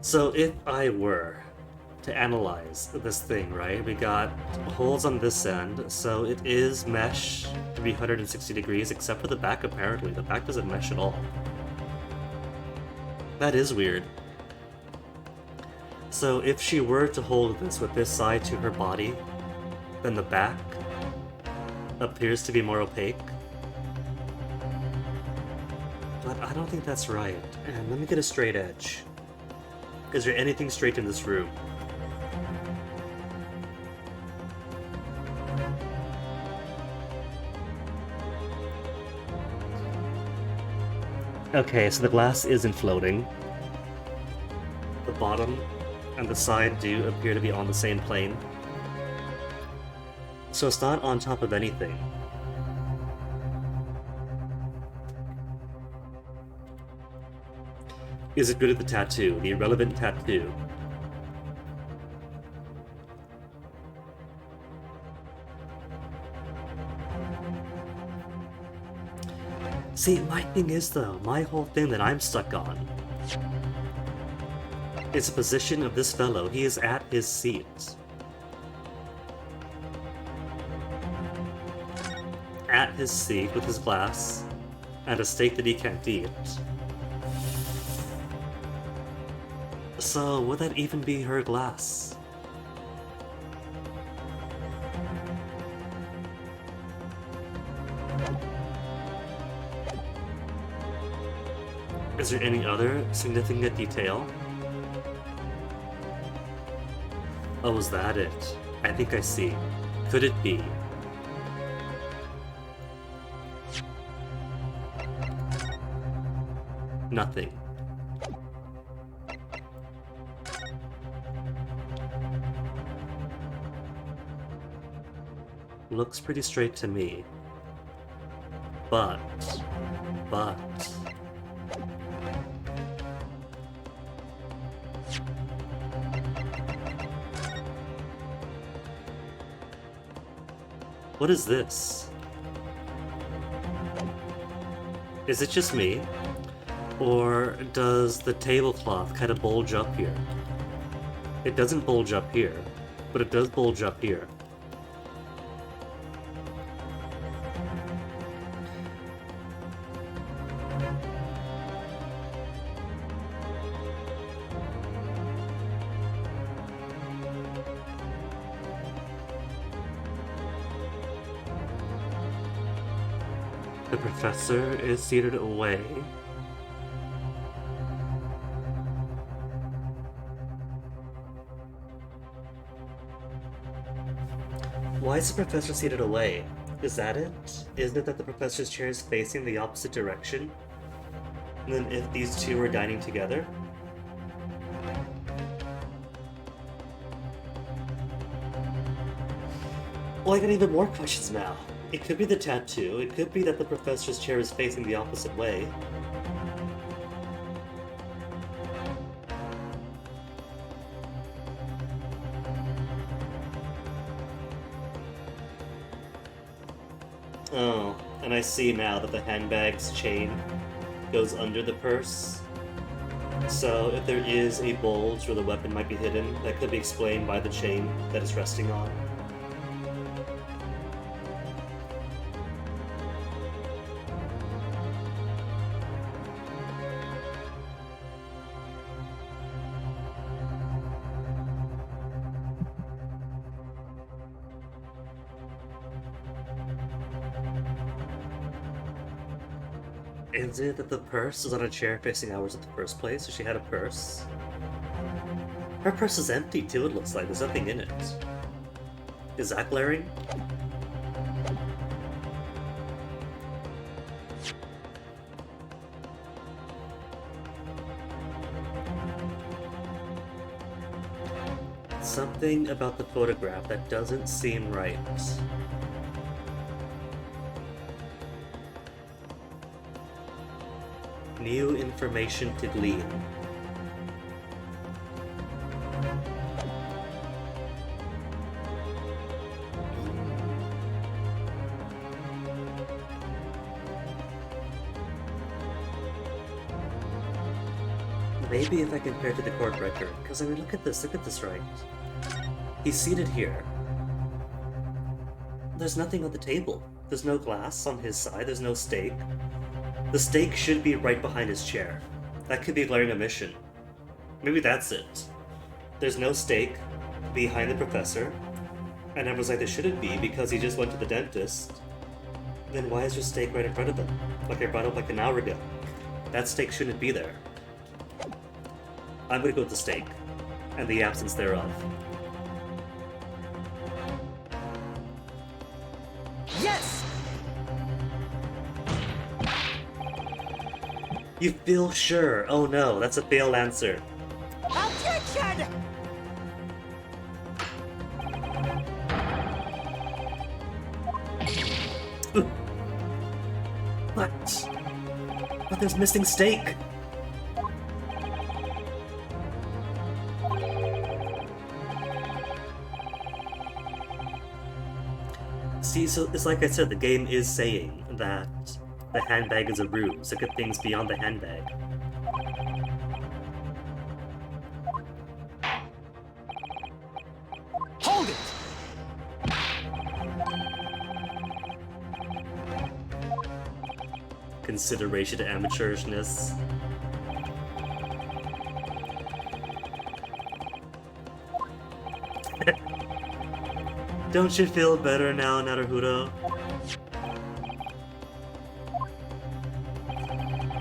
So if I were to analyze this thing, right? We got holes on this end, so it is mesh 360 degrees, except for the back apparently. The back doesn't mesh at all. That is weird. So if she were to hold this with this side to her body, then the back appears to be more opaque. But I don't think that's right. And let me get a straight edge. Is there anything straight in this room? Okay, so the glass isn't floating. The bottom and the side do appear to be on the same plane. So it's not on top of anything. Is it good at the tattoo, the irrelevant tattoo? See, my thing is though, my whole thing that I'm stuck on is the position of this fellow. He is at his seat. At his seat with his glass and a steak that he can't eat. So, would that even be her glass? Is there any other significant detail? Oh, is that it? I think I see. Could it be? Nothing. Looks pretty straight to me. But... What is this? Is it just me? Or does the tablecloth kind of bulge up here? It doesn't bulge up here, but it does bulge up here. The professor is seated away. Why is the professor seated away? Is that it? Isn't it that the professor's chair is facing the opposite direction? And then if these two are dining together? Well, I got even more questions now. It could be the tattoo, it could be that the professor's chair is facing the opposite way. Oh, and I see now that the handbag's chain goes under the purse. So if there is a bulge where the weapon might be hidden, that could be explained by the chain that it's resting on. Is it that the purse is on a chair facing ours in the first place, so she had a purse? Her purse is empty too, it looks like. There's nothing in it. Is that glaring? something about the photograph that doesn't seem right. New information to glean. Maybe if I compare to the court record, because I mean, look at this right. He's seated here. There's nothing on the table. There's no glass on his side, there's no stake. The stake should be right behind his chair. That could be a glaring omission. Maybe that's it. There's no stake behind the professor, and everyone's like, there shouldn't be because he just went to the dentist. Then why is there stake right in front of him? Like I brought up like an hour ago. That stake shouldn't be there. I'm gonna go with the stake, and the absence thereof. Yes! You feel sure? Oh no, that's a failed answer. Objection! What? But there's missing stake. See, so it's like I said, the game is saying that the handbag is a ruse. Look at things beyond the handbag. Hold it! Consideration to amateurishness. Don't you feel better now, Naruto?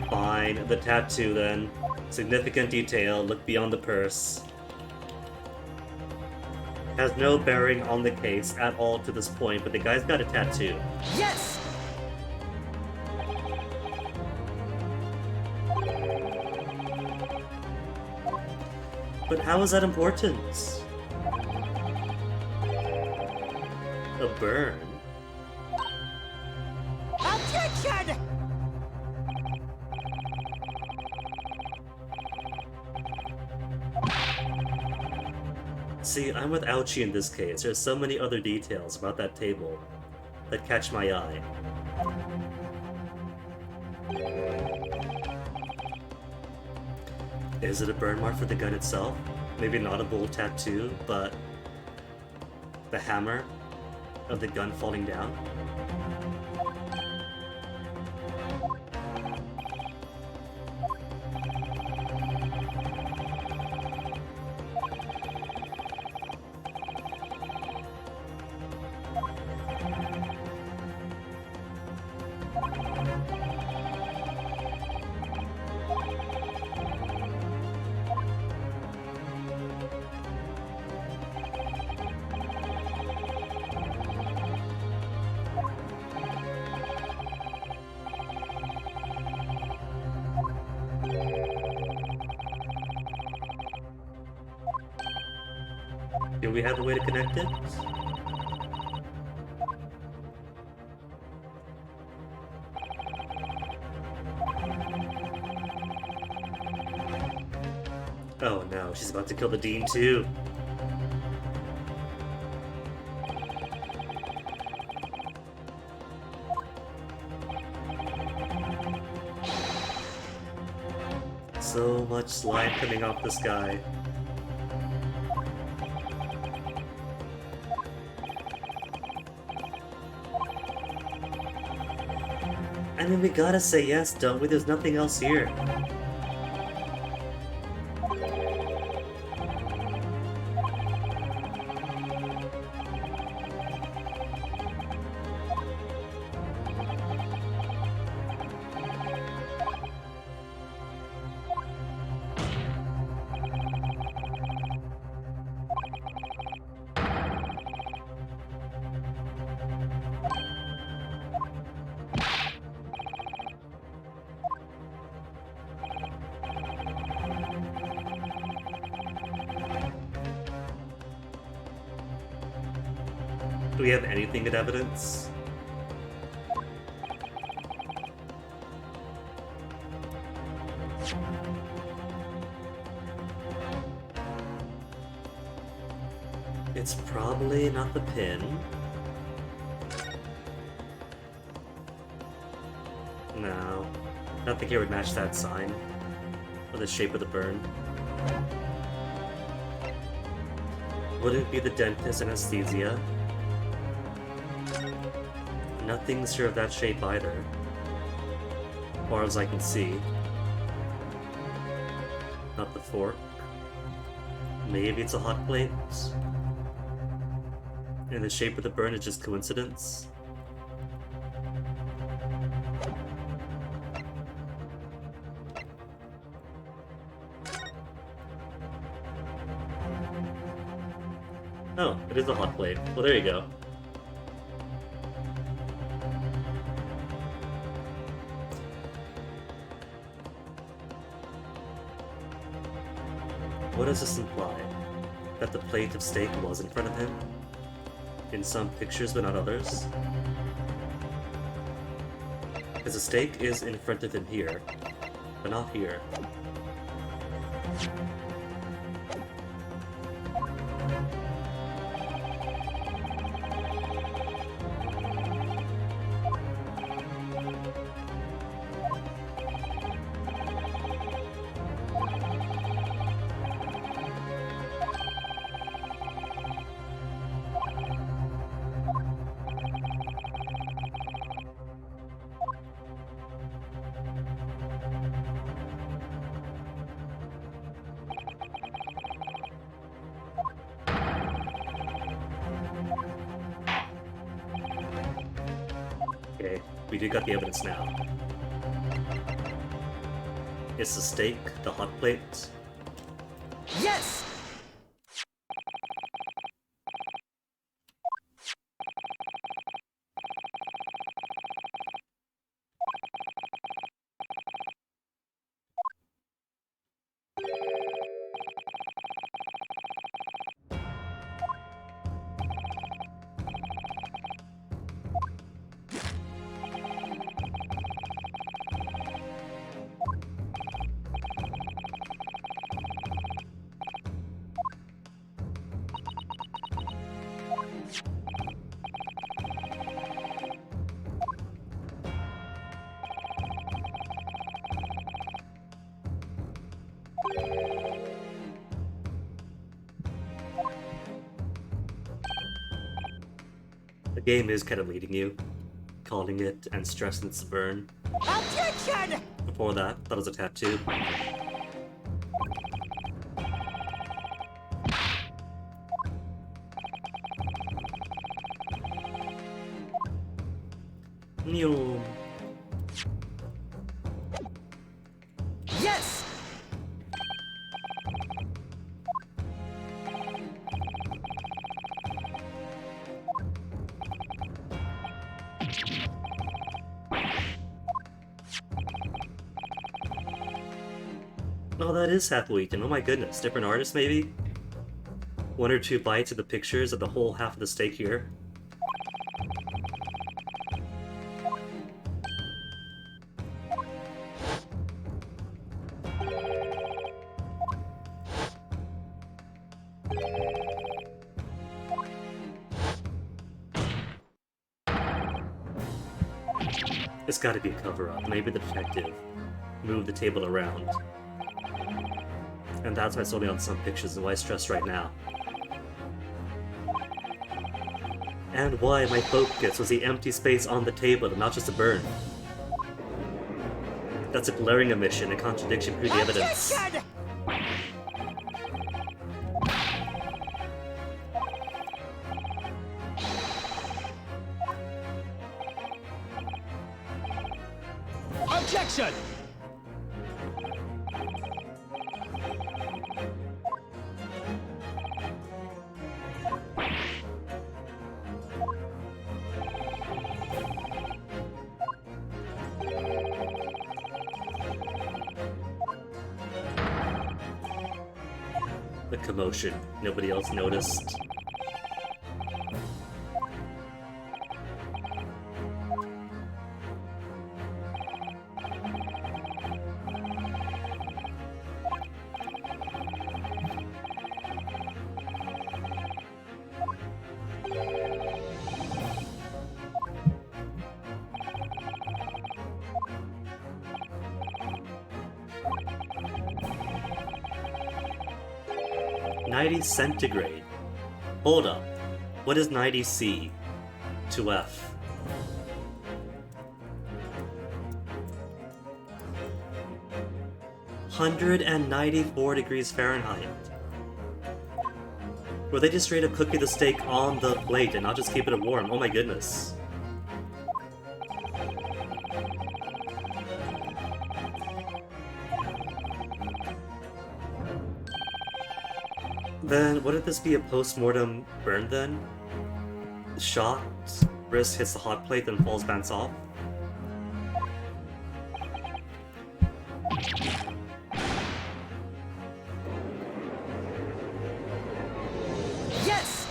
Fine, the tattoo then. Significant detail, look beyond the purse. Has no bearing on the case at all to this point, but the guy's got a tattoo. Yes! But how is that important? A burn? Objection! See, I'm with Ouchie in this case. There's so many other details about that table that catch my eye. Is it a burn mark for the gun itself? Maybe not a bull tattoo, but the hammer of the gun falling down? Do we have a way to connect it? Oh no, she's about to kill the dean too. So much slime coming off this guy. I mean, we gotta say yes, don't we? There's nothing else here. Do we have anything in evidence? It's probably not the pin. No. I don't think it would match that sign. Or the shape of the burn. Would it be the dentist anesthesia? Nothing's sure of that shape either. Or as I can see. Not the fork. Maybe it's a hot plate. And the shape of the burn is just coincidence. Oh, it is a hot plate. Well, there you go. What does this imply? That the plate of steak was in front of him? In some pictures, but not others? Because the steak is in front of him here, but not here. Okay, we do got the evidence now. It's the steak, the hot plate. Yes! The game is kind of leading you, calling it and stressing it's a burn. Objection! Before that, thought it was a tattoo. Neom. Yes! Oh, that is halfway eaten. Oh my goodness. Different artists, maybe? One or two bites of the pictures of the whole half of the steak here. It's gotta be a cover-up. Maybe the detective moved the table around. And that's why it's only on some pictures and why I stress right now. And why my focus was the empty space on the table and not just a burn. That's a glaring omission, a contradiction through the evidence. Objection! Objection! The commotion. Nobody else noticed. 90 centigrade. Hold up. What is 90 C to F? $194 degrees Fahrenheit. Or they just straight up cook me the steak on the plate and not just keep it warm? Oh my goodness. Then, wouldn't this be a post-mortem burn then? Shot, wrist hits the hot plate, then falls bounce off? Yes!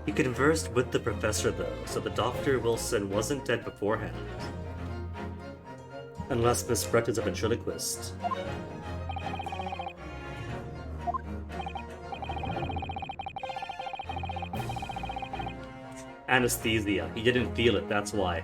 He conversed with the professor though, so the Dr. Wilson wasn't dead beforehand. Unless Miss Brett is a ventriloquist. Anesthesia. He didn't feel it, that's why.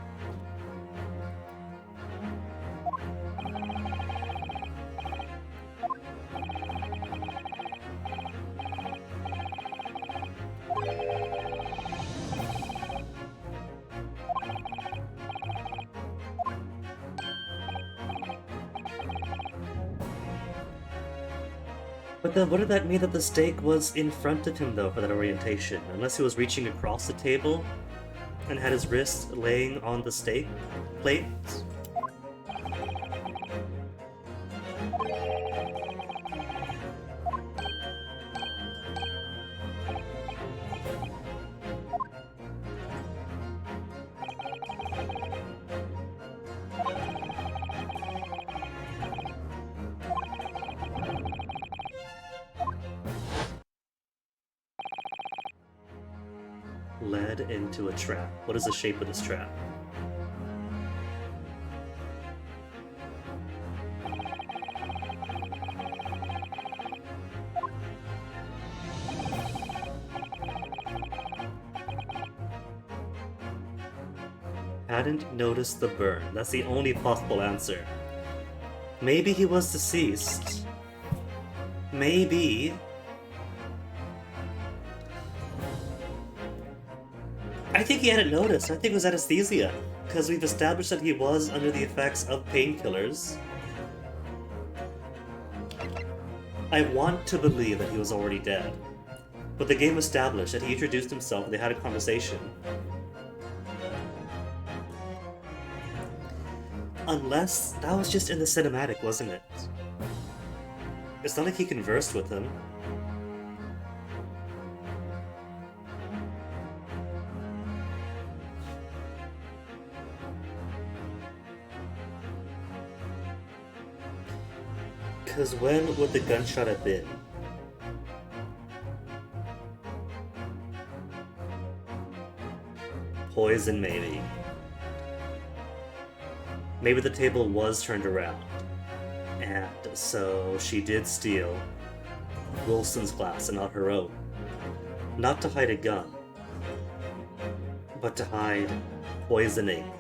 But then, what did that mean that the steak was in front of him, though, for that orientation? Unless he was reaching across the table and had his wrist laying on the steak plate? Led into a trap. What is the shape of this trap? Hadn't noticed the burn. That's the only possible answer. Maybe he was deceased. Maybe. I think he hadn't noticed. I think it was anesthesia. Because we've established that he was under the effects of painkillers. I want to believe that he was already dead. But the game established that he introduced himself and they had a conversation. Unless that was just in the cinematic, wasn't it? It's not like he conversed with him. Because when would the gunshot have been? Poison, maybe. Maybe the table was turned around. And so she did steal Wilson's glass and not her own. Not to hide a gun, but to hide poisoning.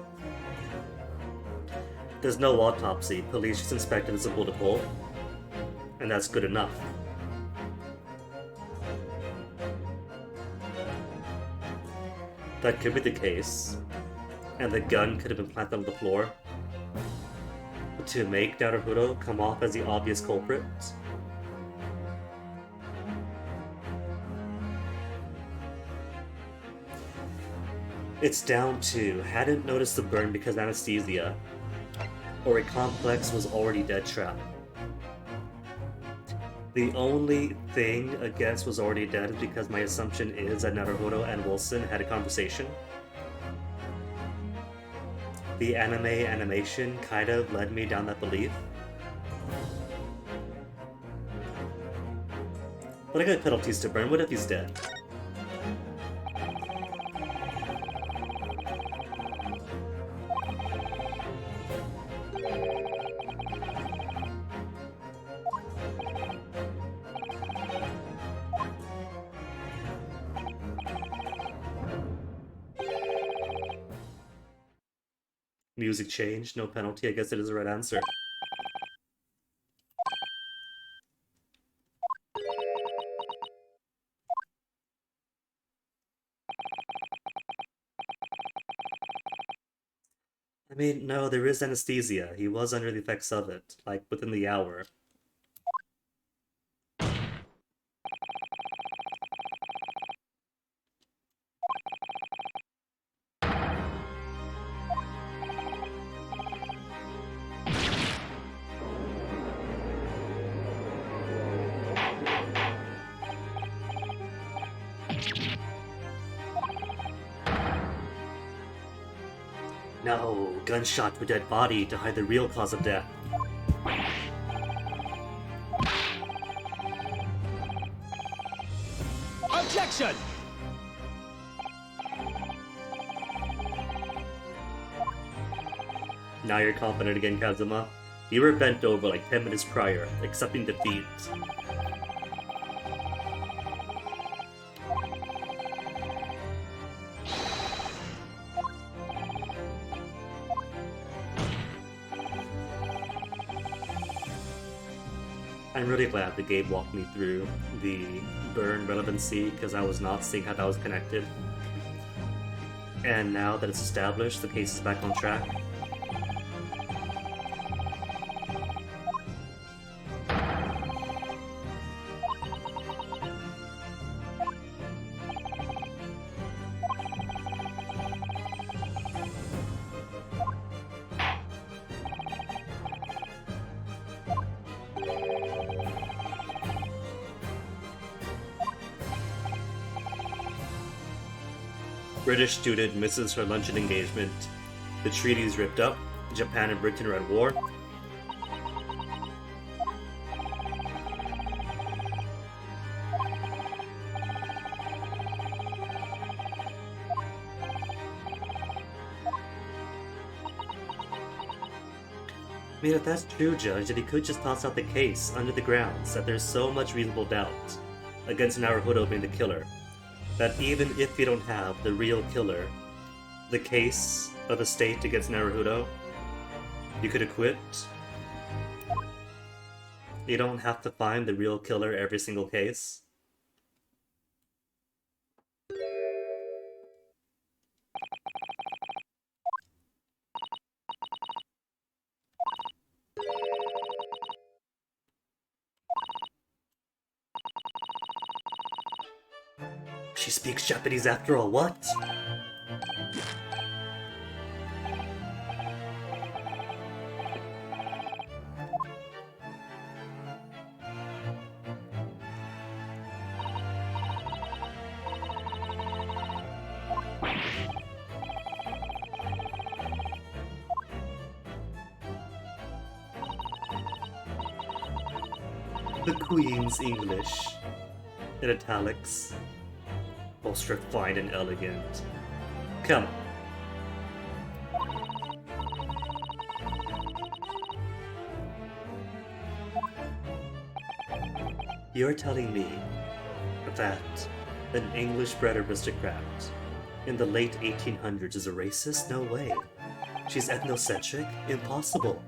There's no autopsy. Police just inspected as a bullet hole. And that's good enough. That could be the case. And the gun could have been planted on the floor to make Naruhodo come off as the obvious culprit. It's down to hadn't noticed the burn because anesthesia, or a complex was already dead trap. The only thing against was already dead is because my assumption is that Naruhodo and Wilson had a conversation. The animation kind of led me down that belief. But I got penalties to burn. What if he's dead? Music change, no penalty. I guess it is the right answer. I mean, no, there is anesthesia. He was under the effects of it, like within the hour. No, gunshot to a dead body to hide the real cause of death. Objection! Now you're confident again, Kazuma. You were bent over like 10 minutes prior, accepting defeat. I'm really glad the game walked me through the burn relevancy because I was not seeing how that was connected. And now that it's established, the case is back on track. British student misses her luncheon engagement. The treaty is ripped up. Japan and Britain are at war. I mean, if that's true, Judge, then he could just toss out the case under the grounds that there's so much reasonable doubt against Naruhodo being the killer, that even if you don't have the real killer, the case of the state against Naruhodo, you could acquit. You don't have to find the real killer every single case. She speaks Japanese after all, what? The Queen's English. In italics. Most refined and elegant. Come. You're telling me that an English-bred aristocrat in the late 1800s is a racist? No way. She's ethnocentric? Impossible.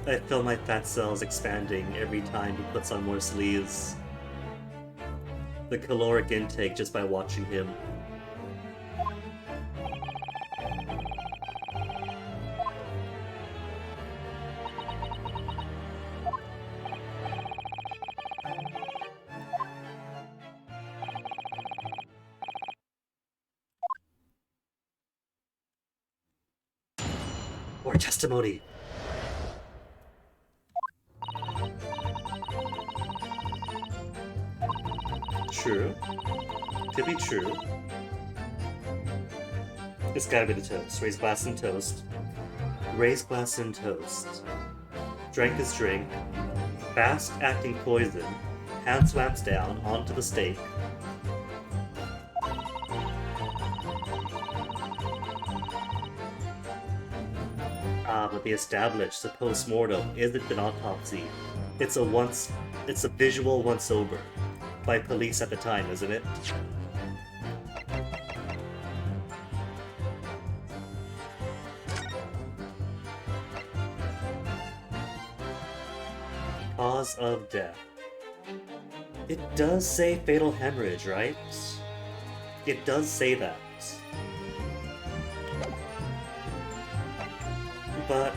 I feel my fat cells expanding every time he puts on more sleeves. The caloric intake just by watching him. More testimony. True. Could be true. It's gotta be the toast. Raise glass and toast. Raise glass and toast. drank his drink, fast-acting poison, hand swams down onto the stake. But they established the post-mortem isn't an autopsy. It's a visual once-over. By police at the time, isn't it? Cause of death. It does say fatal hemorrhage, right? It does say that. But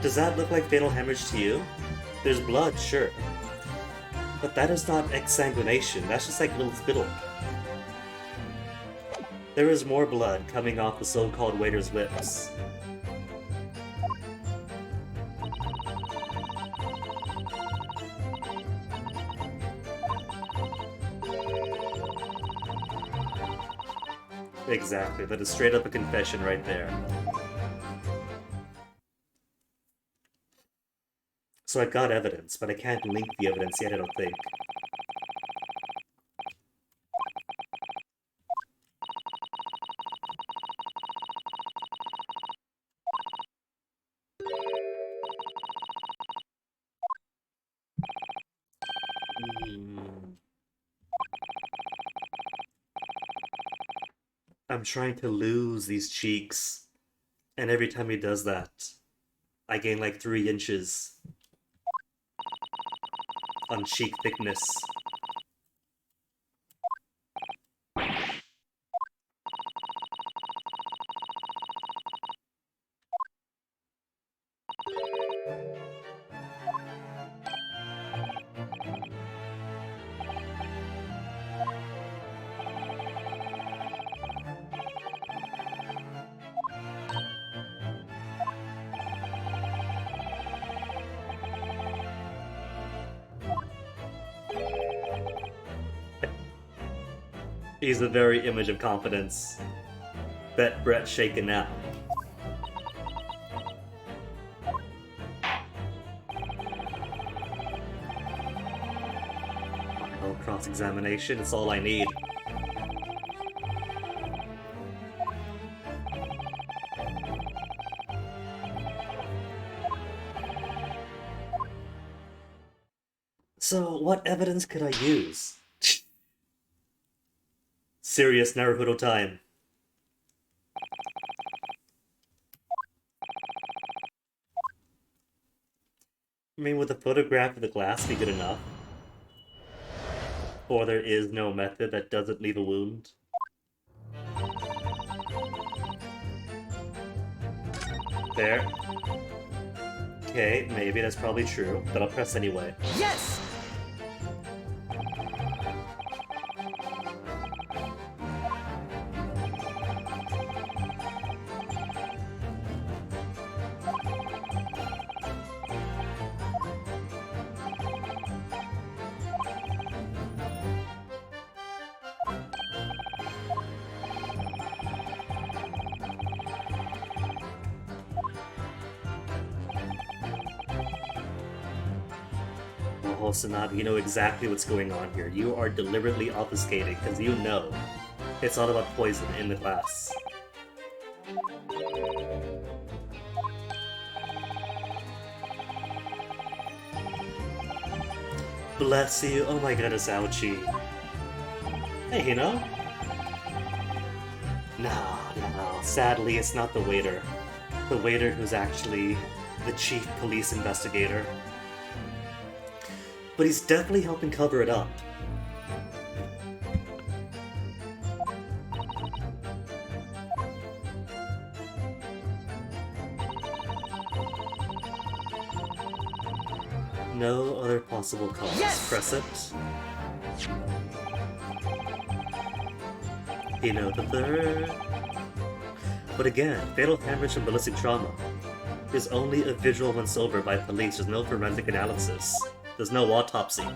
does that look like fatal hemorrhage to you? There's blood, sure. But that is not exsanguination, that's just like little spittle. There is more blood coming off the so-called waiter's lips. Exactly, that is straight up a confession right there. So I got evidence, but I can't link the evidence yet, I don't think. I'm trying to lose these cheeks, and every time he does that, I gain like 3 inches on cheek thickness. He's the very image of confidence. Bet Brett's shaken now. Oh, cross-examination, it's all I need. So, what evidence could I use? Serious Naruhodo time. I mean, would a photograph of the glass be good enough? Or there is no method that doesn't leave a wound? There. Okay, maybe that's probably true, but I'll press anyway. Yes! Oh, Sanabi, you know exactly what's going on here. You are deliberately obfuscating because you know it's all about poison in the glass. Bless you. Oh my goodness, ouchie. Hey, you know? No. Sadly, it's not the waiter. The waiter who's actually the chief police investigator. But he's definitely helping cover it up. No other possible cause. Yes! Press it. You know the third. But again, fatal hemorrhage and ballistic trauma is only a visual once over by police. There's no forensic analysis. There's no autopsy.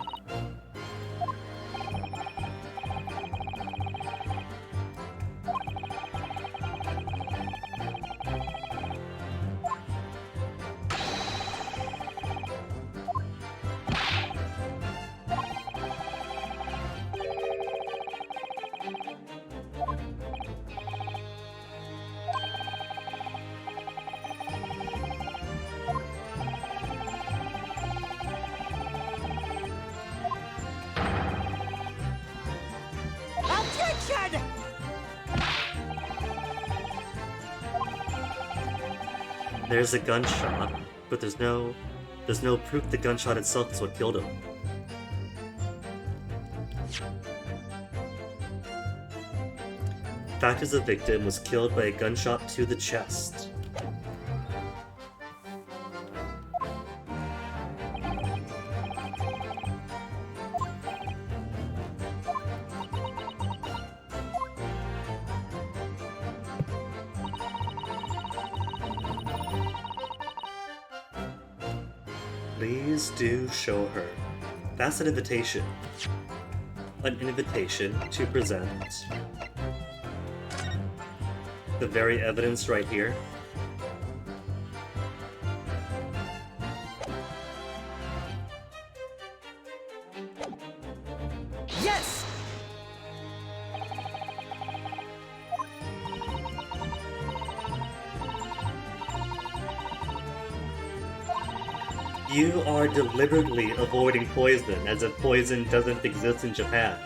There's a gunshot, but there's no proof the gunshot itself is what killed him. Fact is, the victim was killed by a gunshot to the chest. Please do show her. That's an invitation. An invitation to present the very evidence right here. Yes! You are deliberately avoiding poison, as if poison doesn't exist in Japan.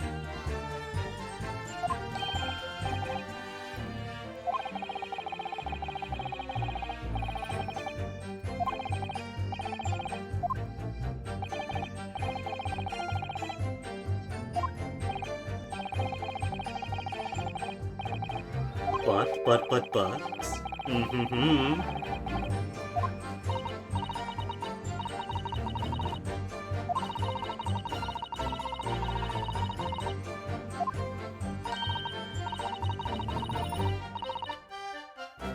But. Mm-hmm.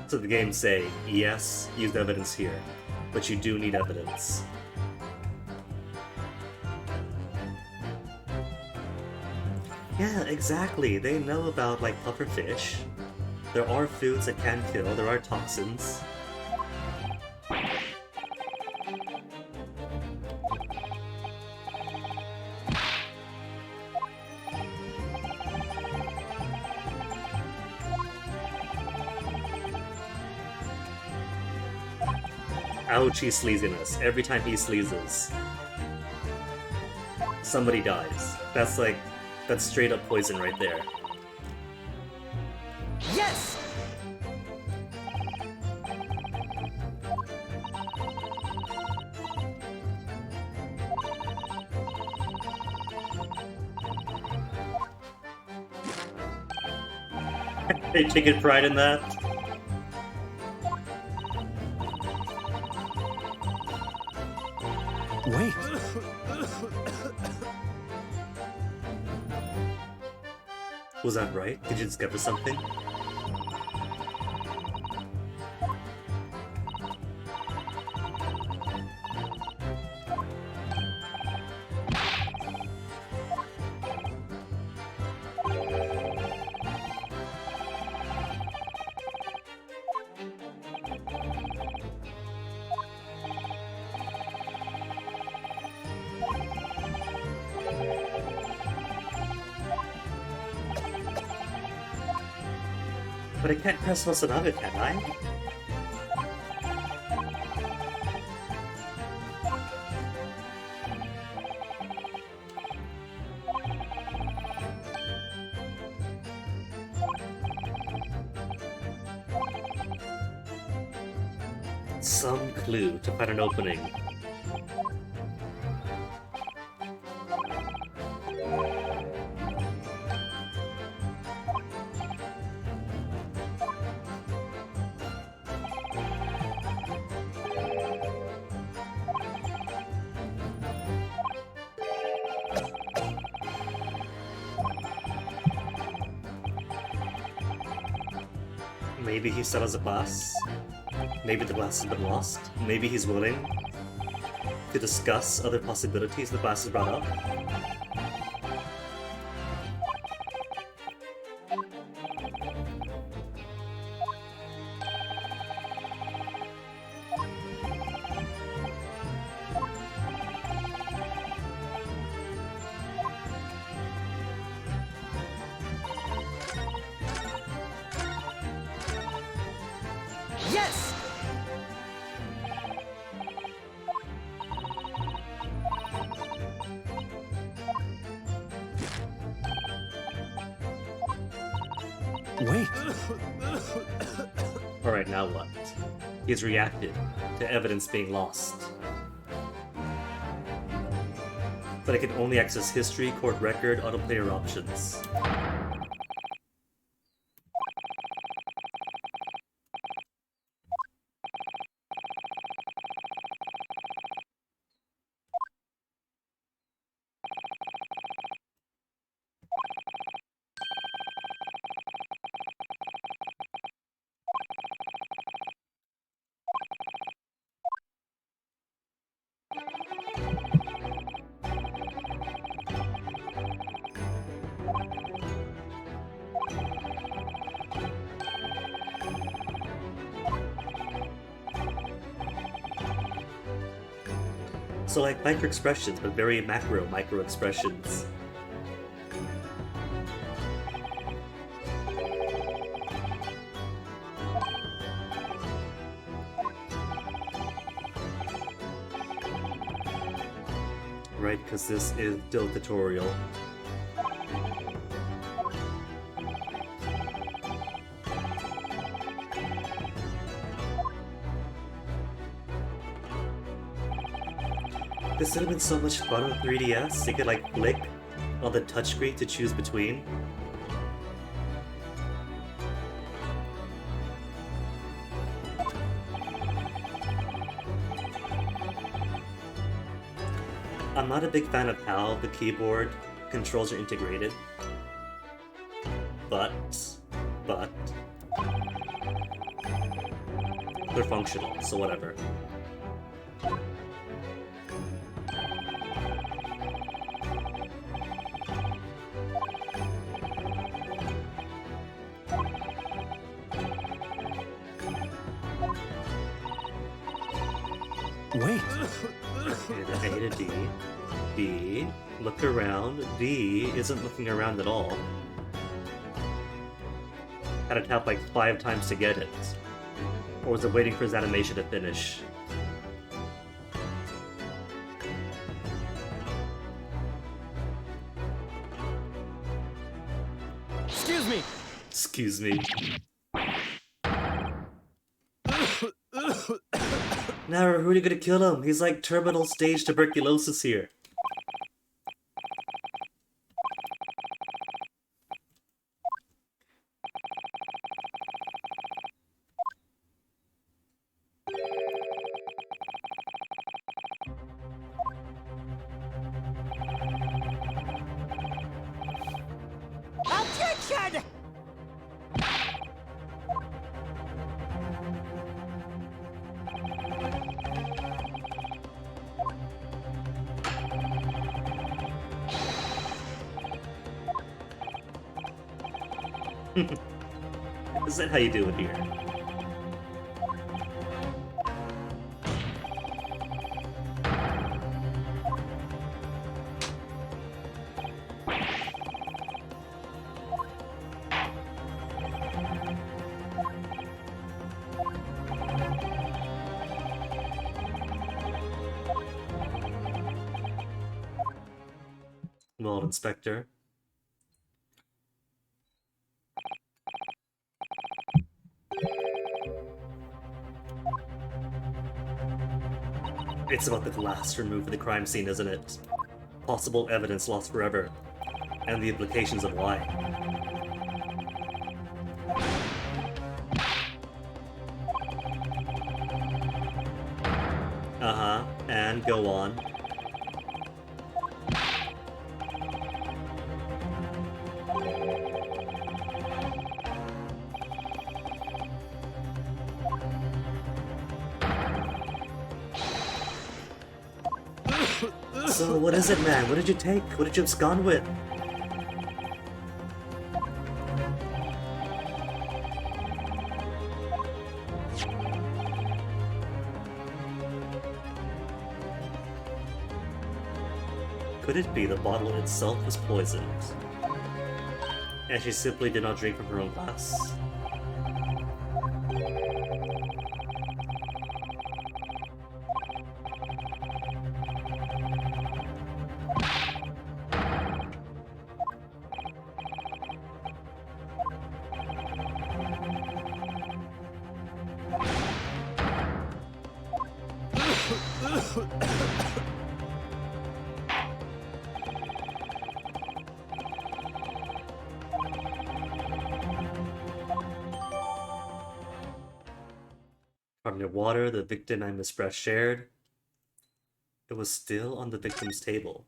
So the games say, yes, use evidence here, but you do need evidence. Yeah, exactly. They know about, like, pufferfish. There are foods that can kill, there are toxins. Ouchie sleaziness. Every time he sleazes, somebody dies. That's straight up poison right there. Yes! They taking pride in that. Wait! Was that right? Did you discover something? But I can't press Wasanabe, can I? Some clue to find an opening. Maybe he still has a glass. Maybe the glass has been lost. Maybe he's willing to discuss other possibilities the glass has brought up. Yes! Wait! Alright, now what? He's reacted to evidence being lost. But I can only access history, court record, autoplayer options. So like micro expressions, but very macro micro expressions. Right, because this is still tutorial. This would have been so much fun with 3DS. You could like flick on the touchscreen to choose between. I'm not a big fan of how the keyboard controls are integrated, but they're functional, so whatever. Wait. A to D. B. Look around. B isn't looking around at all. Had to tap like 5 times to get it. Or was it waiting for his animation to finish? Excuse me. Excuse me. Now, who are you gonna kill him? He's like terminal stage tuberculosis here. Objection! Is that how you do it here? Well, Inspector. It's about the glass removed from the crime scene, isn't it? Possible evidence lost forever. And the implications of why. Uh-huh, and go on. So, what is it, man? What did you take? What did you abscond with? Could it be the bottle itself was poisoned? And she simply did not drink from her own glass? From the water the victim and Miss Breath shared, it was still on the victim's table.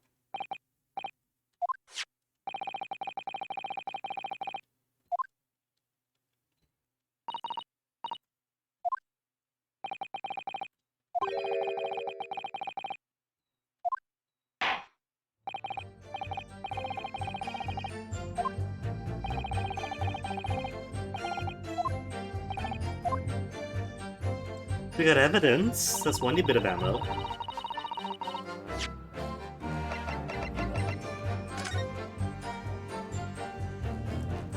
We got evidence. That's one new bit of ammo.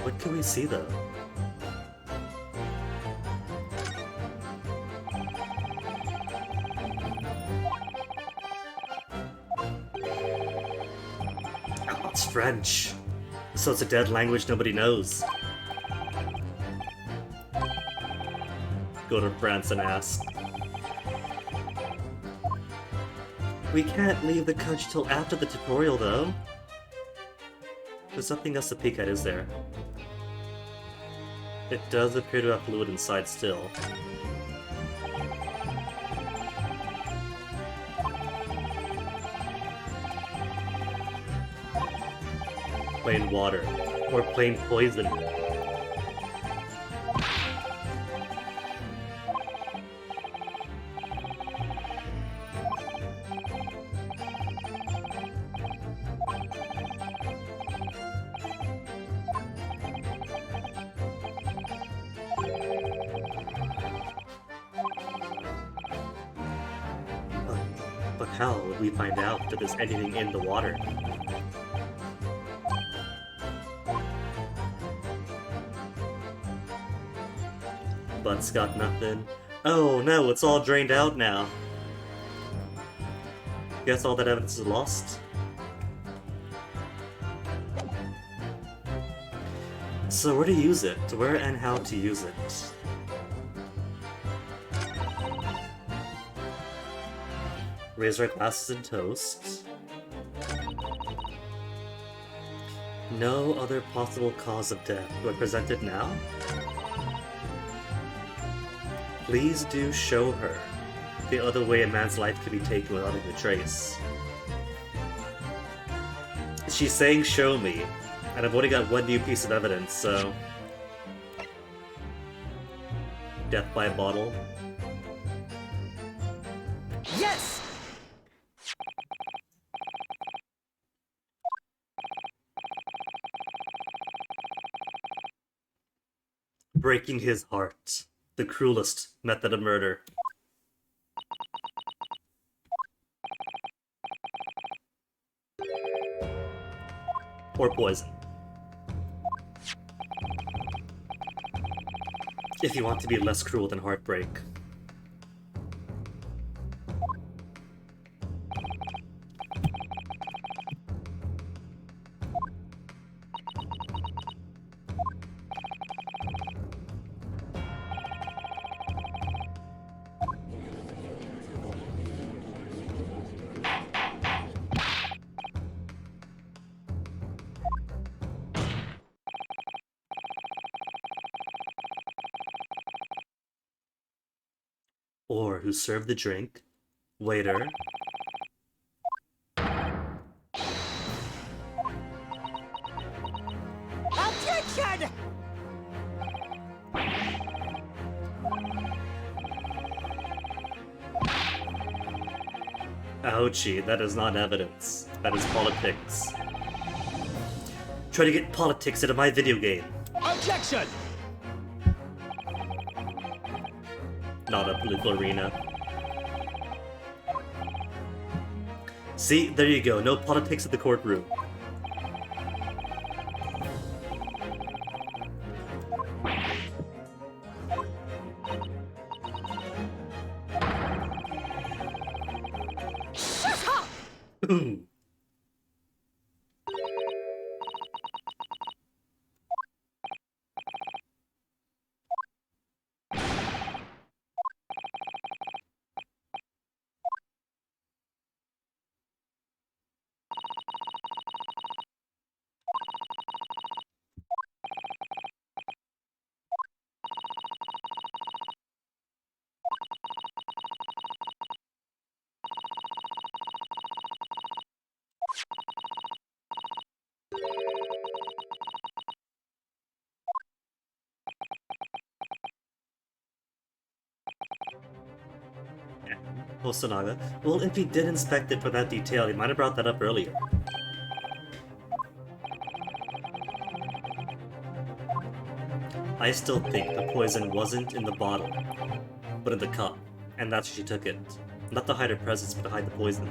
What can we see though? Oh, it's French. So it's a dead language nobody knows. Go to France and ask. We can't leave the country till after the tutorial, though. There's nothing else to peek at, is there? It does appear to have fluid inside still. Plain water. Or plain poison. But how would we find out that there's anything in the water? But's got nothing. Oh no, it's all drained out now. Guess all that evidence is lost? So where to use it? Where and how to use it? Raise our glasses and toast. No other possible cause of death. Do I present it now? Please do show her the other way a man's life could be taken without leaving a trace. She's saying show me, and I've only got one new piece of evidence, so... Death by a bottle. Yes! Breaking his heart. The cruelest method of murder. Or poison. If you want to be less cruel than heartbreak. Or who served the drink. Waiter. Objection! Ouchie, that is not evidence. That is politics. Try to get politics into my video game. Objection! Not a political arena. See, there you go. No politics in the courtroom. Shut up! Boom. Hosonaga. Well, if he did inspect it for that detail, he might have brought that up earlier. I still think the poison wasn't in the bottle, but in the cup, and that's why she took it. Not to hide her presence, but to hide the poison.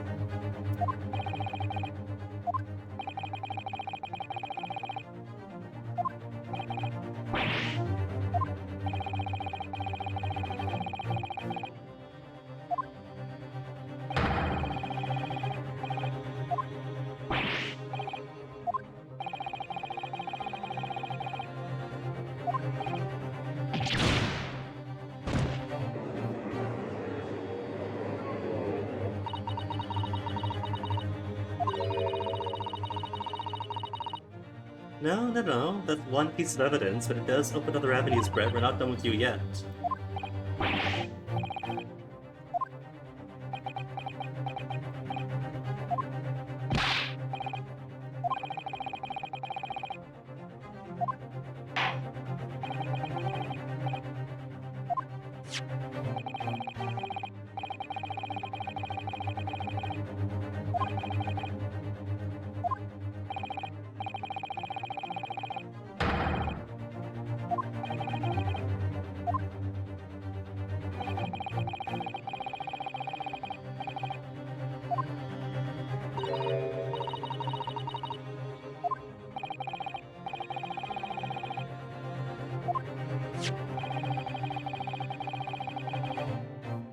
No. That's one piece of evidence, but it does open other avenues, Brett. We're not done with you yet.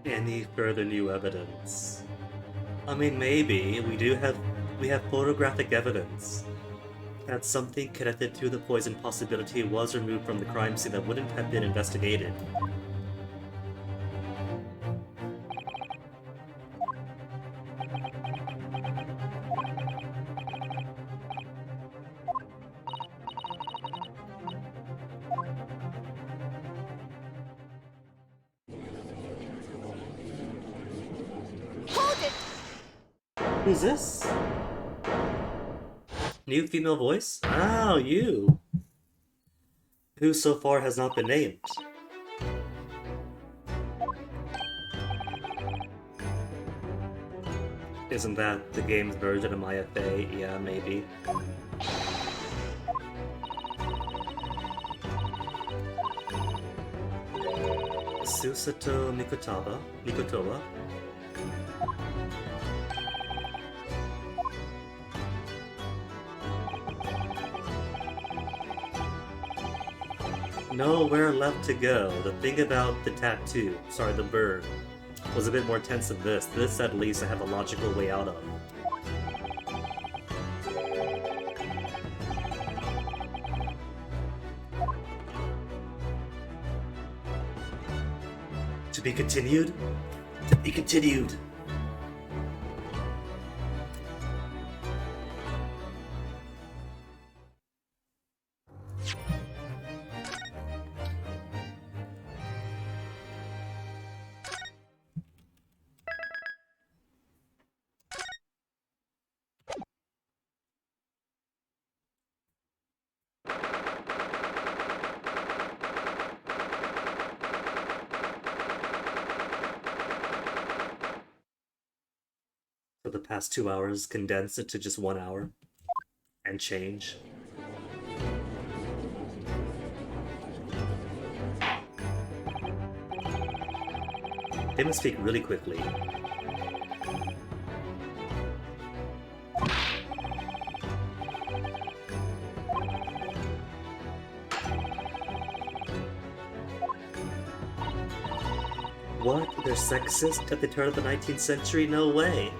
Any further new evidence? I mean, maybe we have photographic evidence that something connected to the poison possibility was removed from the crime scene that wouldn't have been investigated. Who's this? New female voice? Oh, you! Who so far has not been named. Isn't that the game's version of Maya Fey? Yeah, maybe. Susato Mikotowa? Nowhere left to go. The thing about the tattoo, sorry, the burn, was a bit more tense than this. This, at least, I have a logical way out of. To be continued? To be continued! For the past 2 hours, condense it to just 1 hour and change. They must speak really quickly. What? They're sexist at the turn of the 19th century? No way.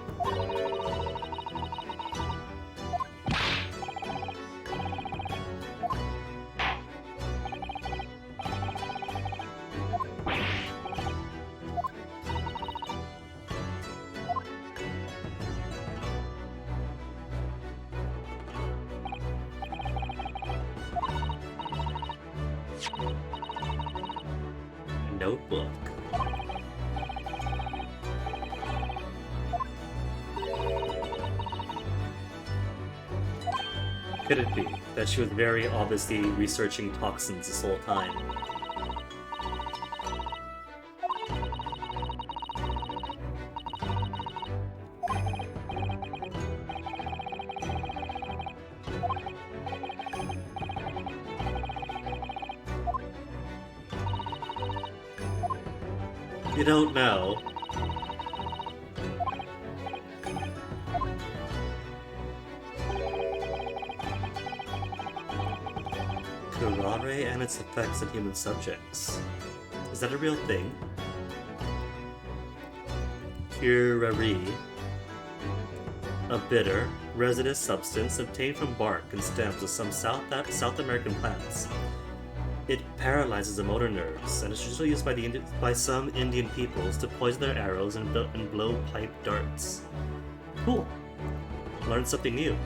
Notebook. Could it be that she was very obviously researching toxins this whole time? You don't know. Curare and its effects on human subjects. Is that a real thing? Curare. A bitter, resinous substance obtained from bark and stems of some South American plants. It paralyzes the motor nerves and is usually used by some Indian peoples to poison their arrows and blow pipe darts. Cool. Learned something new.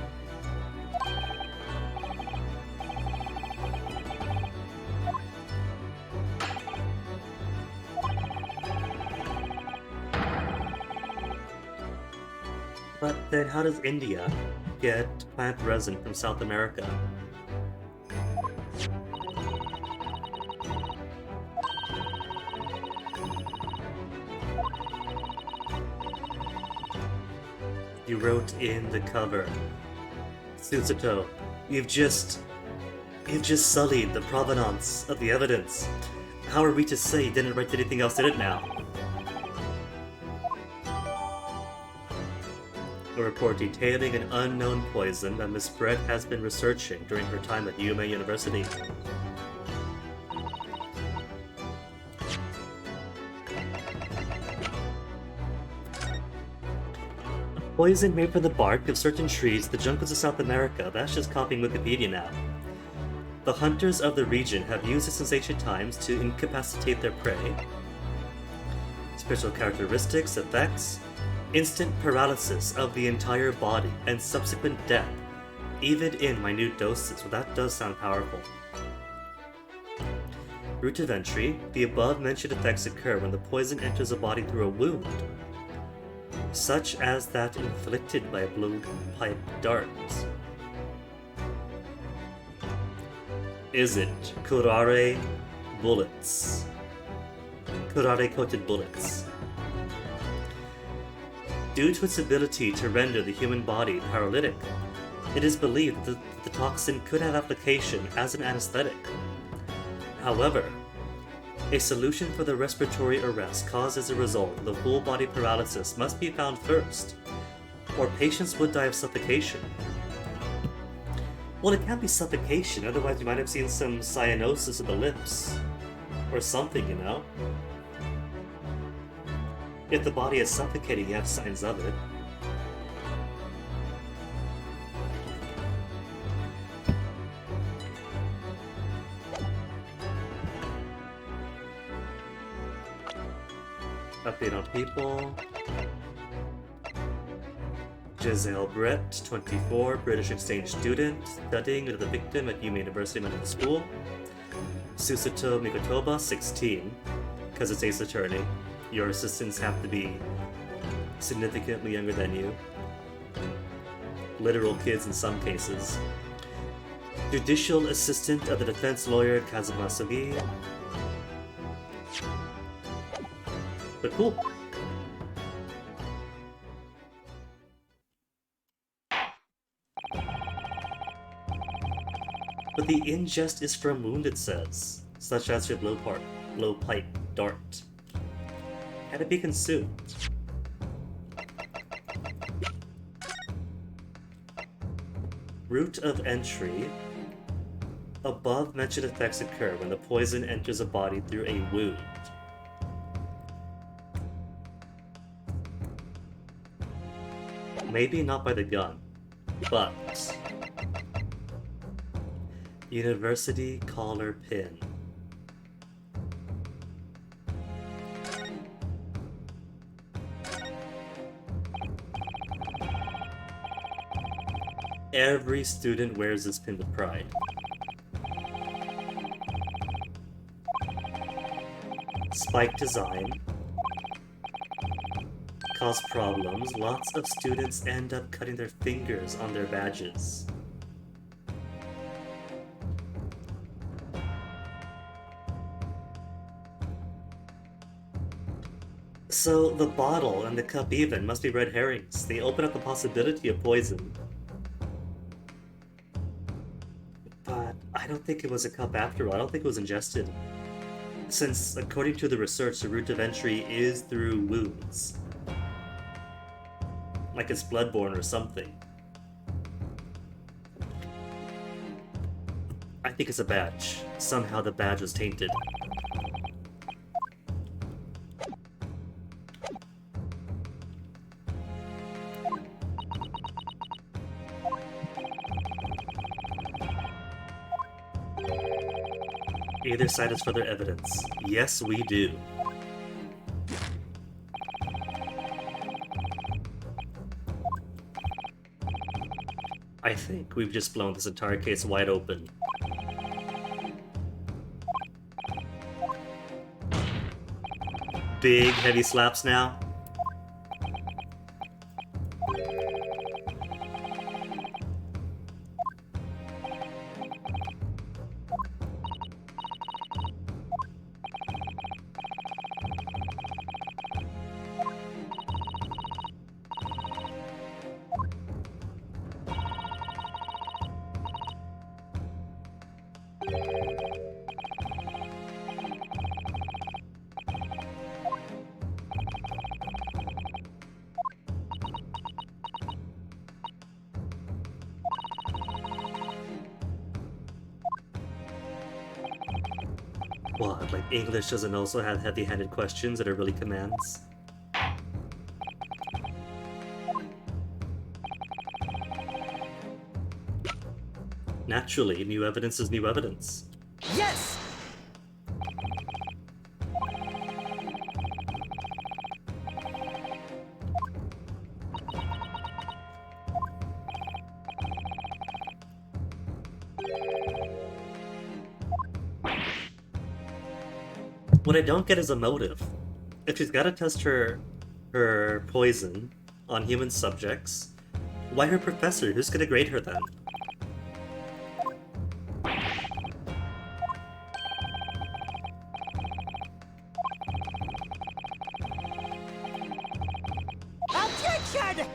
But then how does India get plant resin from South America? You wrote in the cover, Susato, you've just sullied the provenance of the evidence. How are we to say you didn't write anything else in it now? A report detailing an unknown poison that Miss Brett has been researching during her time at Yume University. Poison made from the bark of certain trees in the jungles of South America. That's just copying Wikipedia now. The hunters of the region have used it since ancient times to incapacitate their prey. Special characteristics, effects, instant paralysis of the entire body, and subsequent death, even in minute doses. Well, that does sound powerful. Route of entry. The above-mentioned effects occur when the poison enters a body through a wound, such as that inflicted by a blowpipe dart. Is it curare bullets? Curare-coated bullets. Due to its ability to render the human body paralytic, it is believed that the toxin could have application as an anesthetic. However, a solution for the respiratory arrest caused as a result of the full body paralysis must be found first, or patients would die of suffocation. Well, it can't be suffocation, otherwise you might have seen some cyanosis of the lips, or something, you know? If the body is suffocating, you have signs of it. Update on people. Giselle Brett, 24, British exchange student, studying with the victim at Yume University Medical School. Susato Mikotoba, 16, because it's Ace Attorney. Your assistants have to be significantly younger than you. Literal kids in some cases. Judicial assistant of the defense lawyer Kazuma Sugi. But cool. But the ingest is from wound, it says, such as your blowpipe dart. Had it be consumed? Route of entry. Above mentioned effects occur when the poison enters a body through a wound. Maybe not by the gun, but University collar pin. Every student wears this pin with pride. Spike design. Cause problems. Lots of students end up cutting their fingers on their badges. So the bottle and the cup even must be red herrings. They open up the possibility of poison. But I don't think it was a cup after all. I don't think it was ingested. Since, according to the research, the route of entry is through wounds. Like it's bloodborne or something. I think it's a badge. Somehow the badge was tainted. Either side has further evidence. Yes, we do. I think we've just blown this entire case wide open. Big, heavy slaps now. What, like English doesn't also have heavy-handed questions that are really commands? Naturally, new evidence is new evidence. Yes! What I don't get is a motive. If she's gotta test her poison on human subjects, why her professor? Who's gonna grade her then? Objection!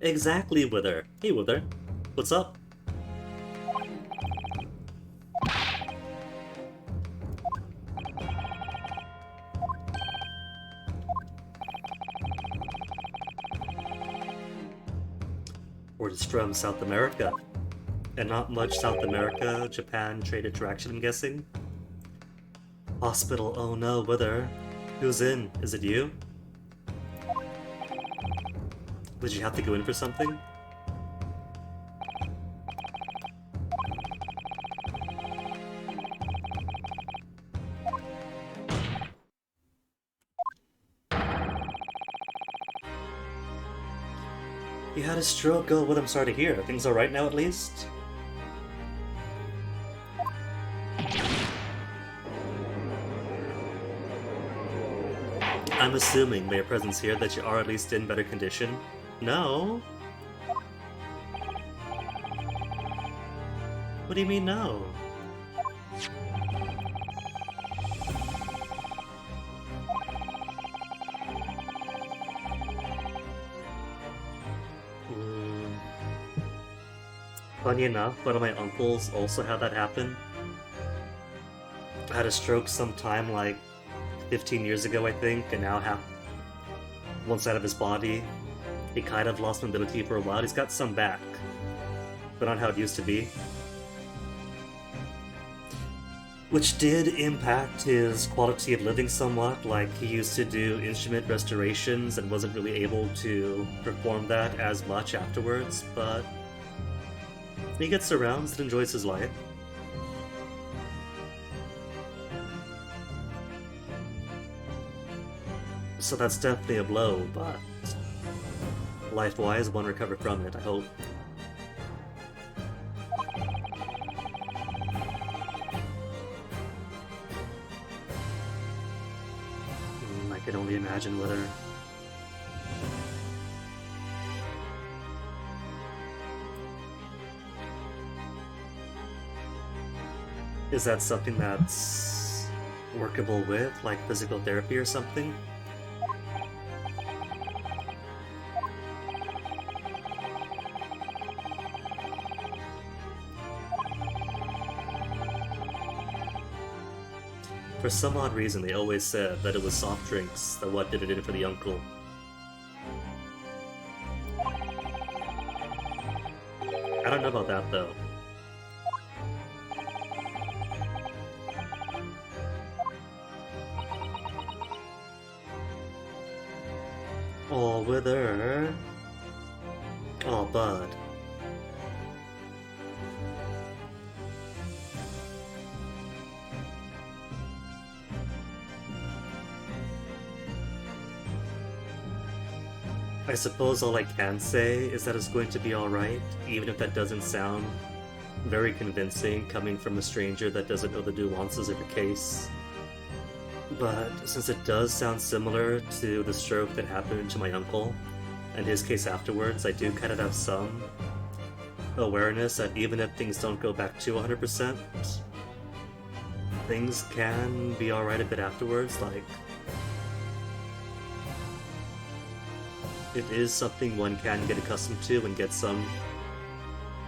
Exactly, Wither. Hey, Wither. What's up? Orders from South America. And not much South America, Japan trade interaction, I'm guessing. Hospital, oh no, Wither. Who's in? Is it you? Did you have to go in for something? You had a stroke? Oh, what I'm sorry to hear. Are things alright now at least? I'm assuming by your presence here that you are at least in better condition. No? What do you mean no? Funny enough, one of my uncles also had that happen. Had a stroke sometime like 15 years ago, I think, and now have one side of his body. He kind of lost mobility for a while. He's got some back, but not how it used to be. Which did impact his quality of living somewhat, like he used to do instrument restorations and wasn't really able to perform that as much afterwards, but he gets around and enjoys his life. So that's definitely a blow, but life-wise, one recover from it, I hope. I can only imagine whether... Is that something that's workable with, like physical therapy or something? For some odd reason, they always said that it was soft drinks that what did it for the uncle. I don't know about that, though. Oh, Wither. Oh, Bud. I suppose all I can say is that it's going to be alright, even if that doesn't sound very convincing coming from a stranger that doesn't know the nuances of your case. But since it does sound similar to the stroke that happened to my uncle, and his case afterwards, I do kind of have some awareness that even if things don't go back to 100%, things can be alright a bit afterwards, like... It is something one can get accustomed to and get some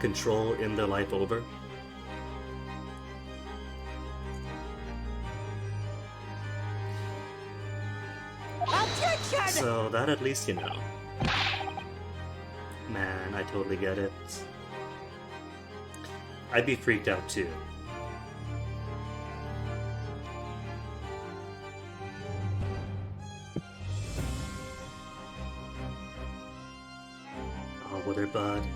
control in their life over. Objection! So that at least you know. Man, I totally get it. I'd be freaked out too. Oh, Witherbud.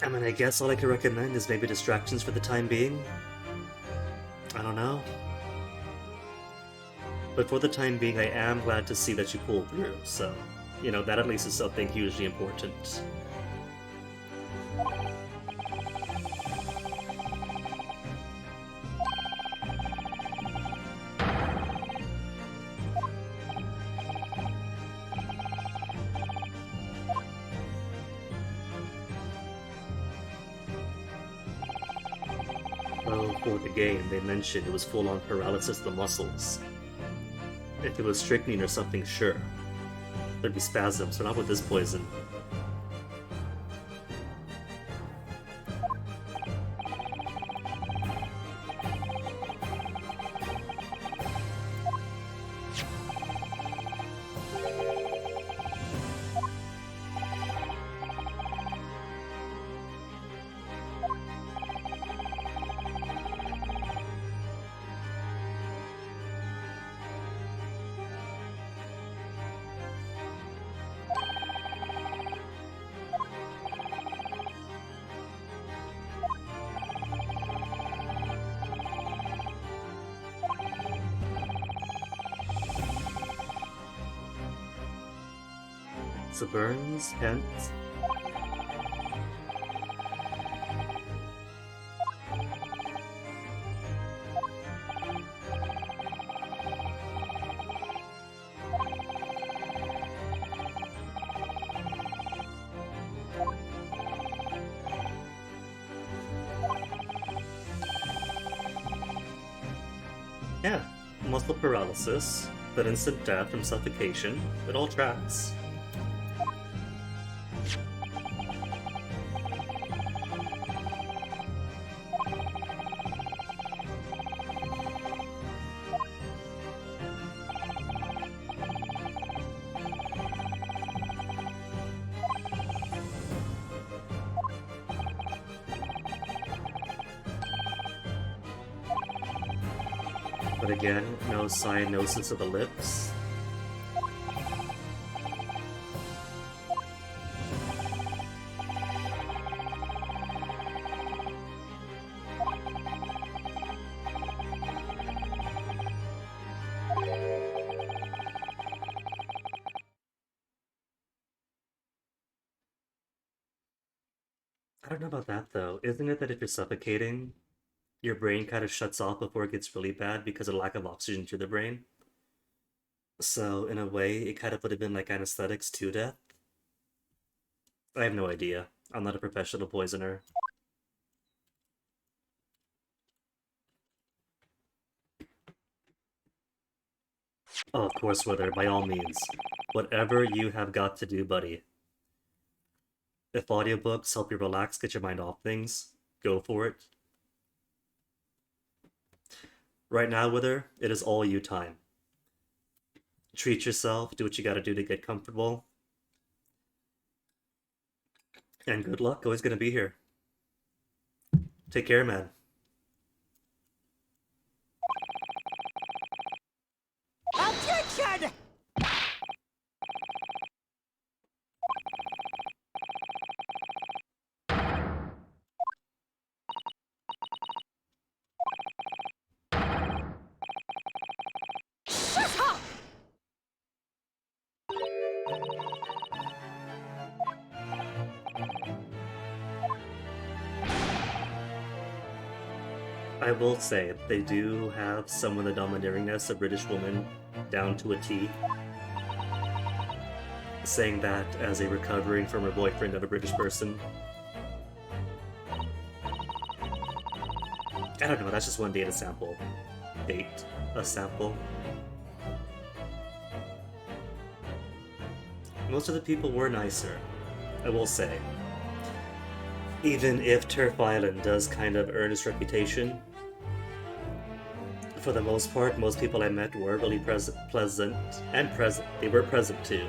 I mean, I guess all I can recommend is maybe distractions for the time being. I don't know. But for the time being, I am glad to see that you pulled through, so, you know, that at least is something hugely important. Well, for the game, they mentioned it was full-on paralysis of the muscles. If it was strychnine or something, sure. There'd be spasms, but not with this poison. So burns, hence. Yeah, muscle paralysis, but instant death from suffocation. It all tracks. But again, no cyanosis of the lips. I don't know about that though. Isn't it that if you're suffocating, your brain kind of shuts off before it gets really bad because of lack of oxygen to the brain? So, in a way, it kind of would have been like anesthetics to death. I have no idea. I'm not a professional poisoner. Oh, of course, Wither, by all means. Whatever you have got to do, buddy. If audiobooks help you relax, get your mind off things, go for it. Right now, with her, it is all you time. Treat yourself, do what you gotta do to get comfortable. And good luck, always gonna be here. Take care, man. Objection! Shut up! I will say, they do have some of the domineeringness of British women down to a T. Saying that as a recovering from her boyfriend of a British person. I don't know, that's just one data sample. Date a sample. Most of the people were nicer, I will say. Even if Turf Island does kind of earn its reputation, for the most part, most people I met were really pleasant and present. They were present too.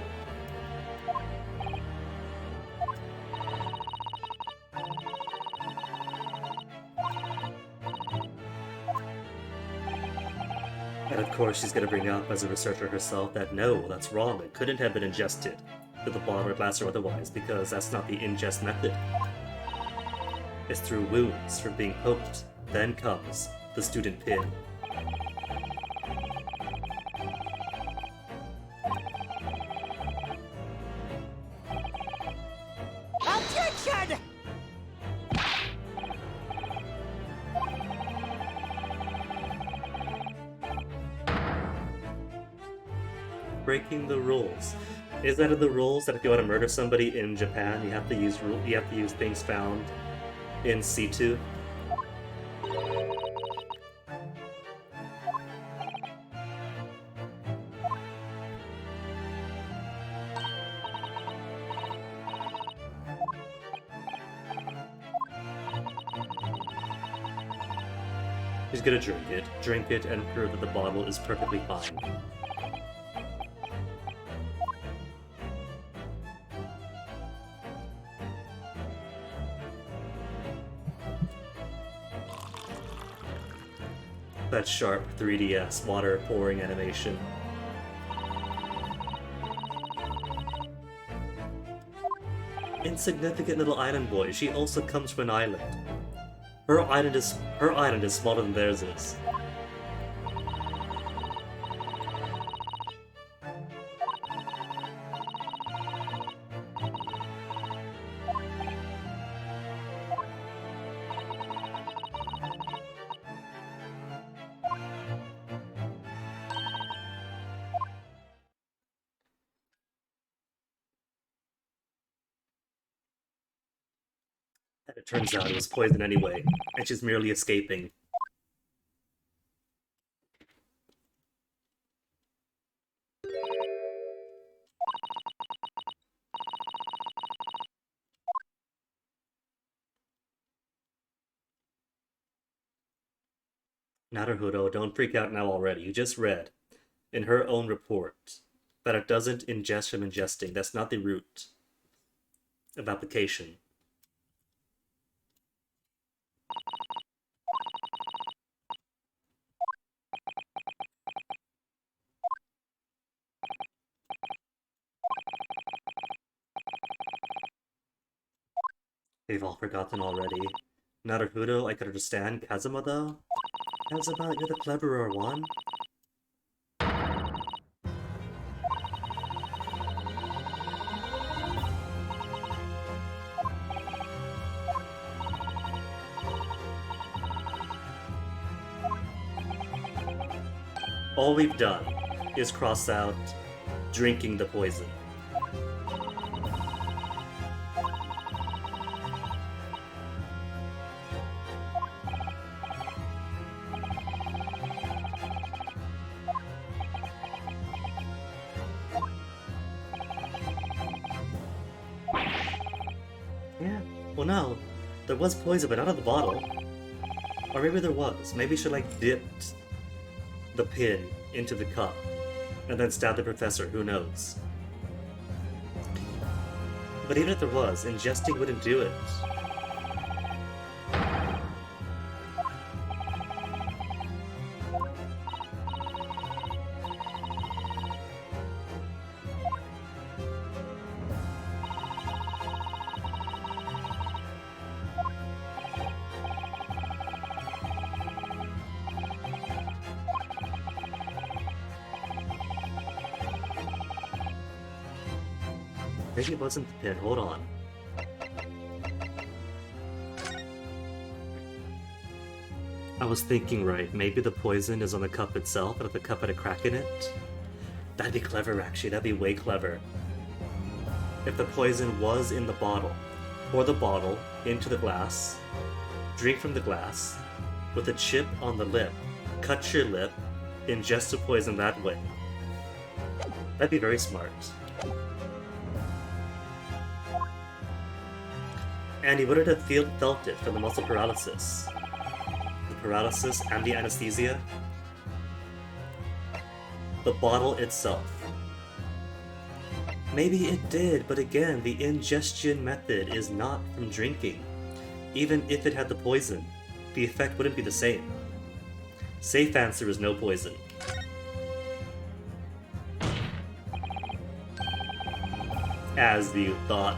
And of course, she's going to bring up as a researcher herself that no, that's wrong. It couldn't have been ingested with a bottle or glass or otherwise, because that's not the ingest method. It's through wounds from being poked. Then comes the student pin. Objection! Breaking the rules. Is that in the rules that if you want to murder somebody in Japan, you have to use things found in C2? He's gonna drink it, and prove that the bottle is perfectly fine. That sharp 3DS water pouring animation. Insignificant little island boy. She also comes from an island. Her island is smaller than theirs is. And it turns out it was poison anyway, and she's merely escaping. Naruhodo, don't freak out now already. You just read, in her own report, that it doesn't ingest from ingesting. That's not the root of application. They've all forgotten already. Naruhodo, I could understand. Kazuma, though? Kazuma, you're the cleverer one. All we've done is cross out drinking the poison. Yeah, well no, there was poison, but not in the bottle. Or maybe there was. Maybe she like dipped the pin into the cup and then stab the professor, who knows? But even if there was, ingesting wouldn't do it. Maybe it wasn't the pin, hold on. I was thinking right, maybe the poison is on the cup itself, and if the cup had a crack in it? That'd be clever actually, that'd be way clever. If the poison was in the bottle, pour the bottle into the glass, drink from the glass, with a chip on the lip, cut your lip, ingest the poison that way. That'd be very smart. And he wouldn't have felt it from the muscle paralysis. The paralysis and the anesthesia. The bottle itself. Maybe it did, but again, the ingestion method is not from drinking. Even if it had the poison, the effect wouldn't be the same. Safe answer is no poison. As you thought.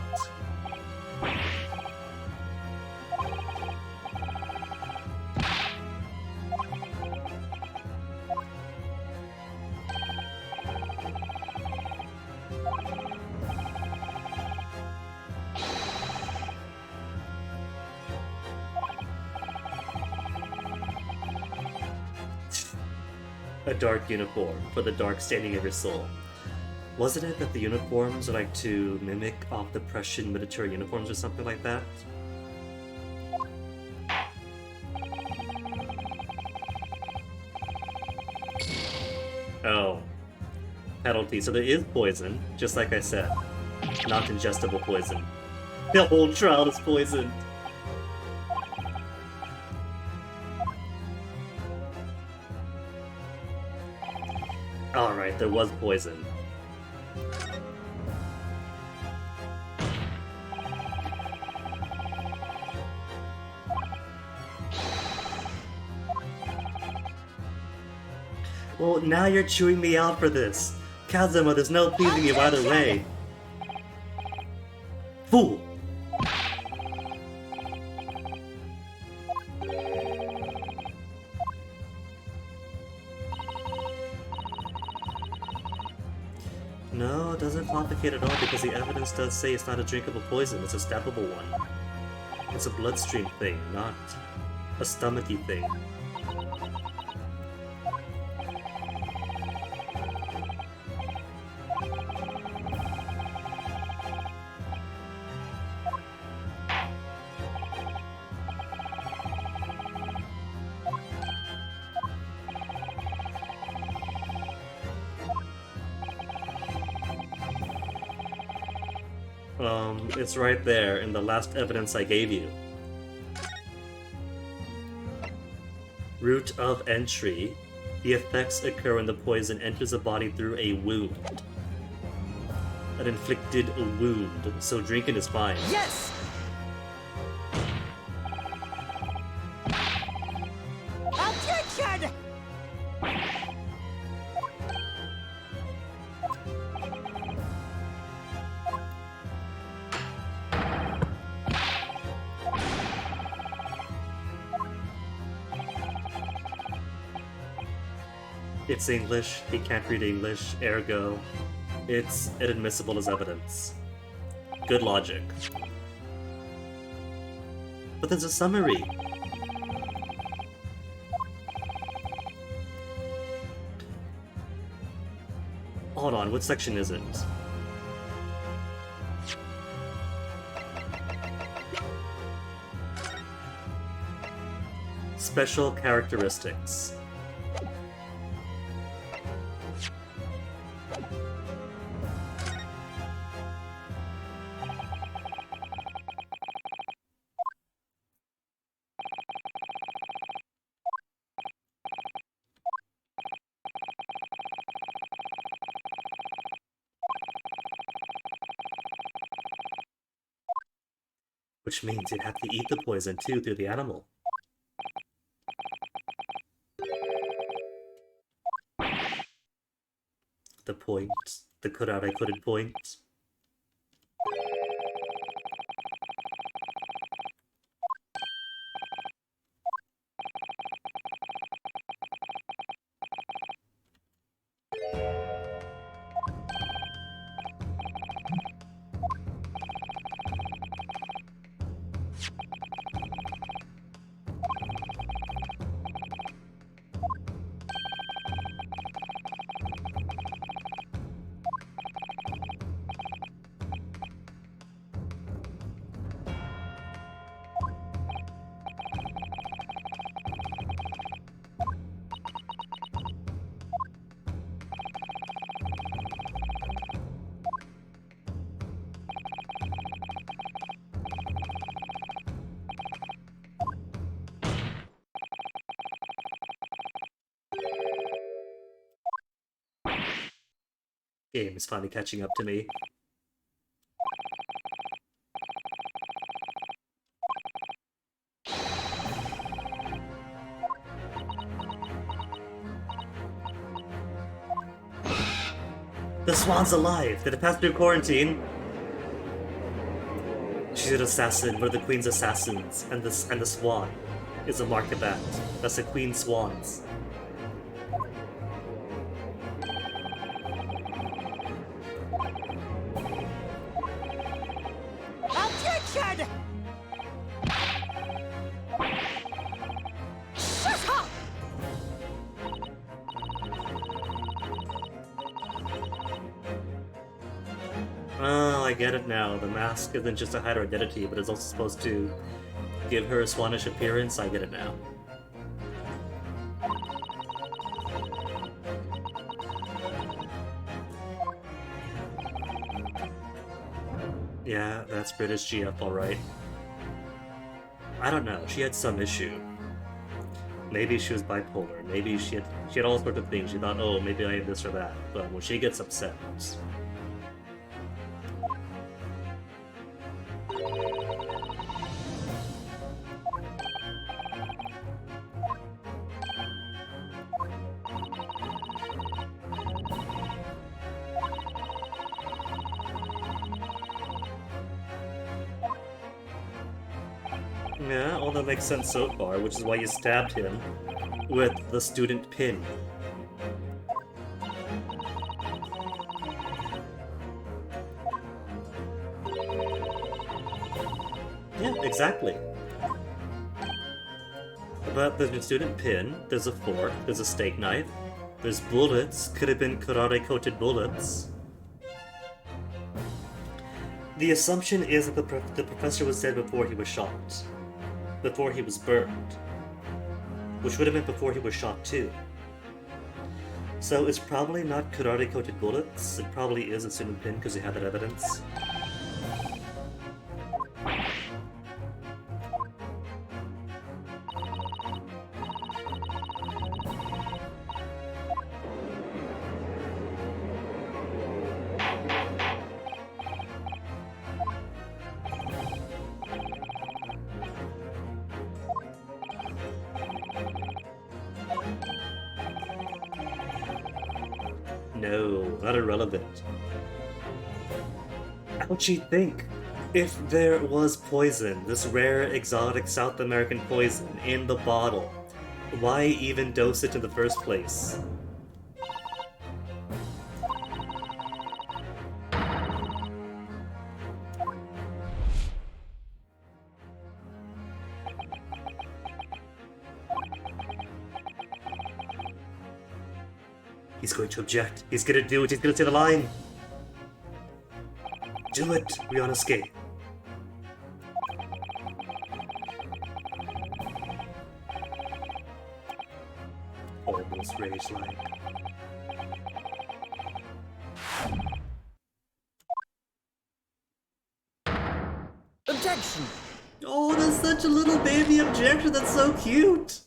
A dark uniform for the dark staining of your soul. Wasn't it that the uniforms are like to mimic off the Prussian military uniforms or something like that? Oh. Penalty. So there is poison, just like I said. Not ingestible poison. The whole trial is poisoned. Alright, there was poison. Well, now you're chewing me out for this. Kazuma, there's no pleasing you either way. Fool! No, it doesn't complicate at all because the evidence does say it's not a drinkable poison, it's a stabbable one. It's a bloodstream thing, not a stomachy thing. It's right there in the last evidence I gave you. Route of entry. The effects occur when the poison enters the body through a wound. An inflicted wound, so drinking is fine. Yes! Objection! It's English, he can't read English, ergo, it's inadmissible as evidence. Good logic. But there's a summary. Hold on, what section is it? Special characteristics. Which means you'd have to eat the poison too through the animal. The point. The karate-coded point. Game is finally catching up to me. The swan's alive! Did it pass through quarantine? She's an assassin, one of the Queen's assassins, and the swan is a mark of that. That's the Queen's swans. Objection! Shut up! Oh, I get it now. The mask isn't just to hide her identity, but it's also supposed to give her a swanish appearance. I get it now. Yeah, that's British GF, alright. I don't know, she had some issue. Maybe she was bipolar, maybe she had all sorts of things. She thought, oh, maybe I have this or that. But when she gets upset, yeah, all that makes sense so far, which is why you stabbed him with the student pin. Yeah, exactly. But there's a student pin, there's a fork, there's a steak knife, there's bullets, could have been karate-coated bullets. The assumption is that the professor was dead before he was shot. Before he was burned. Which would have been before he was shot too. So it's probably not karate-coated bullets, it probably is a student pin because you have that evidence. No, not irrelevant. Ouchie, think! If there was poison, this rare exotic South American poison, in the bottle, why even dose it in the first place? He's going to object. He's gonna do it. He's gonna say the line. Do it, Ryanosuke. Almost rage-like. Objection! Oh, that's such a little baby objection. That's so cute.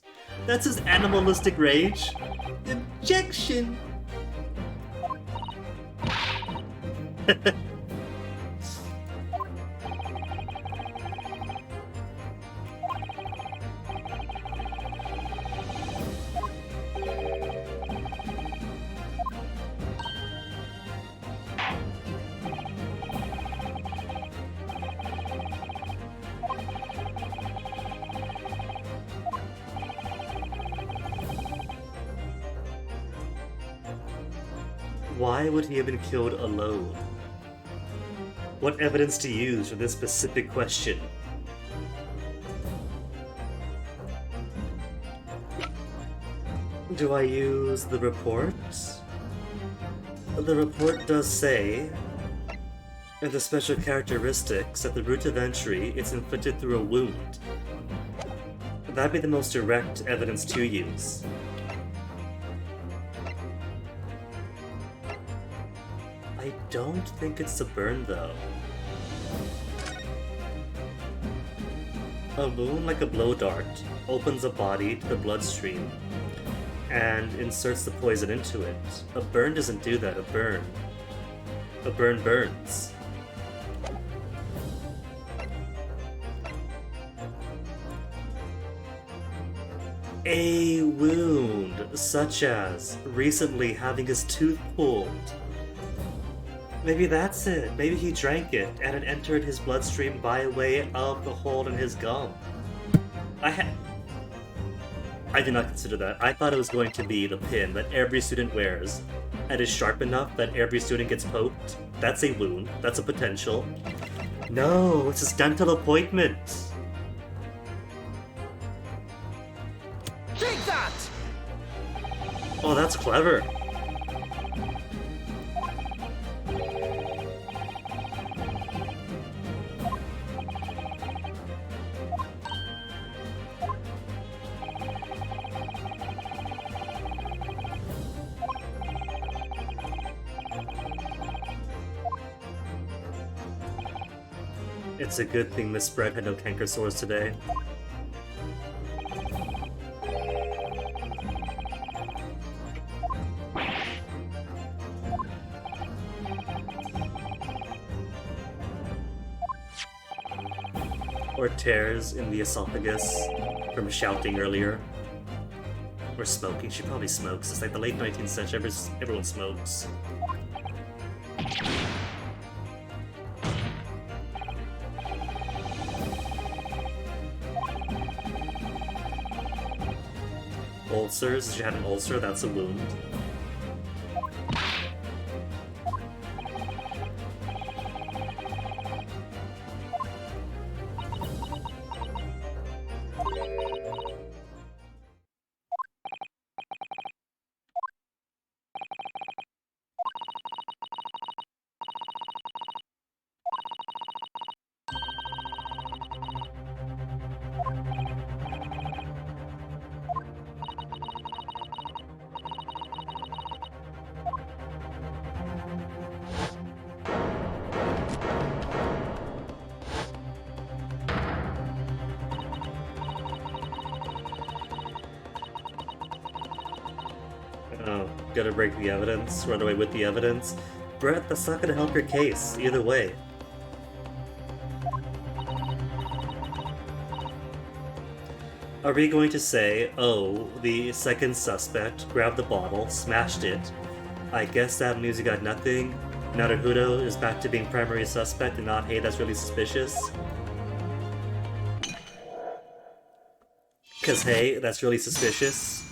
That's his animalistic rage. Objection. Why would he have been killed alone? What evidence to use for this specific question? Do I use the report? The report does say, in the special characteristics, at the root of entry, it's inflicted through a wound. That'd be the most direct evidence to use. I don't think it's a burn, though. A wound, like a blow dart, opens a body to the bloodstream and inserts the poison into it. A burn doesn't do that. A burn burns. A wound, such as recently having his tooth pulled. Maybe that's it. Maybe he drank it and it entered his bloodstream by way of the hole in his gum. I did not consider that. I thought it was going to be the pin that every student wears and is sharp enough that every student gets poked. That's a wound. That's a potential. No, it's his dental appointment. Take that! Oh, that's clever. It's a good thing Miss Bread had no canker sores today. Or tears in the esophagus from shouting earlier. Or smoking. She probably smokes. It's like the late 19th century. Everyone smokes. Ulcers. She had an ulcer. That's a wound. Oh, gotta break the evidence, run away with the evidence. Brett, that's not gonna help your case, either way. Are we going to say, oh, the second suspect grabbed the bottle, smashed it, I guess that means you got nothing? Naruto is back to being primary suspect and not, hey, that's really suspicious? Cause hey, that's really suspicious?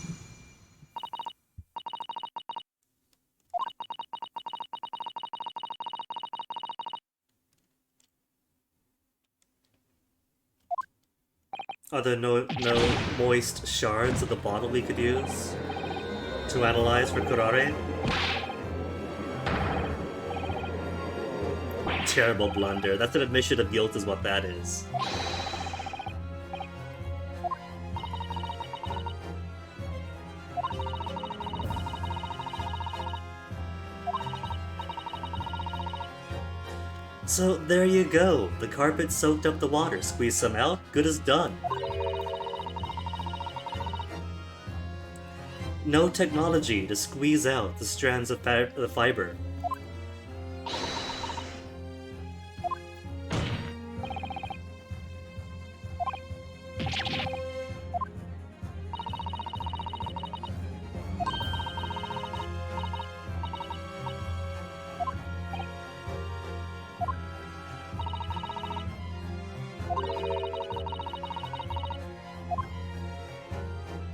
Are there no moist shards of the bottle we could use to analyze for Kurare? Terrible blunder. That's an admission of guilt is what that is. So there you go. The carpet soaked up the water. Squeeze some out. Good as done. No technology to squeeze out the strands of the fiber.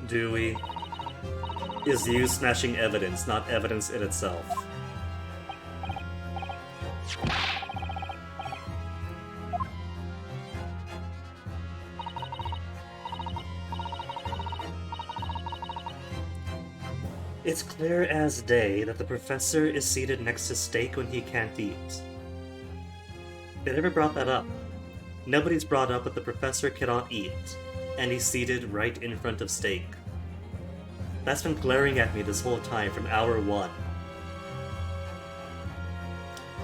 Do we? Is you smashing evidence, not evidence in itself. It's clear as day that the professor is seated next to Steak when he can't eat. They never brought that up. Nobody's brought up that the professor cannot eat, and he's seated right in front of Steak. That's been glaring at me this whole time from hour 1.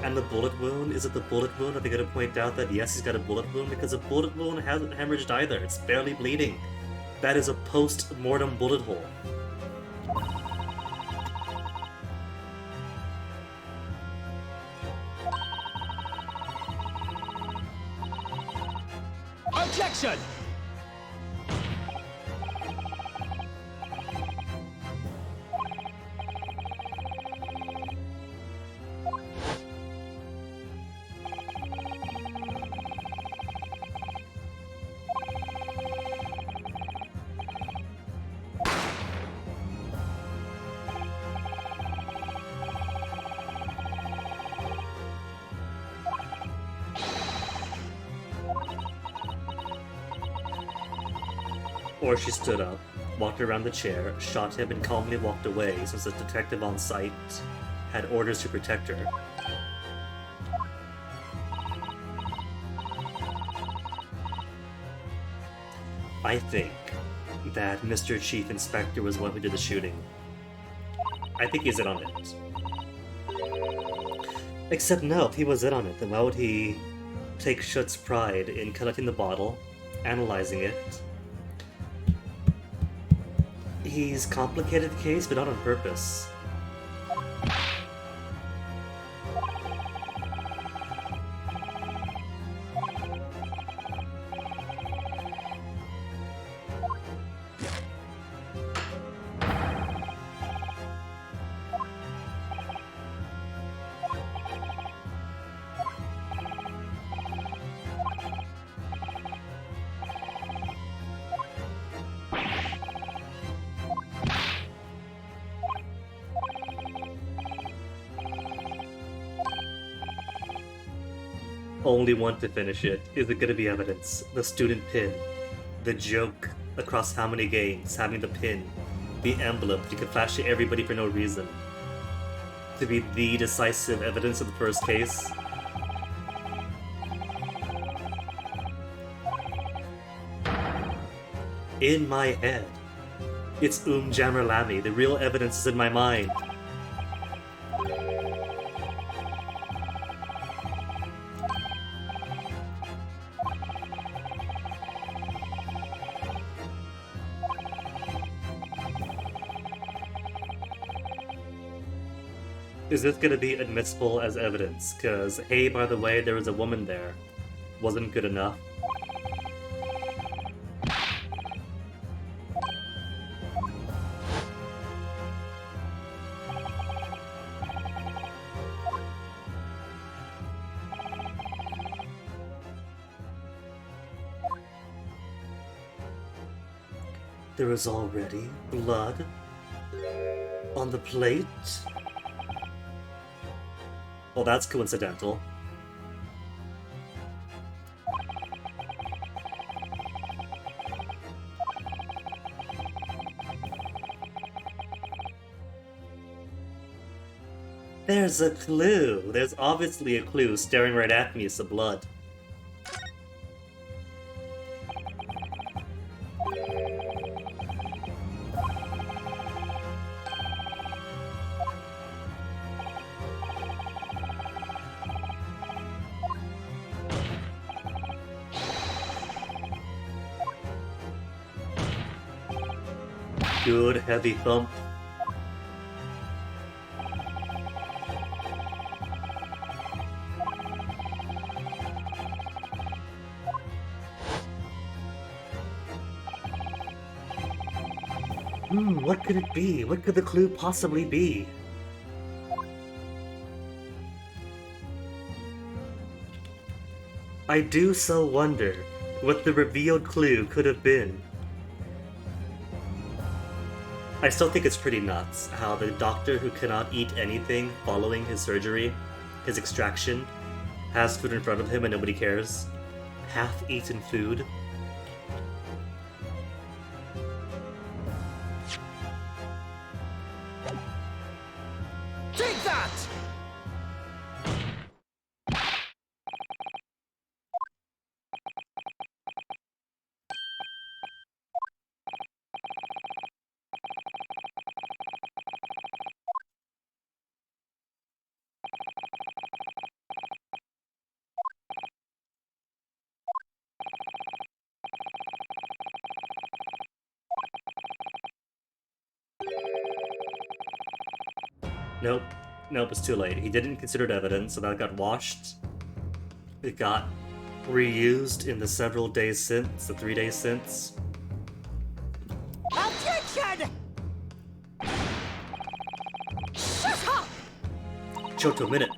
And the bullet wound? Is it the bullet wound? Are they going to point out that yes, he's got a bullet wound? Because a bullet wound hasn't hemorrhaged either. It's barely bleeding. That is a post-mortem bullet hole. Objection! Or she stood up, walked around the chair, shot him, and calmly walked away since the detective on site had orders to protect her. I think that Mr. Chief Inspector was the one who did the shooting. I think he's in on it. Except no, if he was in on it, then why would he take Schutz's pride in collecting the bottle, analyzing it? He's complicated the case, but not on purpose. Only one to finish it. Is it gonna be evidence? The student pin. The joke across how many games, having the pin, the emblem, you can flash to everybody for no reason. To be the decisive evidence of the first case. In my head. It's Jammer Lamy. The real evidence is in my mind. Is this gonna be admissible as evidence? Cause, hey, by the way, there was a woman there. Wasn't good enough. There was already blood on the plate? Well, that's coincidental. There's a clue. There's obviously a clue staring right at me. It's the blood. Good heavy thump. What could it be? What could the clue possibly be? I do so wonder what the revealed clue could have been. I still think it's pretty nuts how the doctor who cannot eat anything following his surgery his extraction, has food in front of him and nobody cares. Half-eaten food. Take that! Nope. Nope, it's too late. He didn't consider it evidence, so that got washed. It got reused in the several days since, the 3 days since. Objection! Shut up! Choto minute.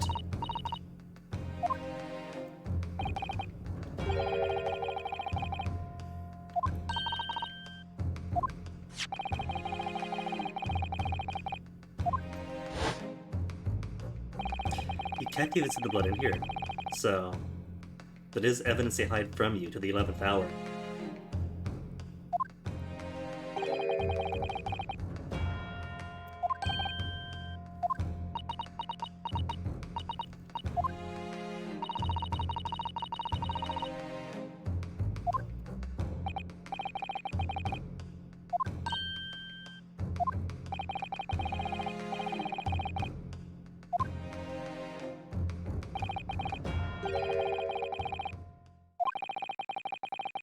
You can't even see the blood in here, so that is evidence they hide from you to the 11th hour.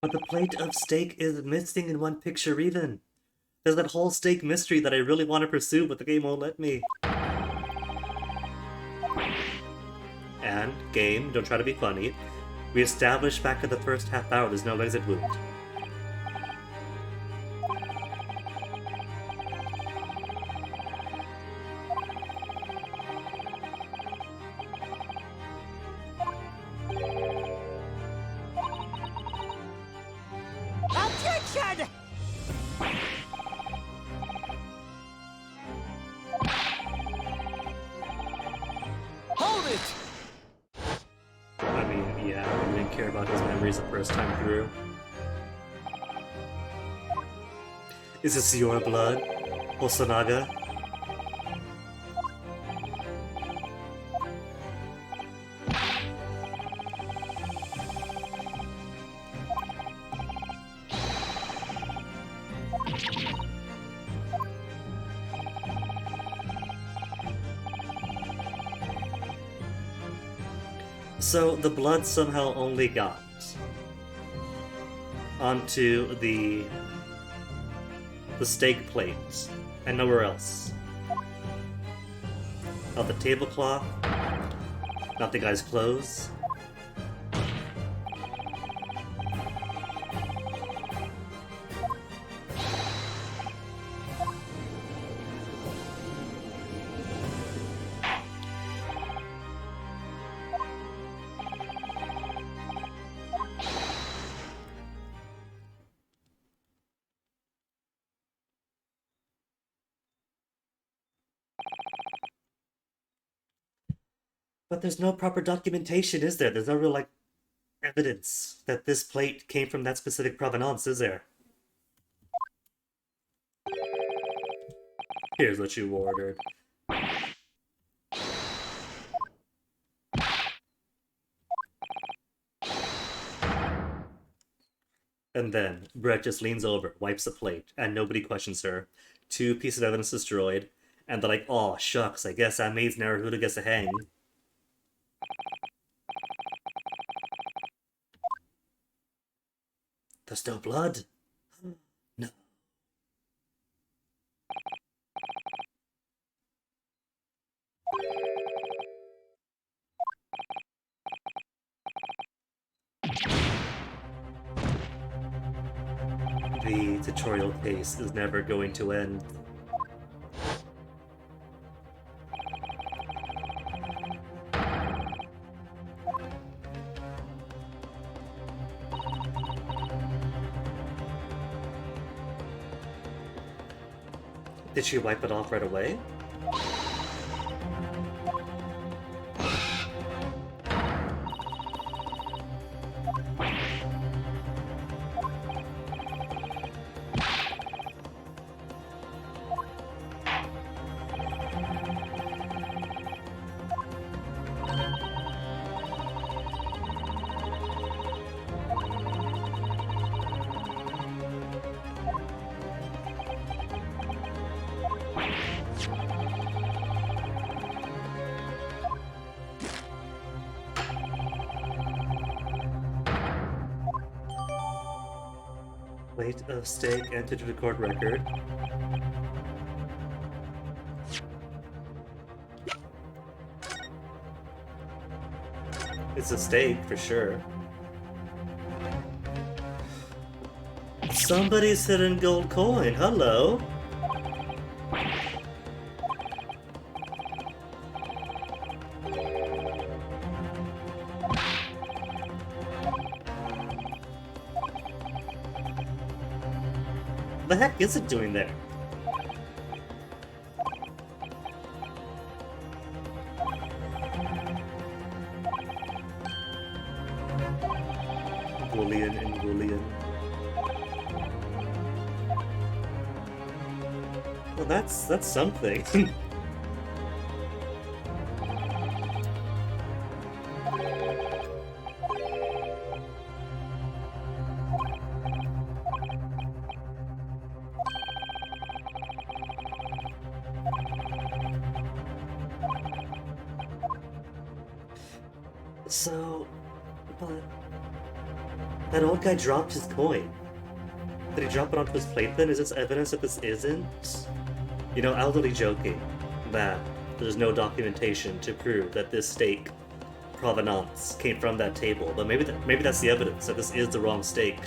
But the plate of steak is missing in one picture even. There's that whole steak mystery that I really want to pursue, but the game won't let me. And, game, don't try to be funny. We established back in the first half hour there's no exit wound. Objection! Hold it! I mean, yeah, I didn't care about his memories the first time through. Is this your blood, Osanaga? So the blood somehow only got onto the steak plate and nowhere else. Not the tablecloth, not the guy's clothes. But there's no proper documentation, is there? There's no real, like, evidence that this plate came from that specific provenance, is there? Here's what you ordered. And then, Brett just leans over, wipes the plate, and nobody questions her. 2 pieces of evidence destroyed, and they're like, "Aw, shucks, I guess that maid's Naruhodo gets a hang." There's no blood. No. The tutorial case is never going to end. Did she wipe it off right away? Weight of steak entered to record record. It's a steak for sure. Somebody's hidden gold coin. Hello. The heck is it doing there? Boolean and Boolean. Well, that's something. So, but that old guy dropped his coin. Did he drop it onto his plate then? Is this evidence that this isn't? You know, elderly joking that there's no documentation to prove that this steak provenance came from that table, but maybe that's the evidence that this is the wrong steak.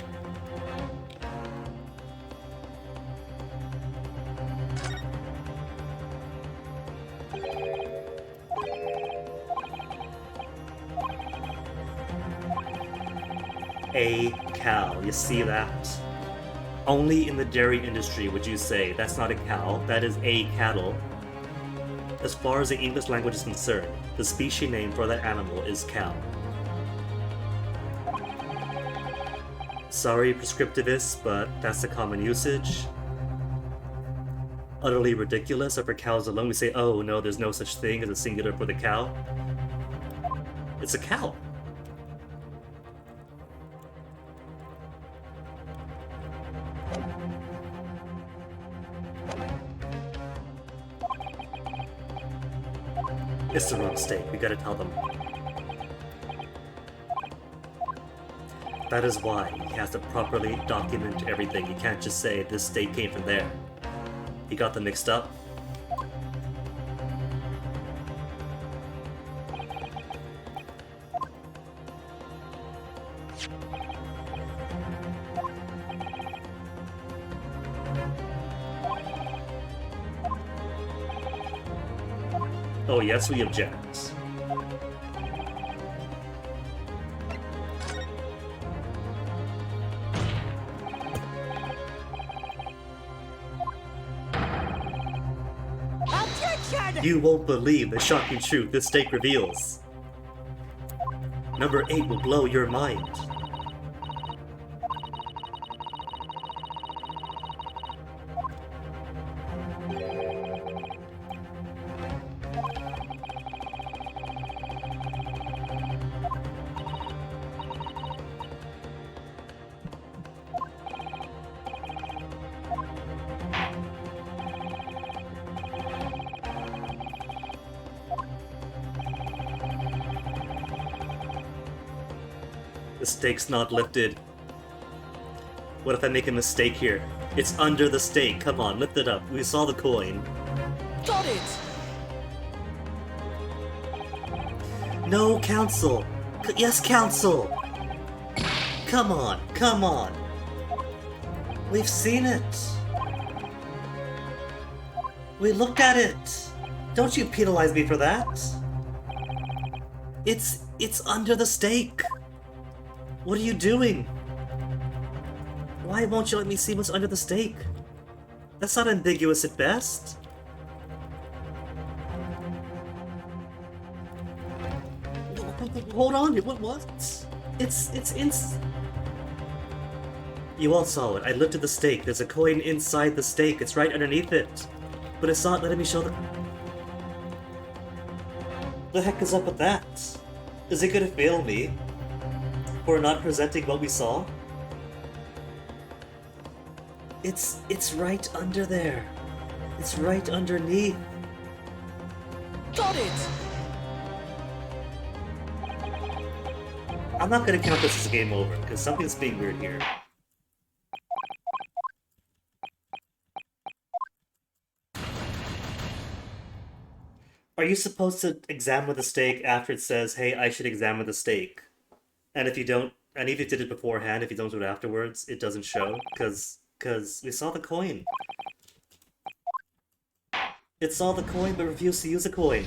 A cow, you see that? Only in the dairy industry would you say that's not a cow, that is a cattle. As far as the English language is concerned, the species name for that animal is cow. Sorry, prescriptivists, but that's the common usage. Utterly ridiculous, or for cows alone we say, oh no, there's no such thing as a singular for the cow. It's a cow. It's the wrong steak, we gotta tell them. That is why he has to properly document everything. You can't just say this steak came from there. He got them mixed up. Oh yes, we object. Objection! You won't believe the shocking truth this steak reveals. Number 8 will blow your mind. The steak's not lifted. What if I make a mistake here? It's under the steak. Come on, lift it up. We saw the coin. Got it! No, Council! Yes, Council! Come on, come on! We've seen it! We looked at it! Don't you penalize me for that! It's under the steak! What are you doing? Why won't you let me see what's under the steak? That's not ambiguous at best. Hold on, what? It's You all saw it. I lifted the steak. There's a coin inside the steak. It's right underneath it. But it's not letting me show the heck is up with that? Is it gonna fail me for not presenting what we saw? It's right under there. It's right underneath. Got it! I'm not gonna count this as a game over, because something's being weird here. Are you supposed to examine the steak after it says, hey, I should examine the steak? And if you don't, and if you did it beforehand, if you don't do it afterwards, it doesn't show, because we saw the coin. It saw the coin, but refused to use the coin.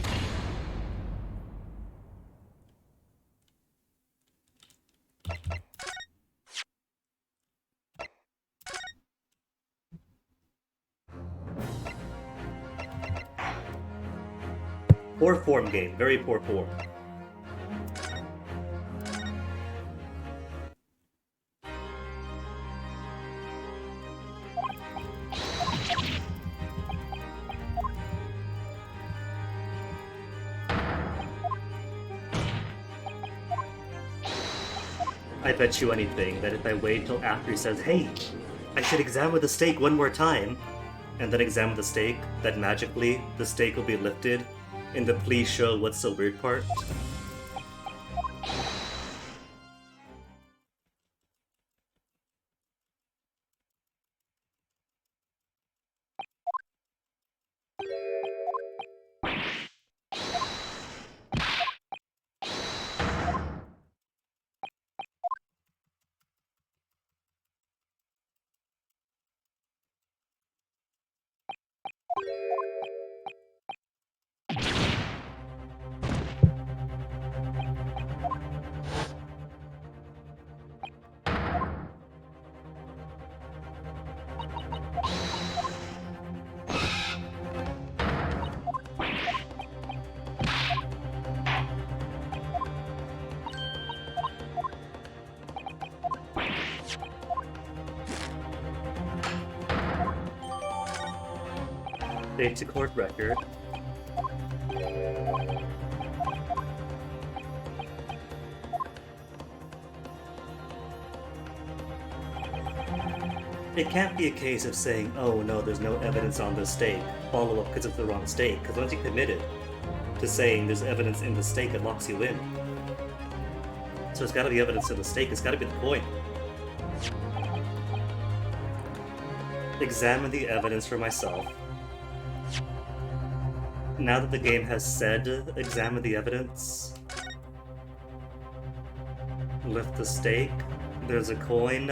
Poor form game, very poor form. I bet you anything that if I wait till after he says, hey, I should examine the steak one more time, and then examine the steak, that magically the steak will be lifted in the please show what's so weird part. Date to court record. It can't be a case of saying, oh no, there's no evidence on this stake, follow up because it's the wrong stake, because once you committed to saying there's evidence in the stake, it locks you in. So there's gotta be evidence in the stake, it's gotta be the coin. Examine the evidence for myself. Now that the game has said, examine the evidence. Lift the stake. There's a coin.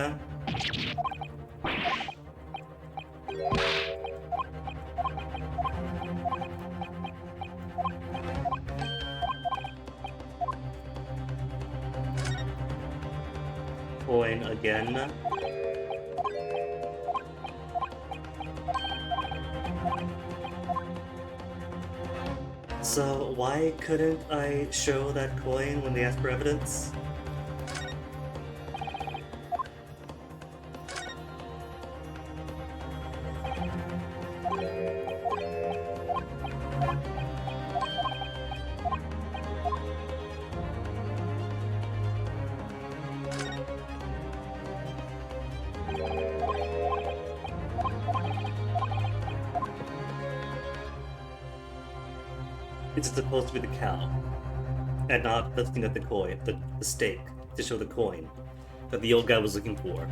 Coin again. So why couldn't I show that coin when they asked for evidence? It's supposed to be the cow, and not lifting up the coin, the stake, to show the coin that the old guy was looking for.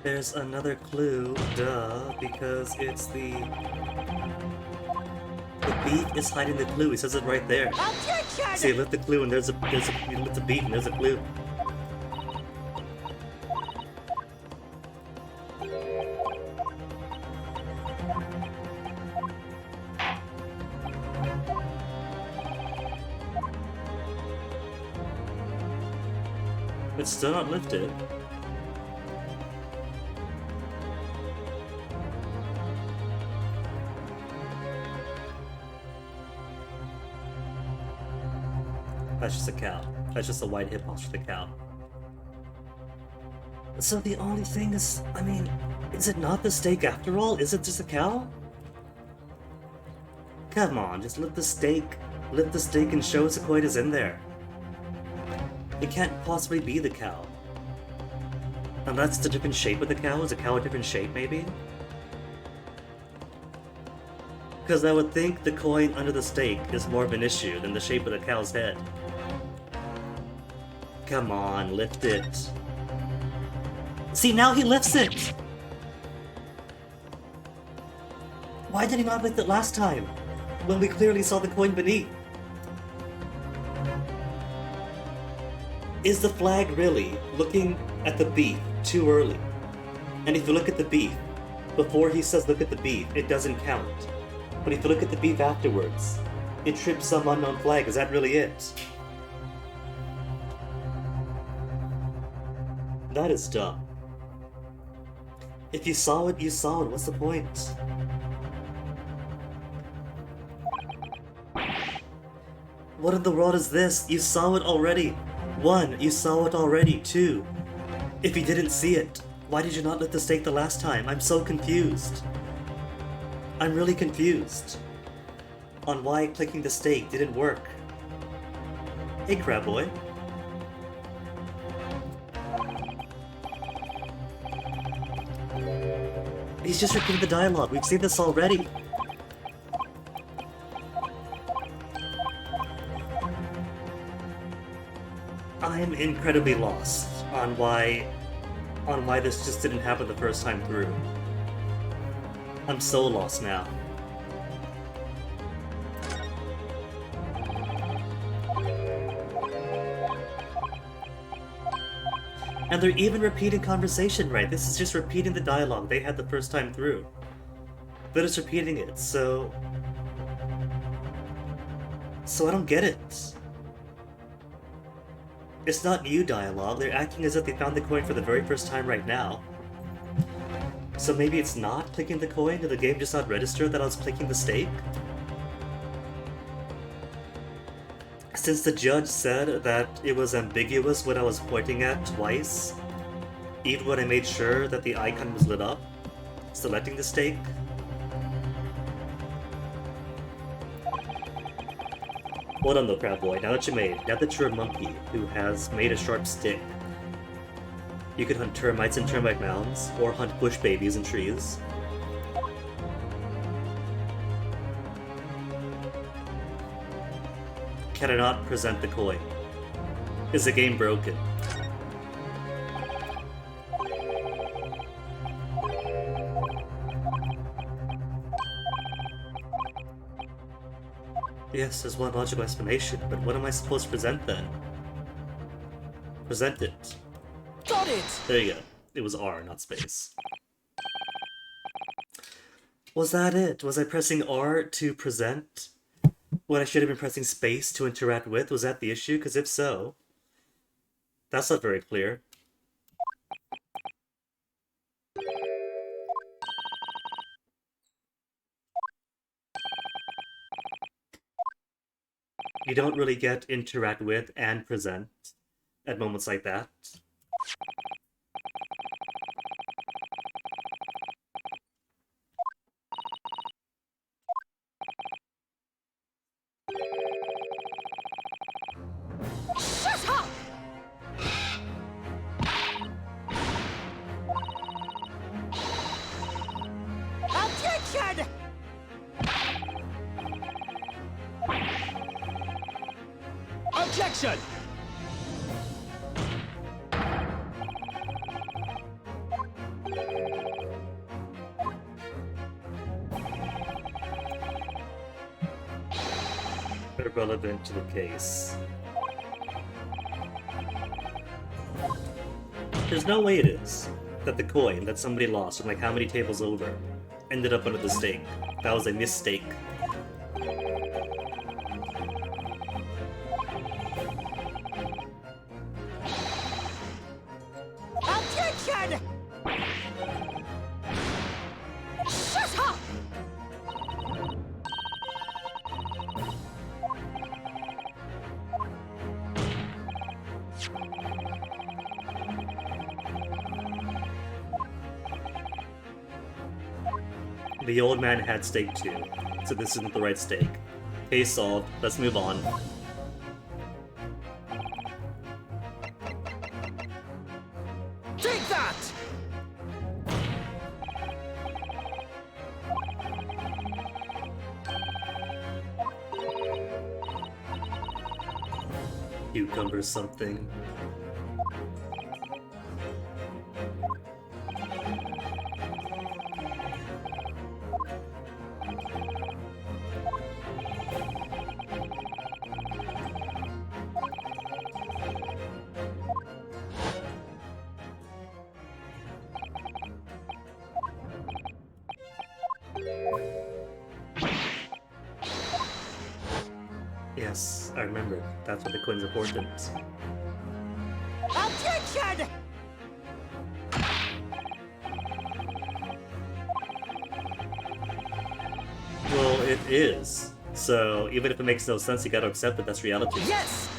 There's another clue, duh, because it's the beat is hiding the clue. He says it right there. Objection! See, lift the clue and there's a you lift the beat and there's a clue. It's still not lifted. That's just a cow. That's just a white hitbox for the cow. So the only thing is, I mean, is it not the steak after all? Is it just a cow? Come on, just lift the steak and show us the coin is in there. It can't possibly be the cow. Unless it's a different shape of the cow. Is the cow a different shape, maybe? Because I would think the coin under the stake is more of an issue than the shape of the cow's head. Come on, lift it. See, now he lifts it! Why did he not lift it last time? When we clearly saw the coin beneath? Is the flag really looking at the beef too early? And if you look at the beef, before he says look at the beef, it doesn't count. But if you look at the beef afterwards, it trips some unknown flag. Is that really it? That is dumb. If you saw it, you saw it. What's the point? What in the world is this? You saw it already. 1, you saw it already. 2, if you didn't see it, why did you not lift the stake the last time? I'm so confused. I'm really confused on why clicking the stake didn't work. Hey, Crab Boy. He's just repeating the dialogue. We've seen this already. I'm incredibly lost on why this just didn't happen the first time through. I'm so lost now. And they're even repeating conversation, right? This is just repeating the dialogue they had the first time through. They're just repeating it, so I don't get it. It's not new dialogue, they're acting as if they found the coin for the very first time right now. So maybe it's not clicking the coin, did the game just not register that I was clicking the stake? Since the judge said that it was ambiguous what I was pointing at twice, even when I made sure that the icon was lit up, selecting the stake. Hold on though, Crab Boy, now that you're a monkey who has made a sharp stick, you could hunt termites in termite mounds, or hunt bush babies in trees. Can I not present the coin? Is the game broken? Yes, there's one logical explanation, but what am I supposed to present then? Present it. Got it! There you go. It was R, not space. Was that it? Was I pressing R to present when I should have been pressing space to interact with? Was that the issue? Because if so, that's not very clear. You don't really get interact with and present at moments like that. Shut up! Objection! Objection! Irrelevant to the case. There's no way it is that the coin that somebody lost from like how many tables over ended up under the stake. That was a mistake. Objection! Shut up! The old man had stake too, so this isn't the right stake. Case solved. Let's move on. Take that! Cucumber something. Yes, I remember. That's what the coin's important. Objection! Well, it is. So, even if it makes no sense, you gotta accept that that's reality. Yes!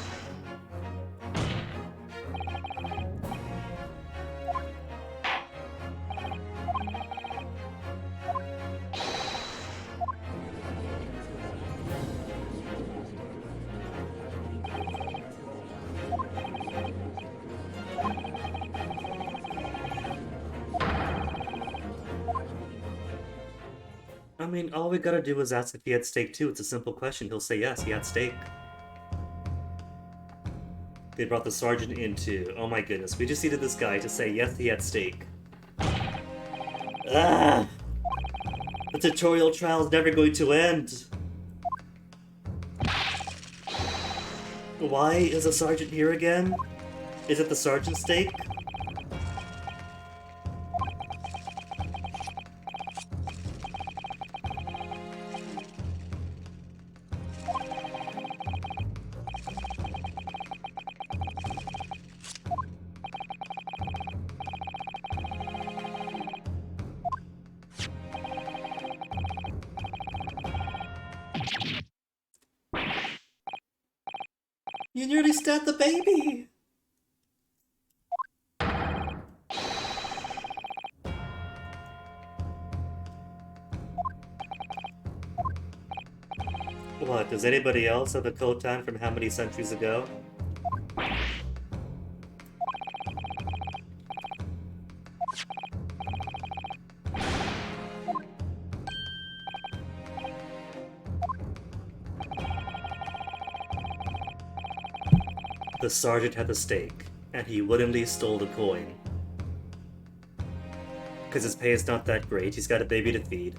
I mean, all we gotta do is ask if he had steak too. It's a simple question. He'll say yes, he had steak. They brought the sergeant in too. Oh my goodness, we just needed this guy to say yes, he had steak. Ah! The tutorial trial is never going to end. Why is the sergeant here again? Is it the sergeant's steak? You nearly stabbed the baby! What, does anybody else have a Khotan from how many centuries ago? The sergeant had the steak, and he willingly stole the coin. Because his pay is not that great, he's got a baby to feed.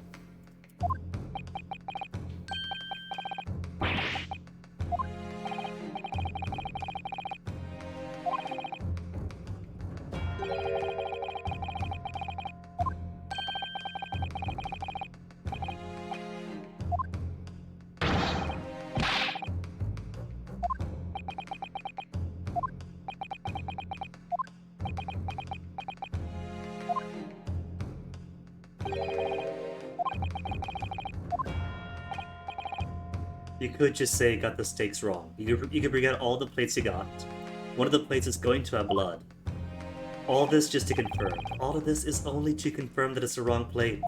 You could just say you got the steaks wrong. You could bring out all the plates you got. One of the plates is going to have blood. All this just to confirm. All of this is only to confirm that it's the wrong plate.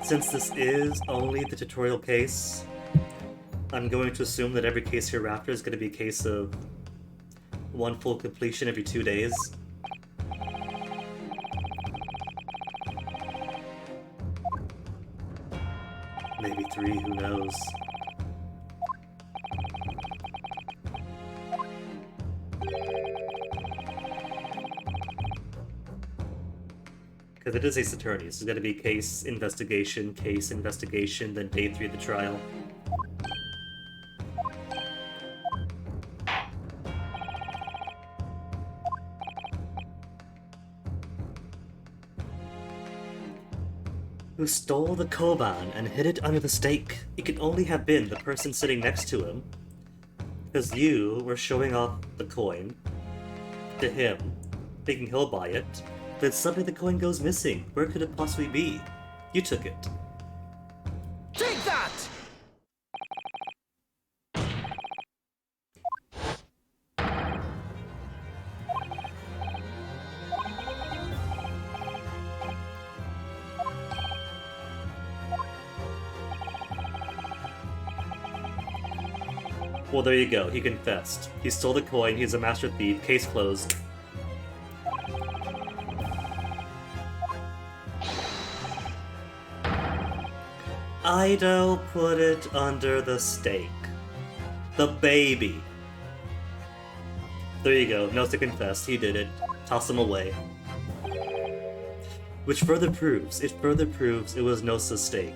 Since this is only the tutorial case, I'm going to assume that every case hereafter is going to be a case of one full completion every 2 days. Maybe 3, who knows? Because it is Ace Attorney, so it's going to be case, investigation, then day 3 of the trial. Who stole the Koban and hid it under the steak? It could only have been the person sitting next to him. Because you were showing off the coin to him, thinking he'll buy it. Then suddenly the coin goes missing. Where could it possibly be? You took it. Take that! Well, there you go. He confessed. He stole the coin. He's a master thief. Case closed. Ido put it under the stake. The baby. There you go. Nosa confessed. He did it. Toss him away. Which further proves it was Nosa's stake.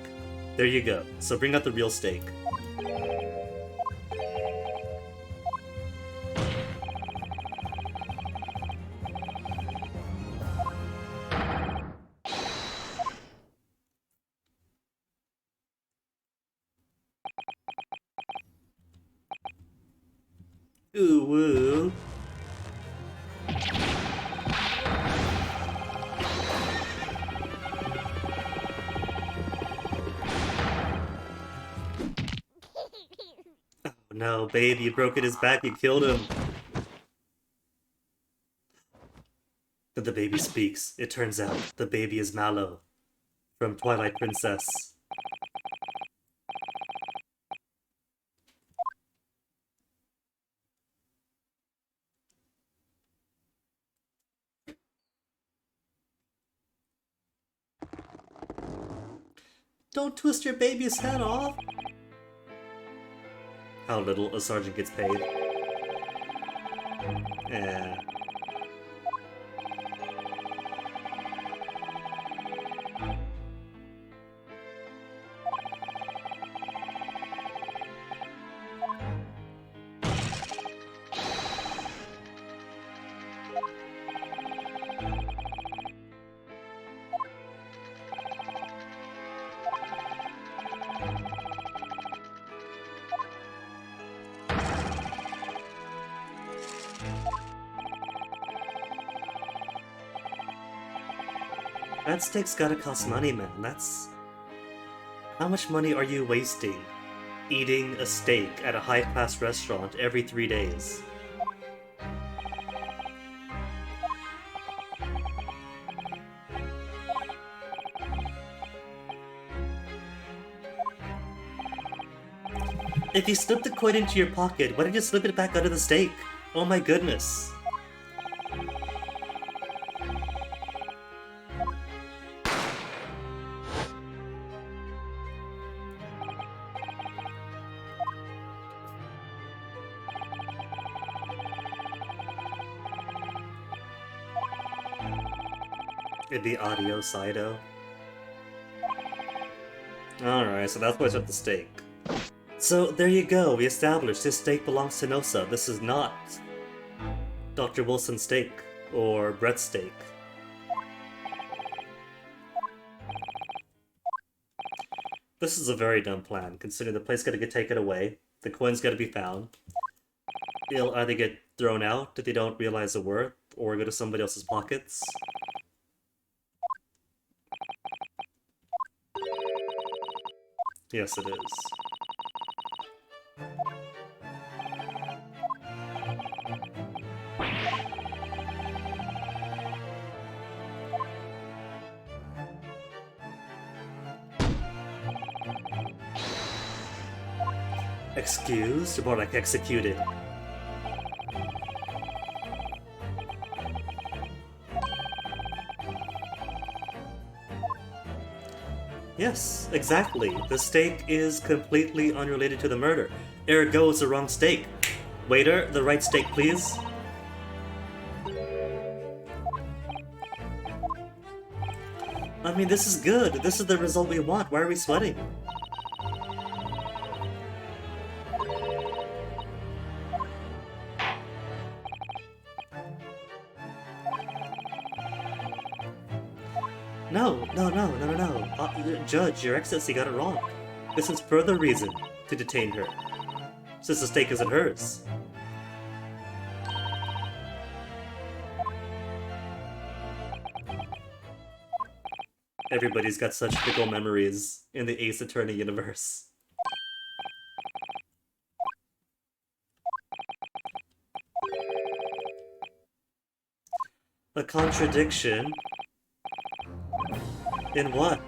There you go. So bring out the real stake. Ooh woo. Oh no, babe, you broke his back, you killed him. Then the baby speaks. It turns out the baby is Mallow from Twilight Princess. Don't twist your baby's head off! How little a sergeant gets paid. Eh. That steak's gotta cost money, man. That's... How much money are you wasting eating a steak at a high-class restaurant every 3 days? If you slip the coin into your pocket, why didn't you slip it back under the steak? Oh my goodness. It'd be audio Sido. Alright, so that's why it's at the stake. So there you go, we established this steak belongs to Nosa. This is not Dr. Wilson's steak or Brett's steak. This is a very dumb plan, considering the place gotta get taken away, the coin's gotta be found. It'll either get thrown out if they don't realize the worth, or go to somebody else's pockets. Yes, it is. Excused, more like executed. Yes, exactly. The steak is completely unrelated to the murder. Ergo, it's the wrong steak. Waiter, the right steak, please. I mean, this is good. This is the result we want. Why are we sweating? No. Judge, your Excellency got it wrong. This is further reason to detain her, since the steak isn't hers. Everybody's got such fickle memories in the Ace Attorney universe. A contradiction? In what?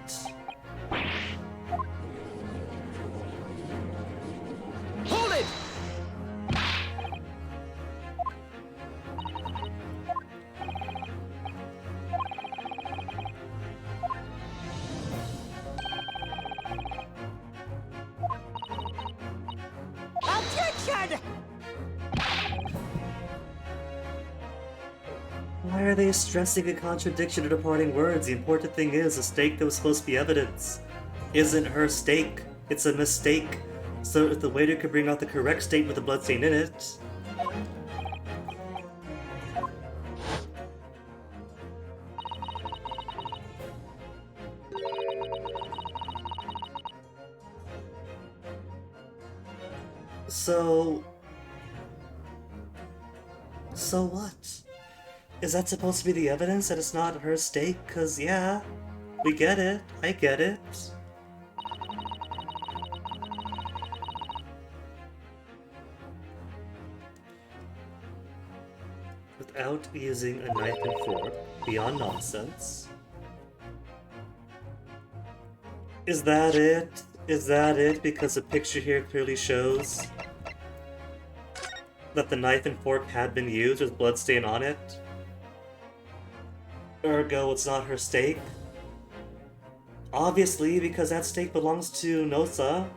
Hold it! Why are they stressing a contradiction or departing words? The important thing is, the stake that was supposed to be evidence isn't her stake. It's a mistake. So if the waiter could bring out the correct stake with the bloodstain in it... So what? Is that supposed to be the evidence that it's not her stake? 'Cause yeah, we get it. I get it. Without using a knife and fork, beyond nonsense. Is that it? Is that it? Because the picture here clearly shows that the knife and fork had been used with bloodstain on it? Ergo, it's not her stake? Obviously, because that stake belongs to Nosa.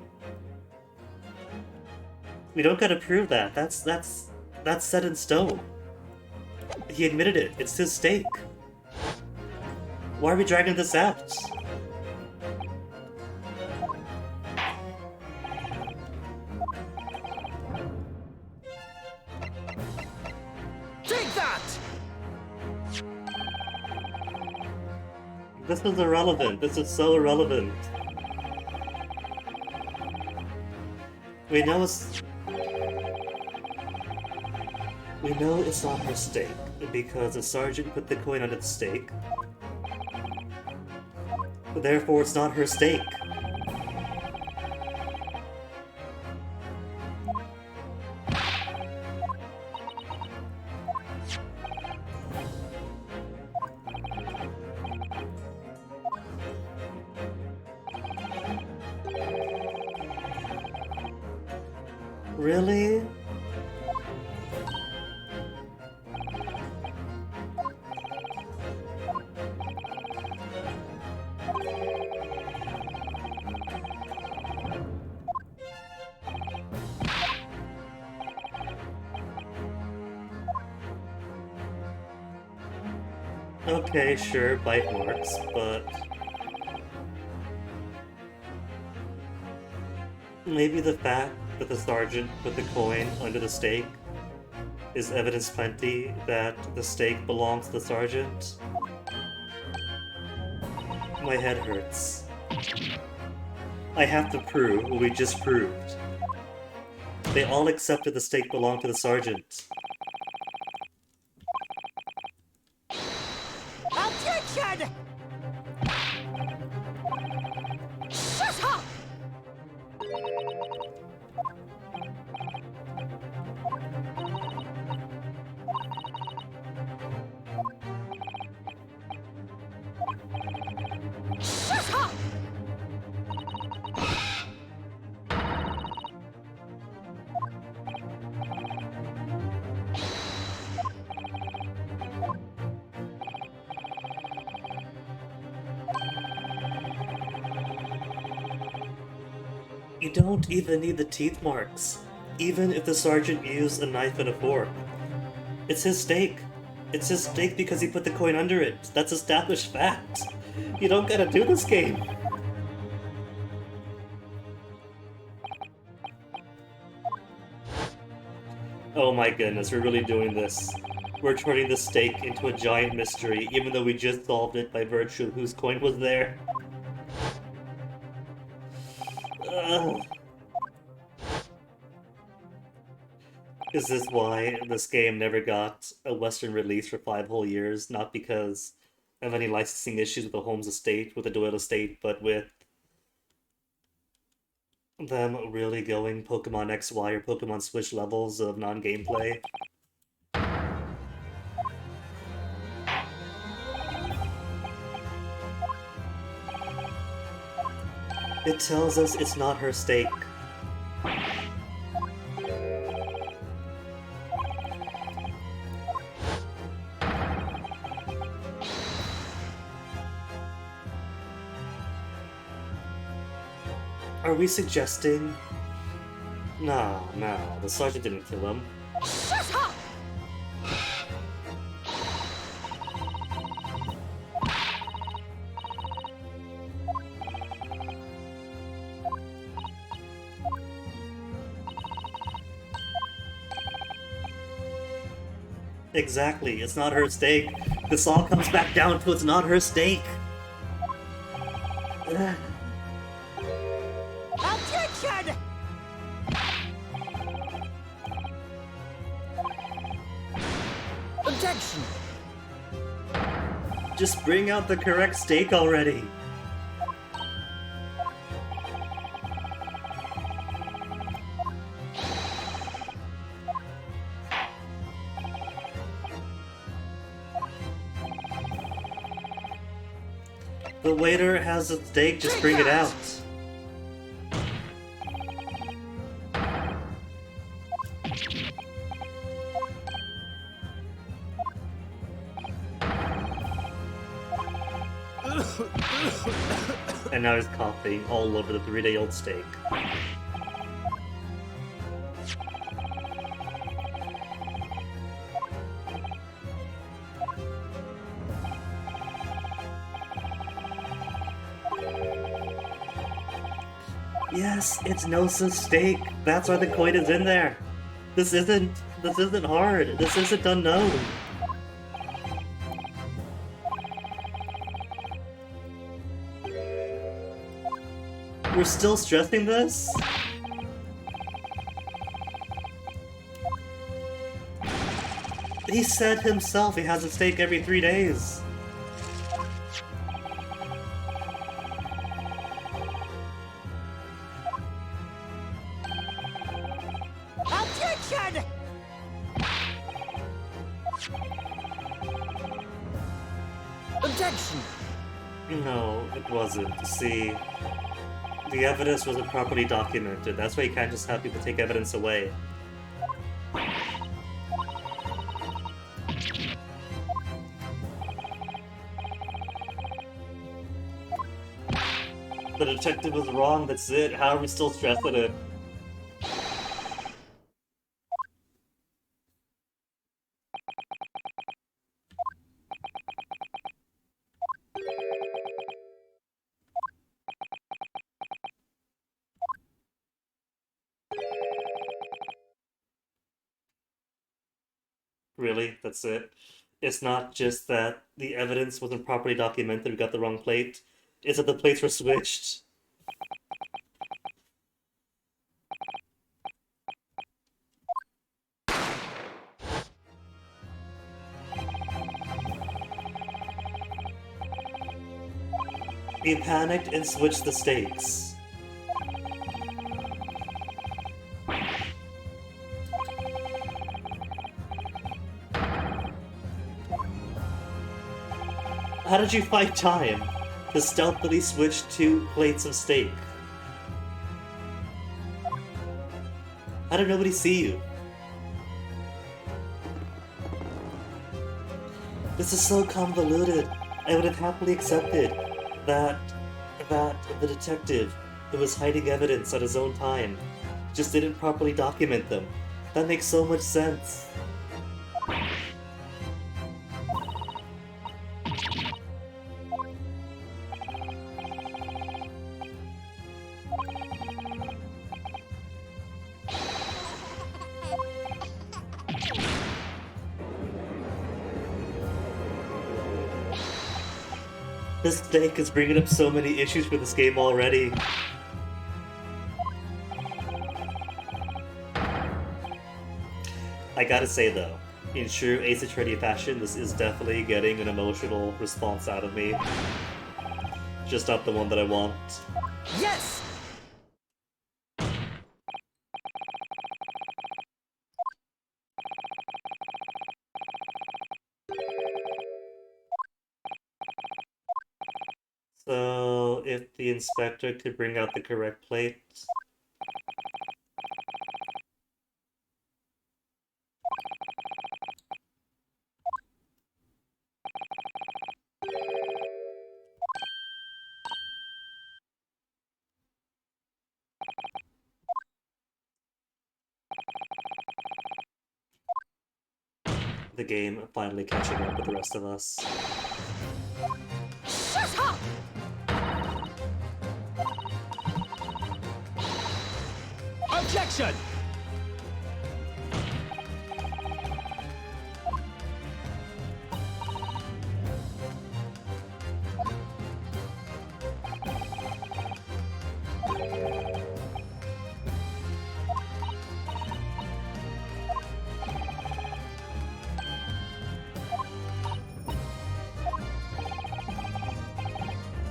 We don't gotta prove that. That's set in stone. He admitted it. It's his stake. Why are we dragging this out? Take that! This is irrelevant. This is so irrelevant. We know it's not her stake, because the sergeant put the coin under the stake. Therefore, it's not her stake. Really? Okay, sure, bite works, but... maybe the fact that the sergeant put the coin under the stake is evidence plenty that the stake belongs to the sergeant? My head hurts. I have to prove what we just proved. They all accepted the stake belonged to the sergeant. Objection! Shut up! Shut up! You don't even need the teeth marks, even if the sergeant used a knife and a fork. It's his stake. It's his stake because he put the coin under it. That's established fact. You don't gotta do this game. Oh my goodness, we're really doing this. We're turning the stake into a giant mystery, even though we just solved it by virtue of whose coin was there. Is this why this game never got a Western release for 5 whole years? Not because of any licensing issues with the Holmes estate, with the Doyle estate, but with them really going Pokemon XY or Pokemon Switch levels of non-gameplay. It tells us it's not her stake. Are we suggesting? No, the sergeant didn't kill him. Shut up! Exactly, it's not her steak. This all comes back down to it's not her steak. Objection! Objection! Just bring out the correct steak already. The waiter has a steak, just bring it out. And now he's coughing all over the 3-day-old steak. Yes, it's Nosa's steak. That's why the coin is in there. This isn't hard. This isn't unknown. We're still stressing this? He said himself he has a steak every 3 days. Objection! Objection! No, it wasn't. See, the evidence wasn't properly documented. That's why you can't just have people take evidence away. The detective was wrong, that's it. How are we still stressing it? Really? That's it? It's not just that the evidence wasn't properly documented, we got the wrong plate. It's that the plates were switched. He panicked and switched the stakes. How did you fight time to stealthily switch 2 plates of steak? How did nobody see you? This is so convoluted. I would have happily accepted that the detective who was hiding evidence at his own time just didn't properly document them. That makes so much sense. This steak is bringing up so many issues for this game already. I gotta say though, in true Ace Attorney fashion, this is definitely getting an emotional response out of me. Just not the one that I want. Yes! So, if the inspector could bring out the correct plate. The game finally catching up with the rest of us. Shut up! Objection!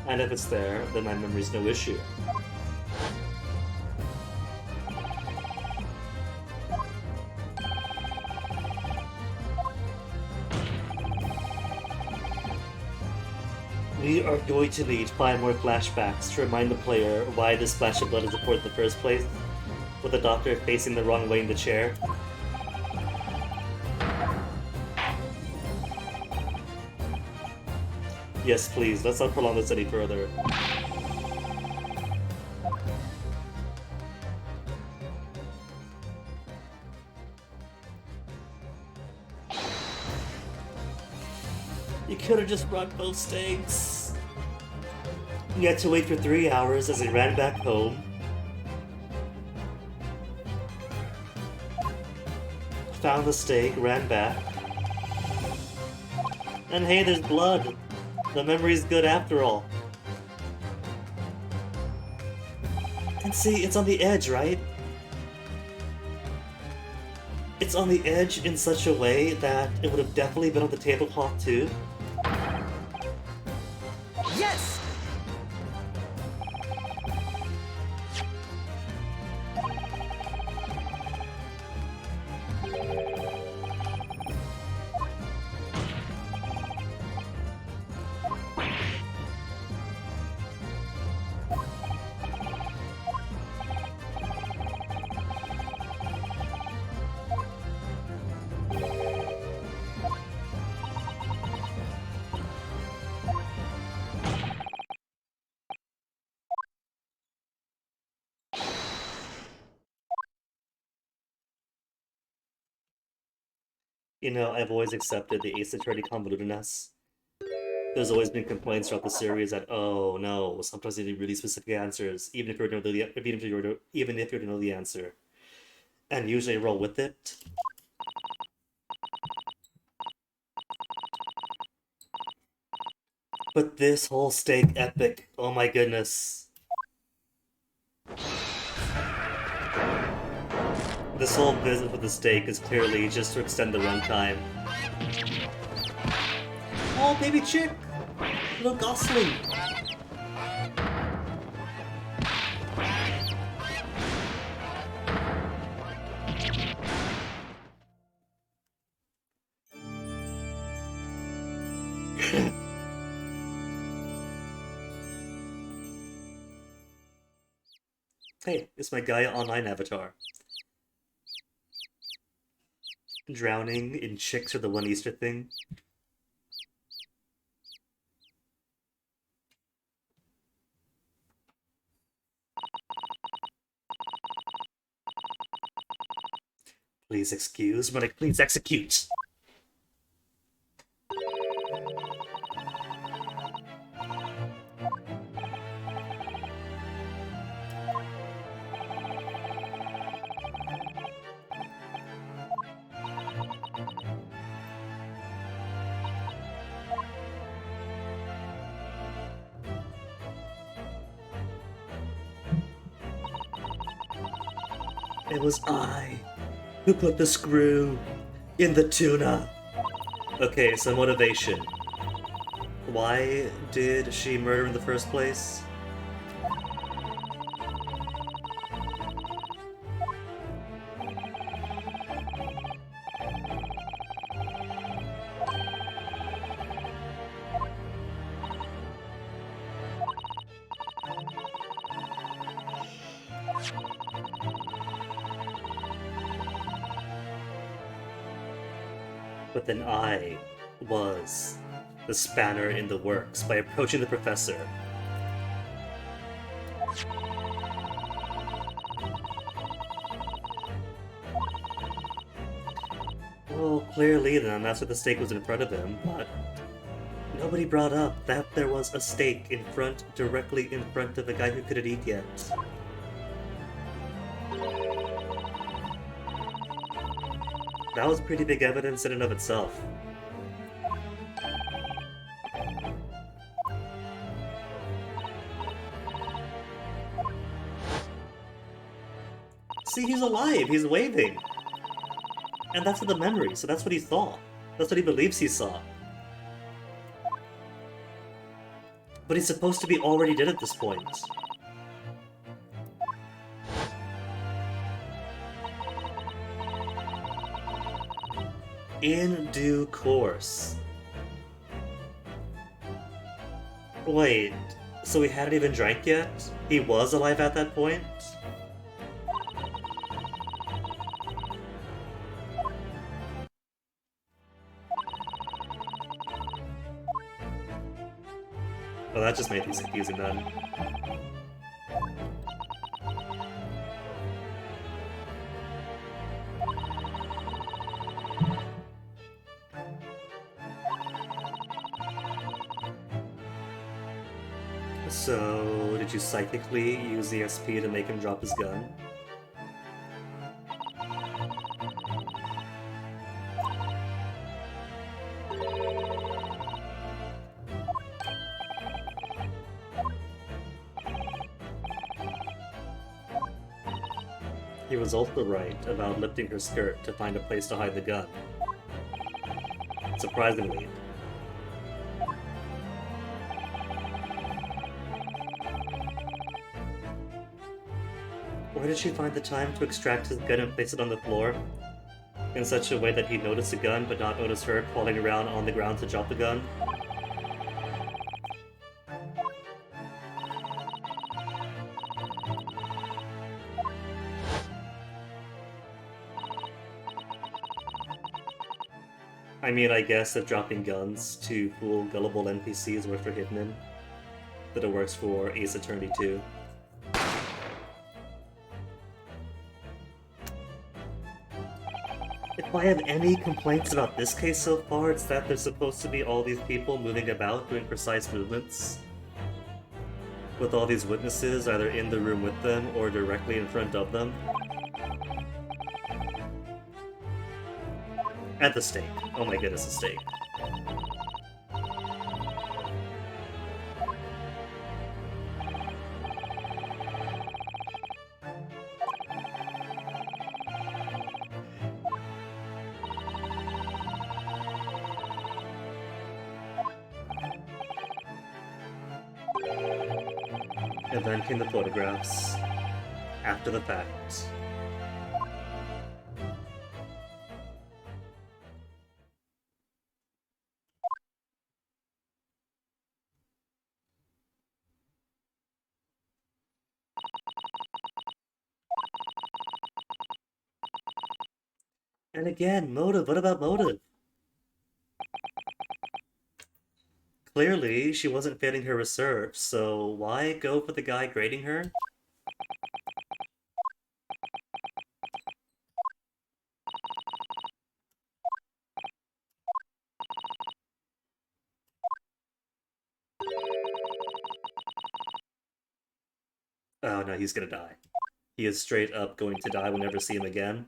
And if it's there, then my memory's no issue. We are going to need 5 more flashbacks to remind the player why this splash of blood is important in the first place, with the doctor facing the wrong way in the chair. Yes, please, let's not prolong this any further. You could have just brought both stakes. He had to wait for 3 hours as he ran back home. Found the stake, ran back. And hey, there's blood. The memory's good after all. And see, it's on the edge, right? It's on the edge in such a way that it would have definitely been on the tablecloth too. Yes! You know, I've always accepted the Ace Attorney convolutedness. There's always been complaints throughout the series that, oh no, sometimes you need really specific answers, even if you know the answer. And usually I roll with it. But this whole stake epic, oh my goodness. This whole business with the stake is clearly just to extend the runtime. Oh, baby chick! Little Gosling! Hey, it's my Gaia Online avatar. Drowning in chicks or the one Easter thing. Please excuse, but please execute. It was I who put the screw in the tuna. Okay, so motivation. Why did she murder in the first place? But then I was the spanner in the works by approaching the professor. Well, clearly then, that's what the stake was in front of him, but nobody brought up that there was a stake directly in front of the guy who couldn't eat yet. That was pretty big evidence in and of itself. See, he's alive. He's waving. And that's in the memory, so that's what he saw. That's what he believes he saw. But he's supposed to be already dead at this point. In due course. Wait, so he hadn't even drank yet? He was alive at that point? Well, that just made things confusing then. So, did you psychically use the SP to make him drop his gun? He was also right about lifting her skirt to find a place to hide the gun. Surprisingly. Where did she find the time to extract his gun and place it on the floor? In such a way that he'd notice the gun but not notice her crawling around on the ground to drop the gun? I mean, I guess if dropping guns to fool gullible NPCs works for Hitman, that it works for Ace Attorney too. If I have any complaints about this case so far, it's that there's supposed to be all these people moving about doing precise movements. With all these witnesses either in the room with them or directly in front of them. At the stake. Oh my goodness, the stake. And then came the photographs. After the fact. And again, motive. What about motive? Clearly, she wasn't failing her research, so why go for the guy grading her? Oh no, he's gonna die. He is straight up going to die. We'll never see him again.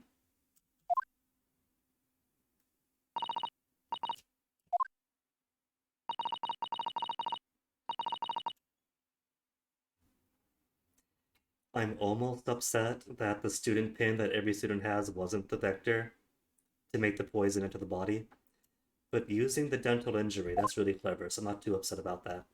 I'm almost upset that the student pin that every student has wasn't the vector to make the poison into the body. But using the dental injury, that's really clever, so I'm not too upset about that.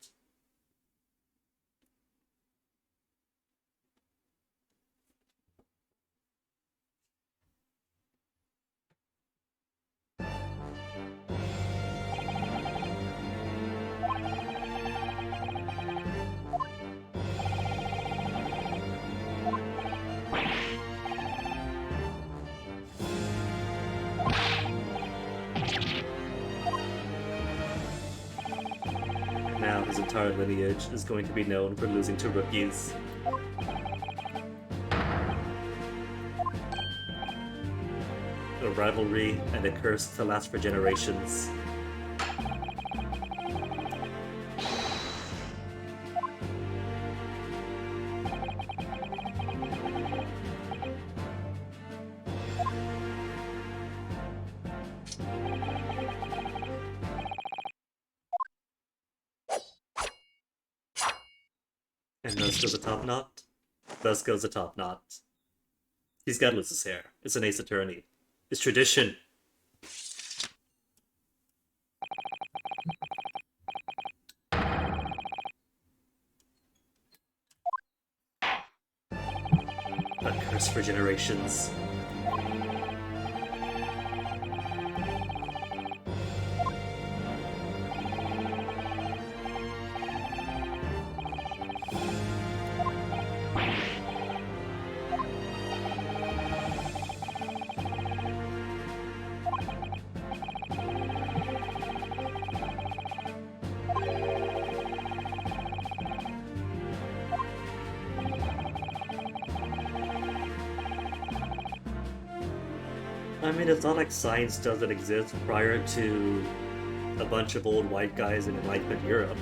Now his entire lineage is going to be known for losing to rookies. A rivalry and a curse to last for generations. And thus goes the top knot. Thus goes the top knot. He's gotta lose his hair. It's an Ace Attorney. It's tradition. A curse for generations. I mean, it's not like science doesn't exist prior to a bunch of old white guys in Enlightenment Europe.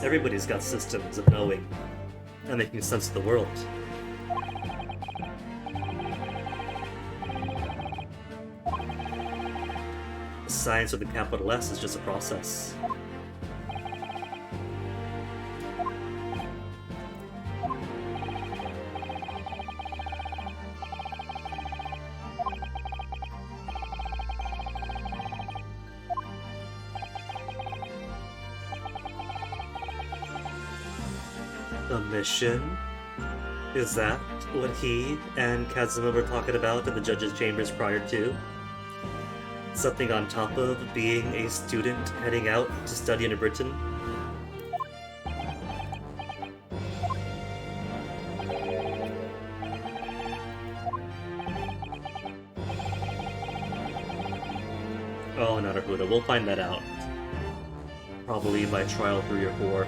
Everybody's got systems of knowing and making sense of the world. Science with a capital S is just a process. A mission? Is that what he and Kazuma were talking about in the judge's chambers prior to? Something on top of being a student heading out to study in Britain? Oh, Naruhodo, we'll find that out. Probably by trial 3 or 4.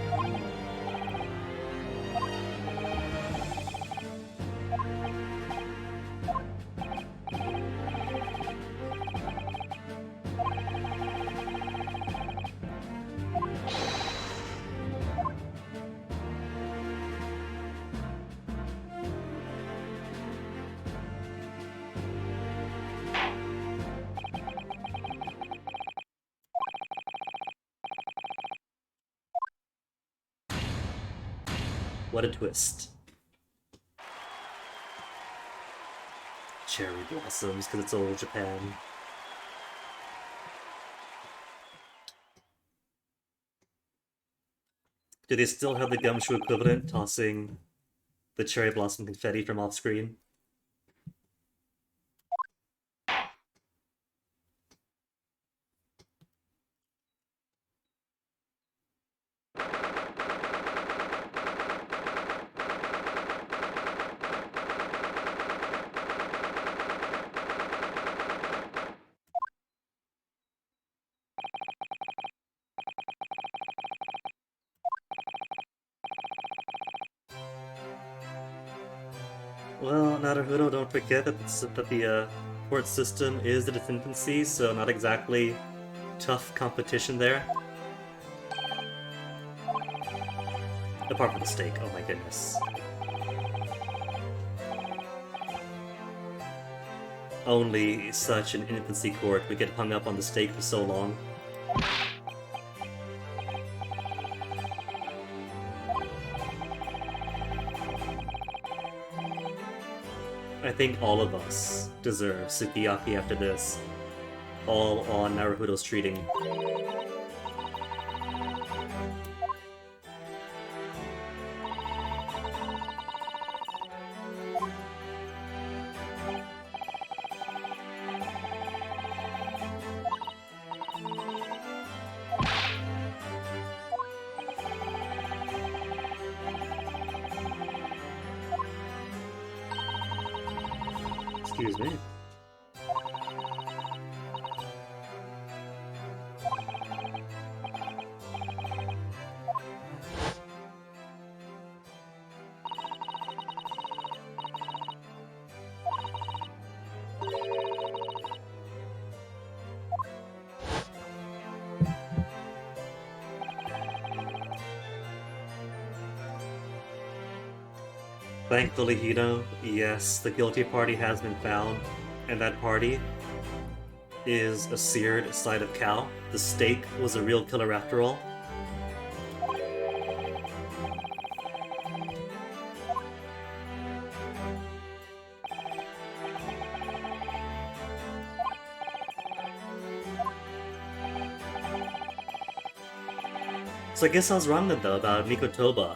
What a twist. Cherry blossoms, because it's old Japan. Do they still have the gumshoe equivalent tossing the cherry blossom confetti from off screen? Well, Naruhodo, don't forget that the port system is in its infancy, so not exactly tough competition there. Apart from the steak, oh my goodness. Only such an infancy court would get hung up on the steak for so long. I think all of us deserve sukiyaki after this. All on Naruhodo's treating. Excuse me. Thankfully, Hino, yes, the guilty party has been found, and that party is a seared side of cow. The steak was a real killer after all. So I guess I was wrong then, though, about Mikotoba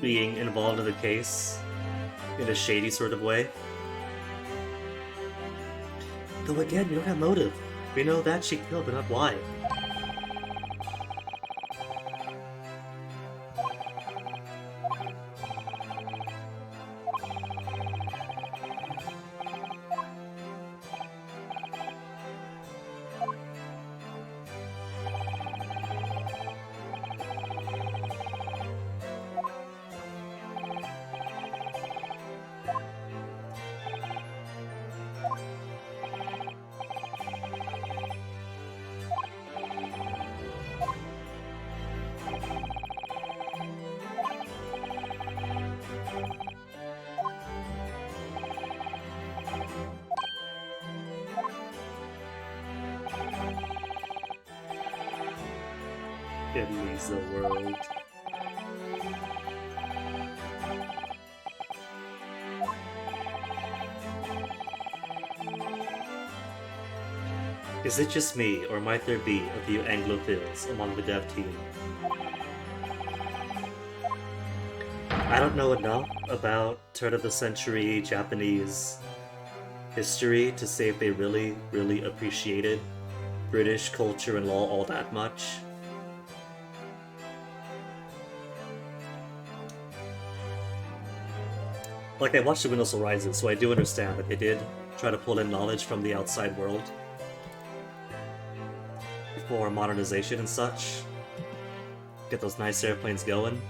being involved in the case in a shady sort of way. Though again, we don't have motive. We know that she killed, but not why. It leaves the world. Is it just me, or might there be a few Anglophiles among the dev team? I don't know enough about turn of the century Japanese history to say if they really, really appreciated British culture and law all that much. Like, I watched The Windows Still Rises, so I do understand that they did try to pull in knowledge from the outside world for modernization and such. Get those nice airplanes going.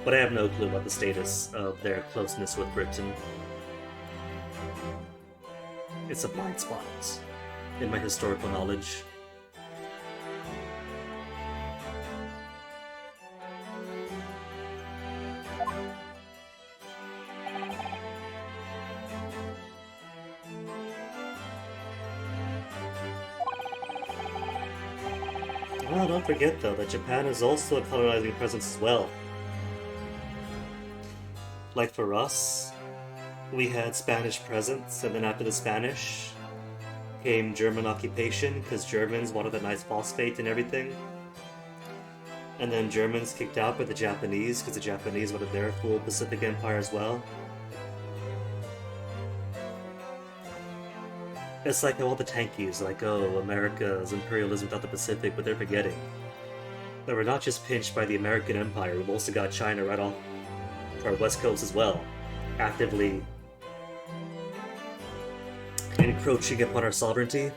But I have no clue about the status of their closeness with Britain. It's a blind spot in my historical knowledge. Well, don't forget though that Japan is also a colonizing presence as well. Like for us, we had Spanish presence, and then after the Spanish came German occupation because Germans wanted a nice phosphate and everything. And then Germans kicked out by the Japanese because the Japanese wanted their full Pacific Empire as well. It's like all the tankies, like, oh, America's imperialism without the Pacific, but they're forgetting that we're not just pinched by the American Empire, we've also got China right off our west coast as well, actively encroaching upon our sovereignty.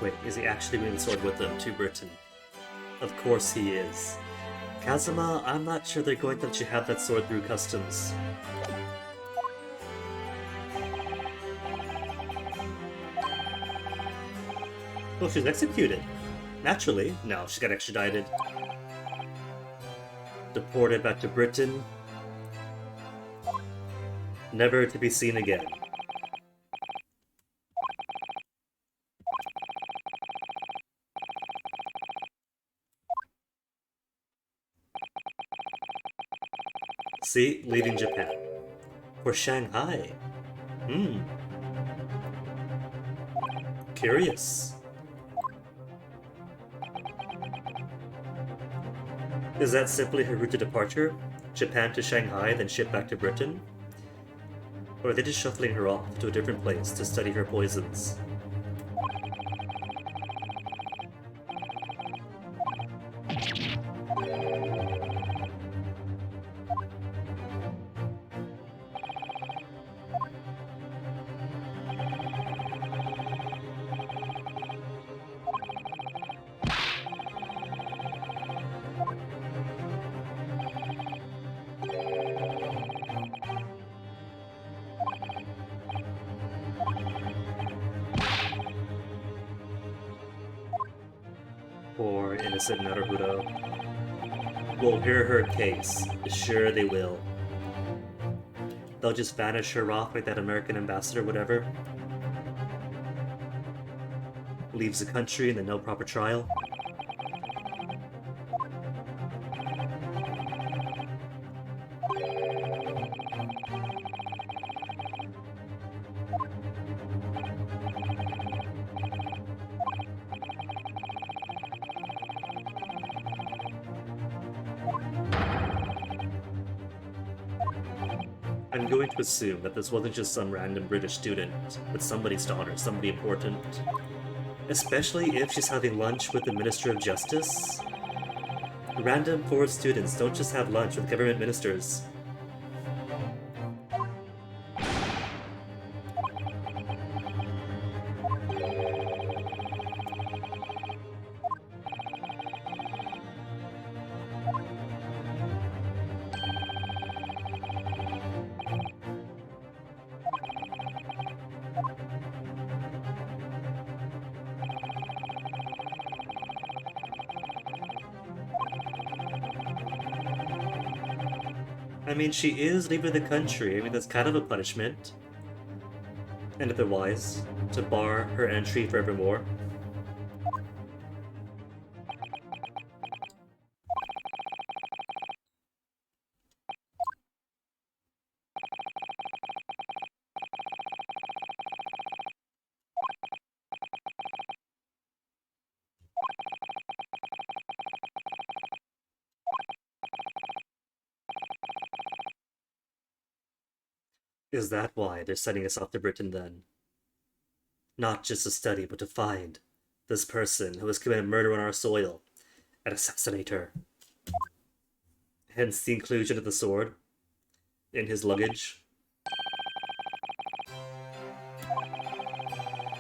Wait, is he actually bringing the sword with him to Britain? Of course he is. Kazuma, I'm not sure they're going to let you have that sword through customs. Well, she's executed. Naturally. No, she got extradited. Deported back to Britain. Never to be seen again. See, leaving Japan. For Shanghai. Curious. Is that simply her route to departure? Japan to Shanghai, then ship back to Britain? Or are they just shuffling her off to a different place to study her poisons? Poor innocent Naruto. We'll hear her case. Sure they will. They'll just vanish her off like that American ambassador, whatever. Leaves the country and then no proper trial. I'm going to assume that this wasn't just some random British student, but somebody's daughter, somebody important. Especially if she's having lunch with the Minister of Justice. Random forward students don't just have lunch with government ministers. I mean, she is leaving the country. I mean, that's kind of a punishment. And otherwise, to bar her entry forevermore. Is that why they're sending us off to Britain then? Not just to study, but to find this person who has committed murder on our soil and assassinate her. Hence the inclusion of the sword in his luggage.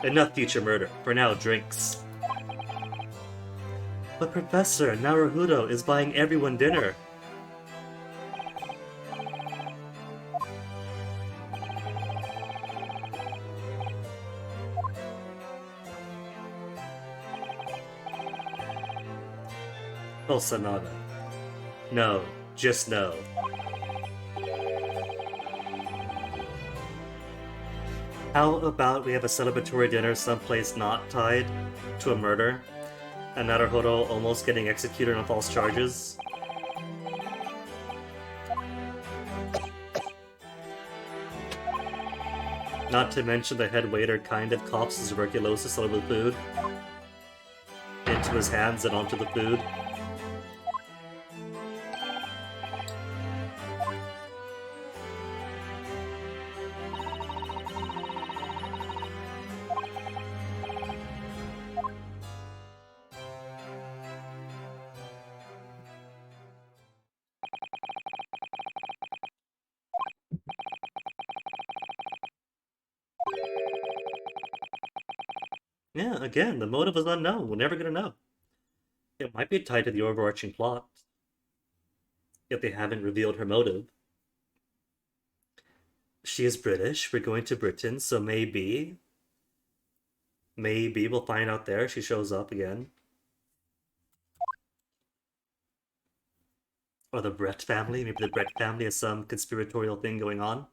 Enough future murder. For now, drinks. But Professor, Naruhodo is buying everyone dinner. Oh, Sanada. No, just no. How about we have a celebratory dinner someplace not tied to a murder? And Naruhodo almost getting executed on false charges? Not to mention the head waiter kind of coughs his tuberculosis all over the food. Into his hands and onto the food. Yeah, again, the motive is unknown. We're never gonna know. It might be tied to the overarching plot. If they haven't revealed her motive. She is British. We're going to Britain, so maybe we'll find out there. She shows up again. Or the Brett family. Maybe the Brett family has some conspiratorial thing going on.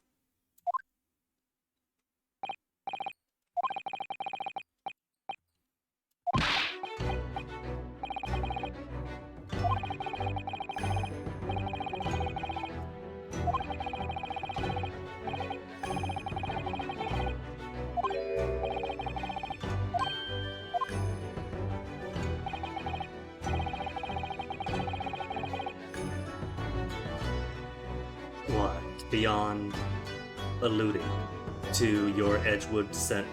Beyond alluding to your Edgeworth descent.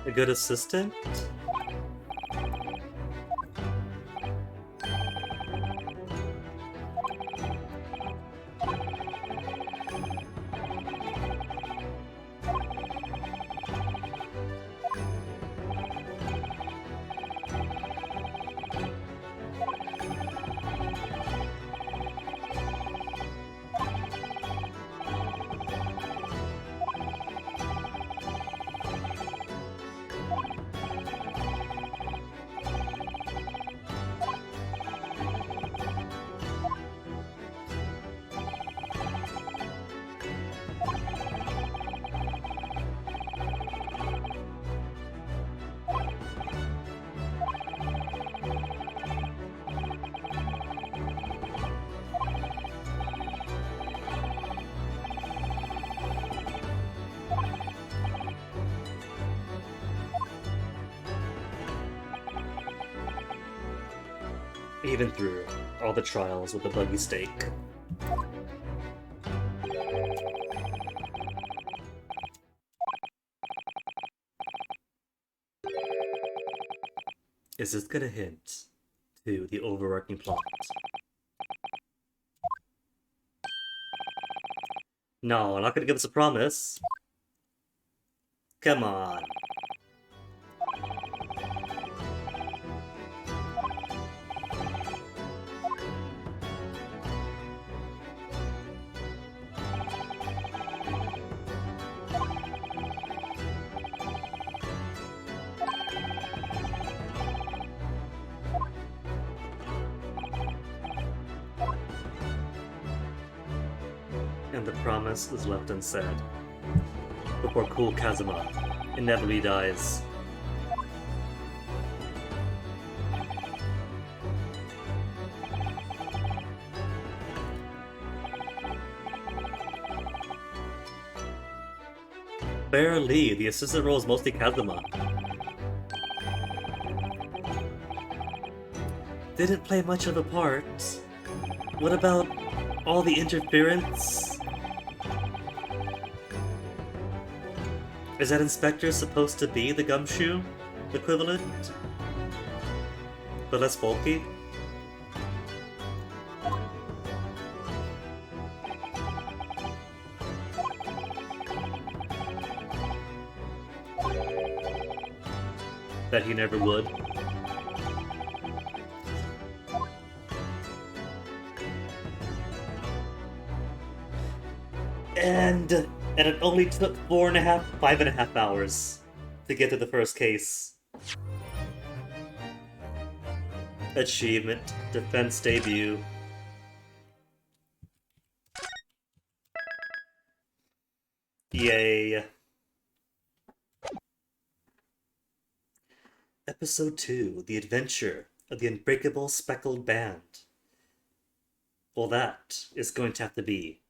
A good assistant? Even through all the trials with the buggy stake. Is this gonna hint to the overarching plot? No, I'm not gonna give us a promise. Come on. And the promise is left unsaid before cool Kazuma inevitably dies. Barely, the assistant role is mostly Kazuma. Didn't play much of a part. What about all the interference? Is that inspector supposed to be the gumshoe equivalent? But less bulky? That he never would. And it only took 5.5 hours to get to the first case. Achievement, defense debut. Yay. Episode 2, The Adventure of the Unbreakable Speckled Band. Well, that is going to have to be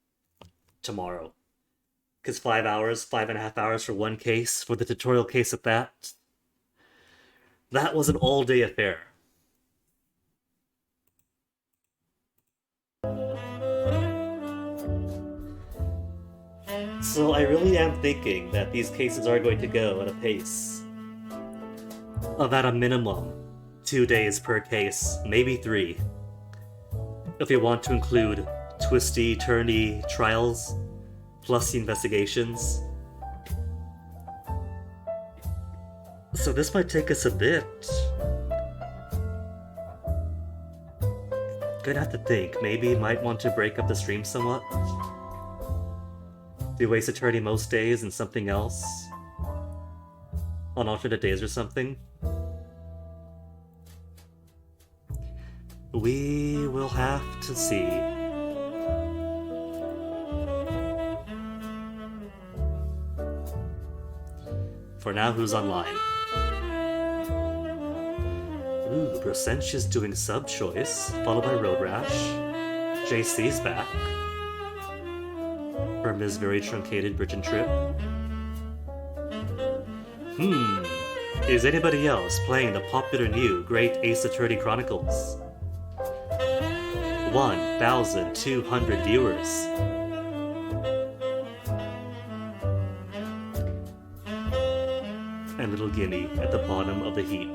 tomorrow. Because 5.5 hours for one case, for the tutorial case at that. That was an all-day affair. So I really am thinking that these cases are going to go at a pace of at a minimum 2 days per case, maybe 3. If we want to include twisty, turny trials, plus the investigations. So this might take us a bit. Gonna have to think, maybe might want to break up the stream somewhat. Do Ace Attorney most days and something else on alternate days or something. We will have to see. For now, who's online? Ooh, Brosentia's doing sub choice, followed by Road Rash. JC's back. From his very truncated Britain trip. Is anybody else playing the popular new Great Ace Attorney Chronicles? 1,200 viewers. And Little Guinea at the bottom of the heap.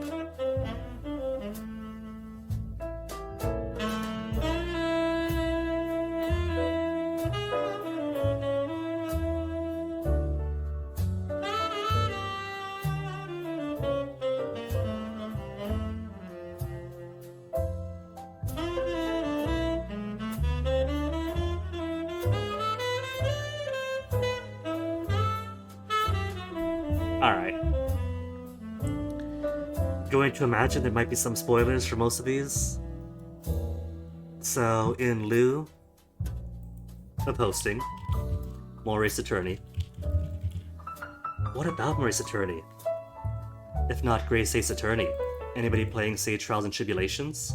Going to imagine there might be some spoilers for most of these. So, in lieu of hosting more Ace Attorney, what about more Ace Attorney? If not Grace Ace Attorney, anybody playing Sage Trials and Tribulations?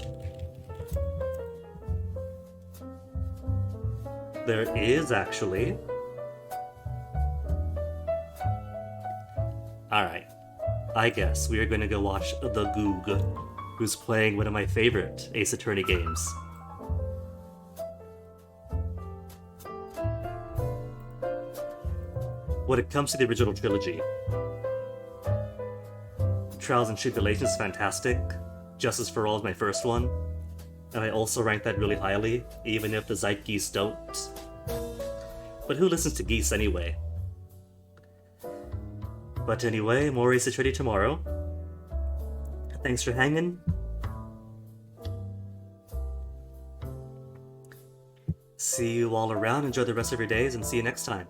There is actually. Alright. I guess we are going to go watch The Goog. who's playing one of my favorite Ace Attorney games. When it comes to the original trilogy, Trials and Tribulations is fantastic. Justice for All is my first one, and I also rank that really highly, even if the Zeitgeist don't. But who listens to geese anyway? But anyway, more Ace Attorney tomorrow. Thanks for hanging. See you all around, enjoy the rest of your days, and see you next time.